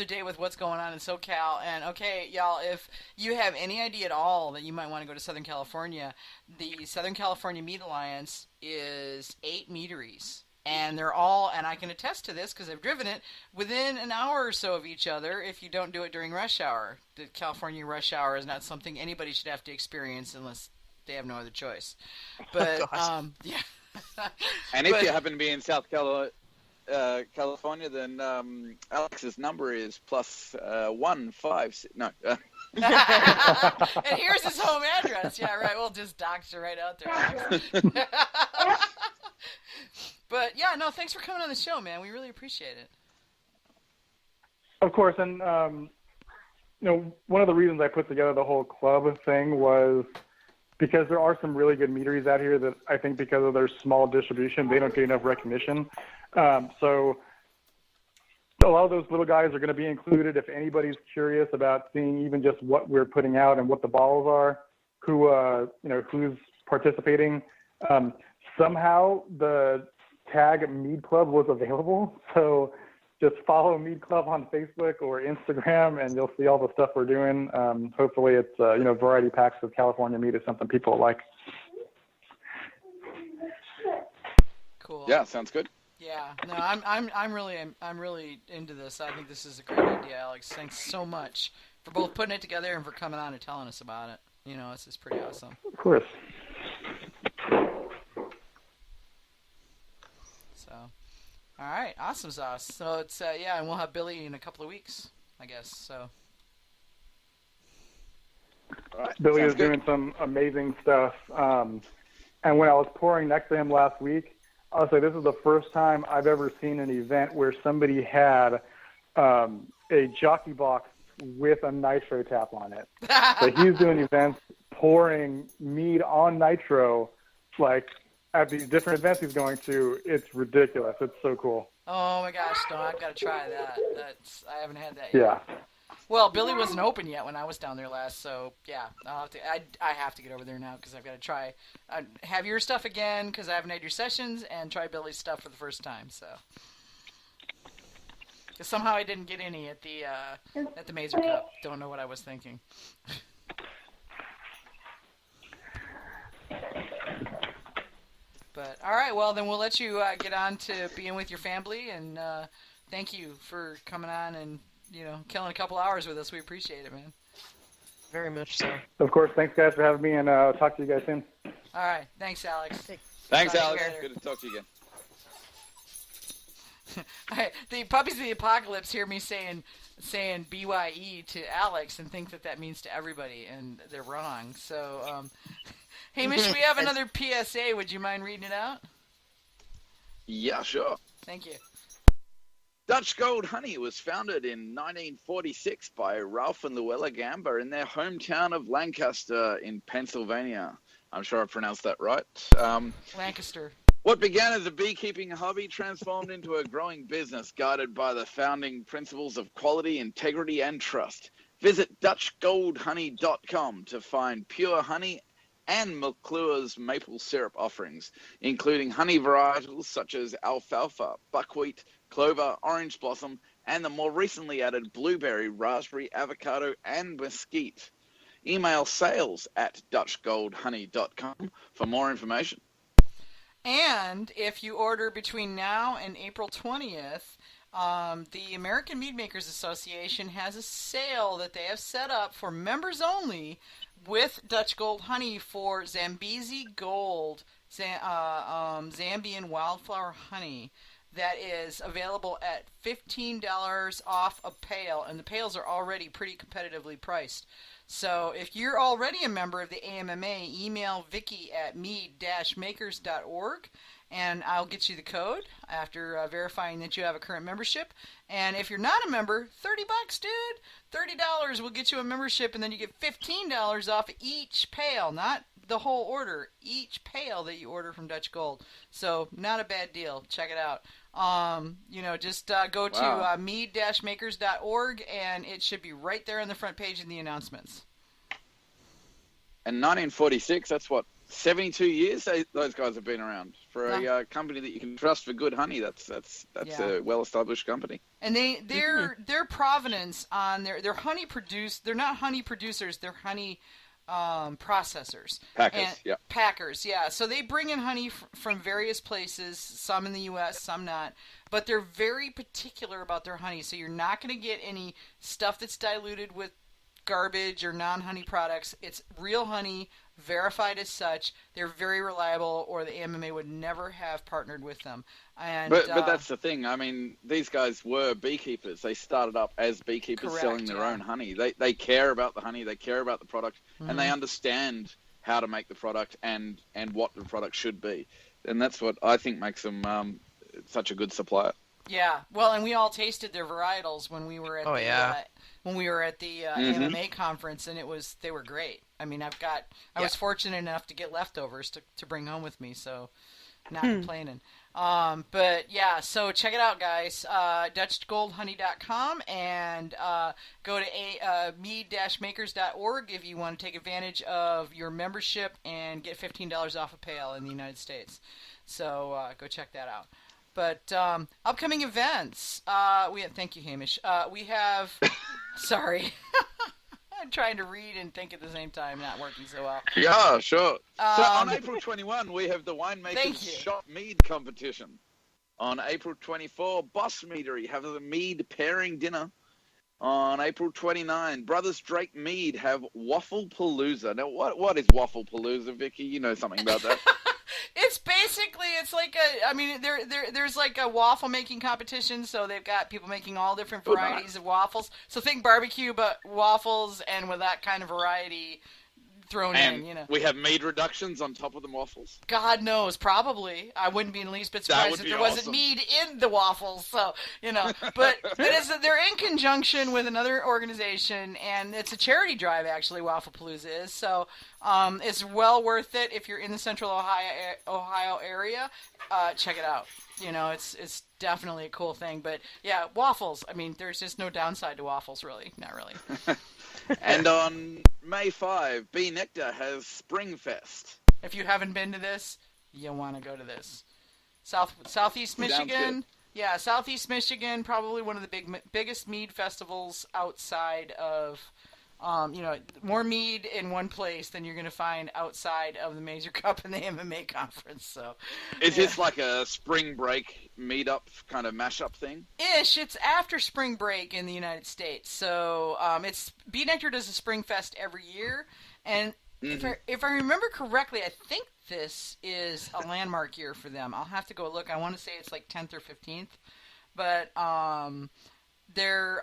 date with what's going on in SoCal. And, okay, y'all, if you have any idea at all that you might want to go to Southern California, the Southern California Mead Alliance is 8 meaderies. And they're all, and I can attest to this because I've driven it, within an hour or so of each other if you don't do it during rush hour. The California rush hour is not something anybody should have to experience unless they have no other choice. But, yeah. And if you happen to be in South California, then Alex's number is +156. No. And here's his home address. Yeah, right. We'll just dox you right out there, Alex. But, yeah, no, thanks for coming on the show, man. We really appreciate it. Of course, and, one of the reasons I put together the whole club thing was because there are some really good meaderies out here that I think because of their small distribution, they don't get enough recognition. So a lot of those little guys are going to be included. If anybody's curious about seeing even just what we're putting out and what the bottles are, who's participating, somehow the tag Mead Club was available. So just follow Mead Club on Facebook or Instagram, and you'll see all the stuff we're doing. Hopefully, it's variety packs of California mead is something people like. Cool. Yeah, sounds good. Yeah. No, I'm really into this. I think this is a great idea, Alex. Thanks so much for both putting it together and for coming on and telling us about it. This is pretty awesome. Of course. So. All right, awesome sauce. So it's and we'll have Billy in a couple of weeks, I guess. So right, Billy is doing some amazing stuff. And when I was pouring next to him last week, I'll say this is the first time I've ever seen an event where somebody had a jockey box with a nitro tap on it. So he's doing events pouring mead on nitro, like. At these different events he's going to, it's ridiculous. It's so cool. Oh my gosh, no, I've got to try that. I haven't had that yet. Yeah. Well, Billy wasn't open yet when I was down there last, so yeah, I have to get over there now because I've got to try have your stuff again because I haven't had your sessions and try Billy's stuff for the first time. So because somehow I didn't get any at the Mazer Cup. Don't know what I was thinking. But, all right, well, then we'll let you get on to being with your family, and thank you for coming on and, killing a couple hours with us. We appreciate it, man. Very much so. Of course. Thanks, guys, for having me, and I'll talk to you guys soon. All right. Thanks, Alex. Thanks, Alex. Good to talk to you again. The Puppies of the Apocalypse hear me saying BYE to Alex and think that means to everybody, and they're wrong. So, Hamish, we have another PSA. Would you mind reading it out? Yeah, sure. Thank you. Dutch Gold Honey was founded in 1946 by Ralph and Luella Gamba in their hometown of Lancaster in Pennsylvania. I'm sure I pronounced that right. Lancaster. What began as a beekeeping hobby transformed into a growing business guided by the founding principles of quality, integrity, and trust. Visit DutchGoldHoney.com to find pure honey and McClure's maple syrup offerings, including honey varietals such as alfalfa, buckwheat, clover, orange blossom, and the more recently added blueberry, raspberry, avocado, and mesquite. Email sales@DutchGoldHoney.com for more information. And if you order between now and April 20th, the American Mead Makers Association has a sale that they have set up for members only with Dutch Gold Honey for Zambezi Gold Zambian wildflower honey that is available at $15 off a pail, and the pails are already pretty competitively priced. So if you're already a member of the AMMA, email Vicky at mead-makers.org, and I'll get you the code after verifying that you have a current membership. And if you're not a member, $30, dude. $30 will get you a membership, and then you get $15 off each pail, not the whole order, each pail that you order from Dutch Gold. So not a bad deal. Check it out. Just go to mead-makers.org, and it should be right there on the front page in the announcements. And 1946, that's what, 72 years those guys have been around. For a company that you can trust for good honey, that's a well-established company. And their provenance on their honey they're not honey producers, they're honey processors. Packers, yeah. So they bring in honey from various places, some in the U.S., some not. But they're very particular about their honey, so you're not going to get any stuff that's diluted with garbage or non-honey products. It's real honey, verified as such. They're very reliable, or the AMMA would never have partnered with them. And, but that's the thing. I mean, these guys were beekeepers. They started up as beekeepers, selling their own honey. They care about the honey. They care about the product, and they understand how to make the product and what the product should be. And that's what I think makes them such a good supplier. Yeah, well, and we all tasted their varietals when we were at the AMMA conference, and they were great. I mean, I was fortunate enough to get leftovers to bring home with me, so not complaining. But yeah, so check it out, guys. DutchGoldHoney.com, and go to mead-makers.org if you want to take advantage of your membership and get $15 off a pail in the United States. So go check that out. But upcoming events, thank you, Hamish. We have, sorry, I'm trying to read and think at the same time, not working so well. Yeah, sure. So on April 21, we have the Winemakers Shop Mead competition. On April 24, Boss Meadery have the Mead pairing dinner. On April 29, Brothers Drake Mead have Waffle Palooza. Now, what is Waffle Palooza, Vicky? You know something about that. It's like there's like a waffle making competition, so they've got people making all different varieties of waffles. So think barbecue, but waffles, and with that kind of variety thrown in, we have mead reductions on top of the waffles. God knows, probably. I wouldn't be in the least bit surprised if there wasn't mead in the waffles. So, but they're in conjunction with another organization, and it's a charity drive, actually, Waffle Palooza is. So it's well worth it if you're in the Central Ohio area. Check it out. It's definitely a cool thing. But yeah, waffles. I mean, there's just no downside to waffles, really. Not really. And on May 5, Bee Nectar has Springfest. If you haven't been to this, you'll want to go to this. Southeast Michigan. Yeah, Southeast Michigan, probably one of the biggest mead festivals outside of, more mead in one place than you're going to find outside of the Major Cup and the MMA conference. So, is this like a spring break meetup kind of mashup thing? It's after spring break in the United States. So Bee Nectar does a Spring Fest every year, and if I remember correctly, I think this is a landmark year for them. I'll have to go look. I want to say it's like 10th or 15th, but their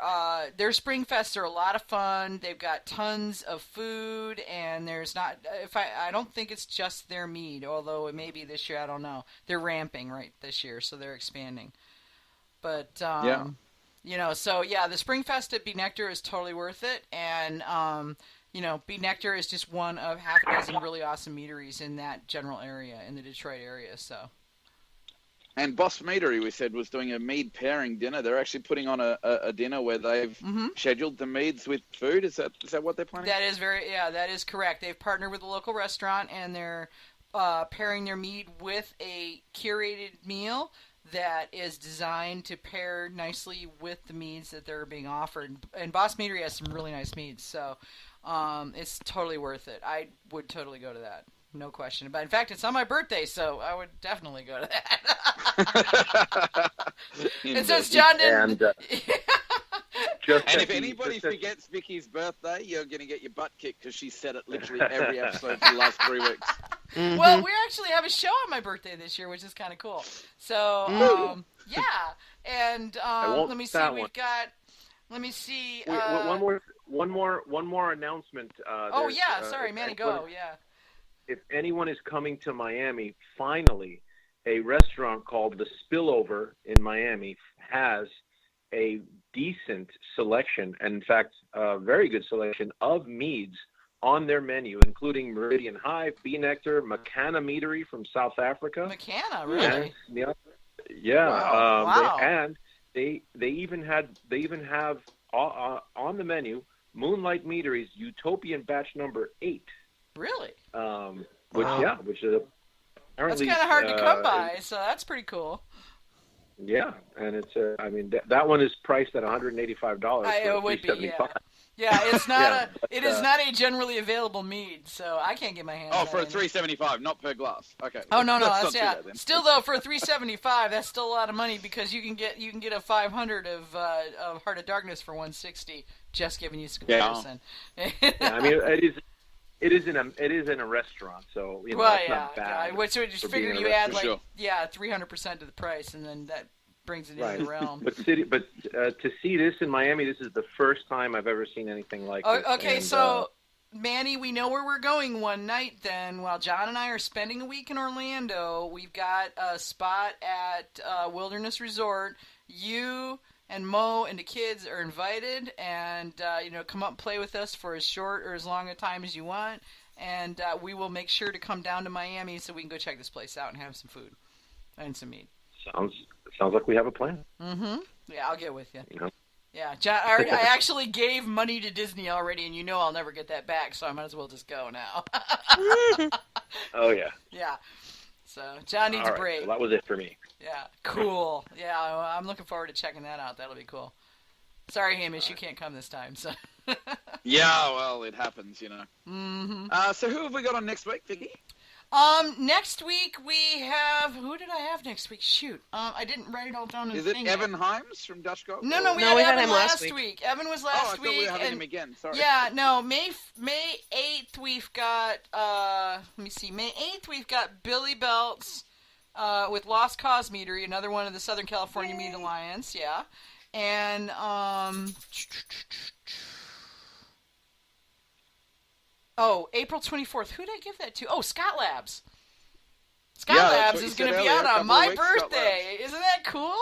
Spring Fests are a lot of fun. They've got tons of food, and I don't think it's just their mead, although it may be this year. I don't know. They're ramping right this year, so they're expanding. But the Spring Fest at Bee Nectar is totally worth it, and Bee Nectar is just one of half a dozen really awesome meaderies in that general area, in the Detroit area. So. And Boss Meadery, we said, was doing a mead pairing dinner. They're actually putting on a dinner where they've scheduled the meads with food. Is that what they're planning? That is correct. They've partnered with a local restaurant, and they're pairing their mead with a curated meal that is designed to pair nicely with the meads that they're being offered. And Boss Meadery has some really nice meads, so it's totally worth it. I would totally go to that. No question about it. In fact, it's on my birthday, so I would definitely go to that. And since John didn't... And if anybody forgets Vicky's birthday, you're going to get your butt kicked because she said it literally every episode for the last 3 weeks. Mhm. Well, we actually have a show on my birthday this year, which is kind of cool. So, yeah. And won't let me miss see. that We've one. got. Let me see. Wait, one more announcement. Oh There's, yeah, sorry, if Manny. anyone- Go. Yeah. If anyone is coming to Miami, finally, a restaurant called The Spillover in Miami has a decent selection, and in fact, a very good selection of meads on their menu, including Meridian Hive, Bee Nectar, Makana Meadery from South Africa. McKenna, really? Yeah. Wow. They even have on the menu Moonlight Meadery's Utopian Batch number 8. Really? Which is apparently That's kind of hard to come by, so that's pretty cool. Yeah, and it's that one is priced at $185. It would be, yeah. Yeah, it's not it is not a generally available mead, so I can't get my hands on it. Oh, for a $3.75, not per glass. Okay. Oh no, That's that's not yeah. too bad, then. Still though, for a $3.75, that's still a lot of money because you can get a 500 of Heart of Darkness for $160. Just giving you some comparison. Yeah, I mean it is in a restaurant, so that's not bad. Which would just figure you add 300% to the price, and then that brings it into the realm. But to see this in Miami, this is the first time I've ever seen anything like this. Okay, and, so Manny, we know where we're going one night. Then, while John and I are spending a week in Orlando, we've got a spot at Wilderness Resort. You and Mo and the kids are invited, and come up and play with us for as short or as long a time as you want. And we will make sure to come down to Miami so we can go check this place out and have some food and some meat. Sounds like we have a plan. Mm-hmm. Yeah, I'll get with you. You know? Yeah, John, I actually gave money to Disney already, and I'll never get that back, so I might as well just go now. Oh, yeah. Yeah. So, John needs a break. Well, that was it for me. Yeah, cool. Yeah, I'm looking forward to checking that out. That'll be cool. Sorry, Hamish, you can't come this time. So. Yeah, well, it happens, Mm-hmm. So who have we got on next week, Vicky? Next week we have... Who did I have next week? Shoot. I didn't write it all down in the thing. Is it Evan Himes from Dutch Golf? No, we had Evan last week. Evan was last week. I thought we were having him again. Sorry. Yeah, no, May 8th we've got... let me see. May 8th we've got Billy Belts with Lost Cause Meadery, another one of the Southern California Mead Alliance, yeah. And, April 24th. Who did I give that to? Oh, Scott Labs. Scott Labs is going to be out on my birthday. Isn't that cool?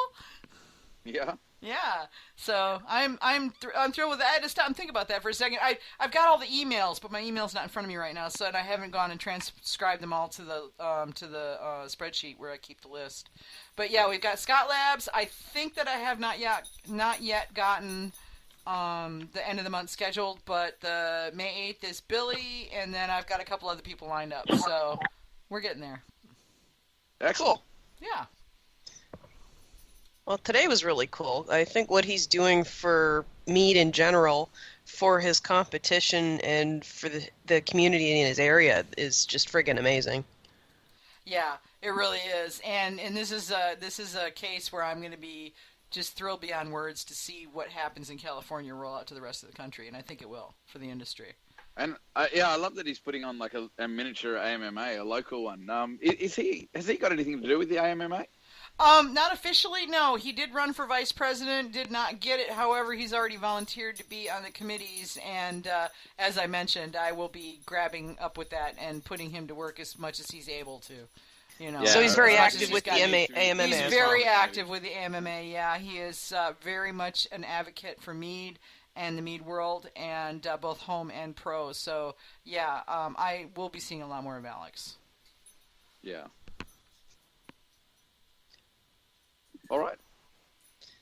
Yeah. Yeah. So I'm thrilled with that. I had to stop and think about that for a second. I've got all the emails, but my email's not in front of me right now, so I haven't gone and transcribed them all to the spreadsheet where I keep the list. But yeah, we've got Scott Labs. I think that I have not yet gotten the end of the month scheduled, but the May 8th is Billy, and then I've got a couple other people lined up, so we're getting there. Excellent. Yeah. Well, today was really cool. I think what he's doing for mead in general, for his competition, and for the community in his area is just friggin' amazing. Yeah, it really is. And this is a case where I'm going to be just thrilled beyond words to see what happens in California roll out to the rest of the country, and I think it will for the industry. And I love that he's putting on like a miniature AMMA, a local one. Has he got anything to do with the AMMA? Not officially, no. He did run for vice president, did not get it. However, he's already volunteered to be on the committees, and as I mentioned, I will be grabbing up with that and putting him to work as much as he's able to. Yeah, so he's very active with the AMMA. He's very active with the AMMA, yeah. He is very much an advocate for mead and the mead world, and both home and pro. So, yeah, I will be seeing a lot more of Alex. Yeah. All right.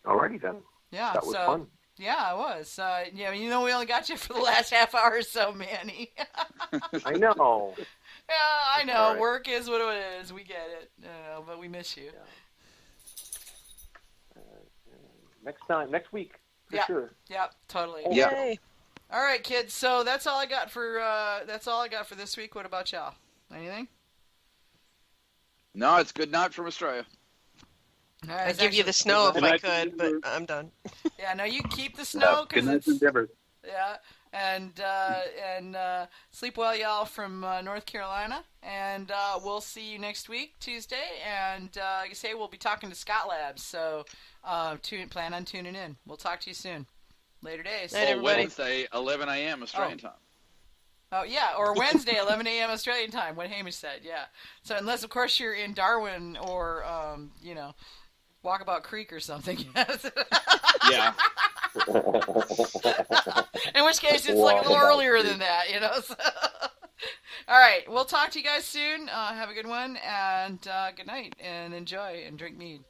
Alrighty then. Yeah, that was fun. Yeah, it was. We only got you for the last half hour or so, Manny. I know. Yeah, I know. Right. Work is what it is. We get it. But we miss you. Yeah. Next week, for sure. Yeah, totally. Yeah. All right, kids. So that's all I got for this week. What about y'all? Anything? No, it's good night from Australia. I'd give you the snow if I could, but I'm done. Yeah, no, you keep the snow. Good night, Endeavor. Yeah, And sleep well, y'all, from North Carolina. And we'll see you next week, Tuesday. And like I say, we'll be talking to Scott Labs. So plan on tuning in. We'll talk to you soon. Later days. Night, everybody. Wednesday, 11 a.m. Australian time. Oh, yeah, or Wednesday, 11 a.m. Australian time, what Hamish said, yeah. So unless, of course, you're in Darwin or, Walkabout Creek or something. Yeah. In which case, it's like a little earlier than that, So. All right, we'll talk to you guys soon. Have a good one, and good night, and enjoy, and drink mead.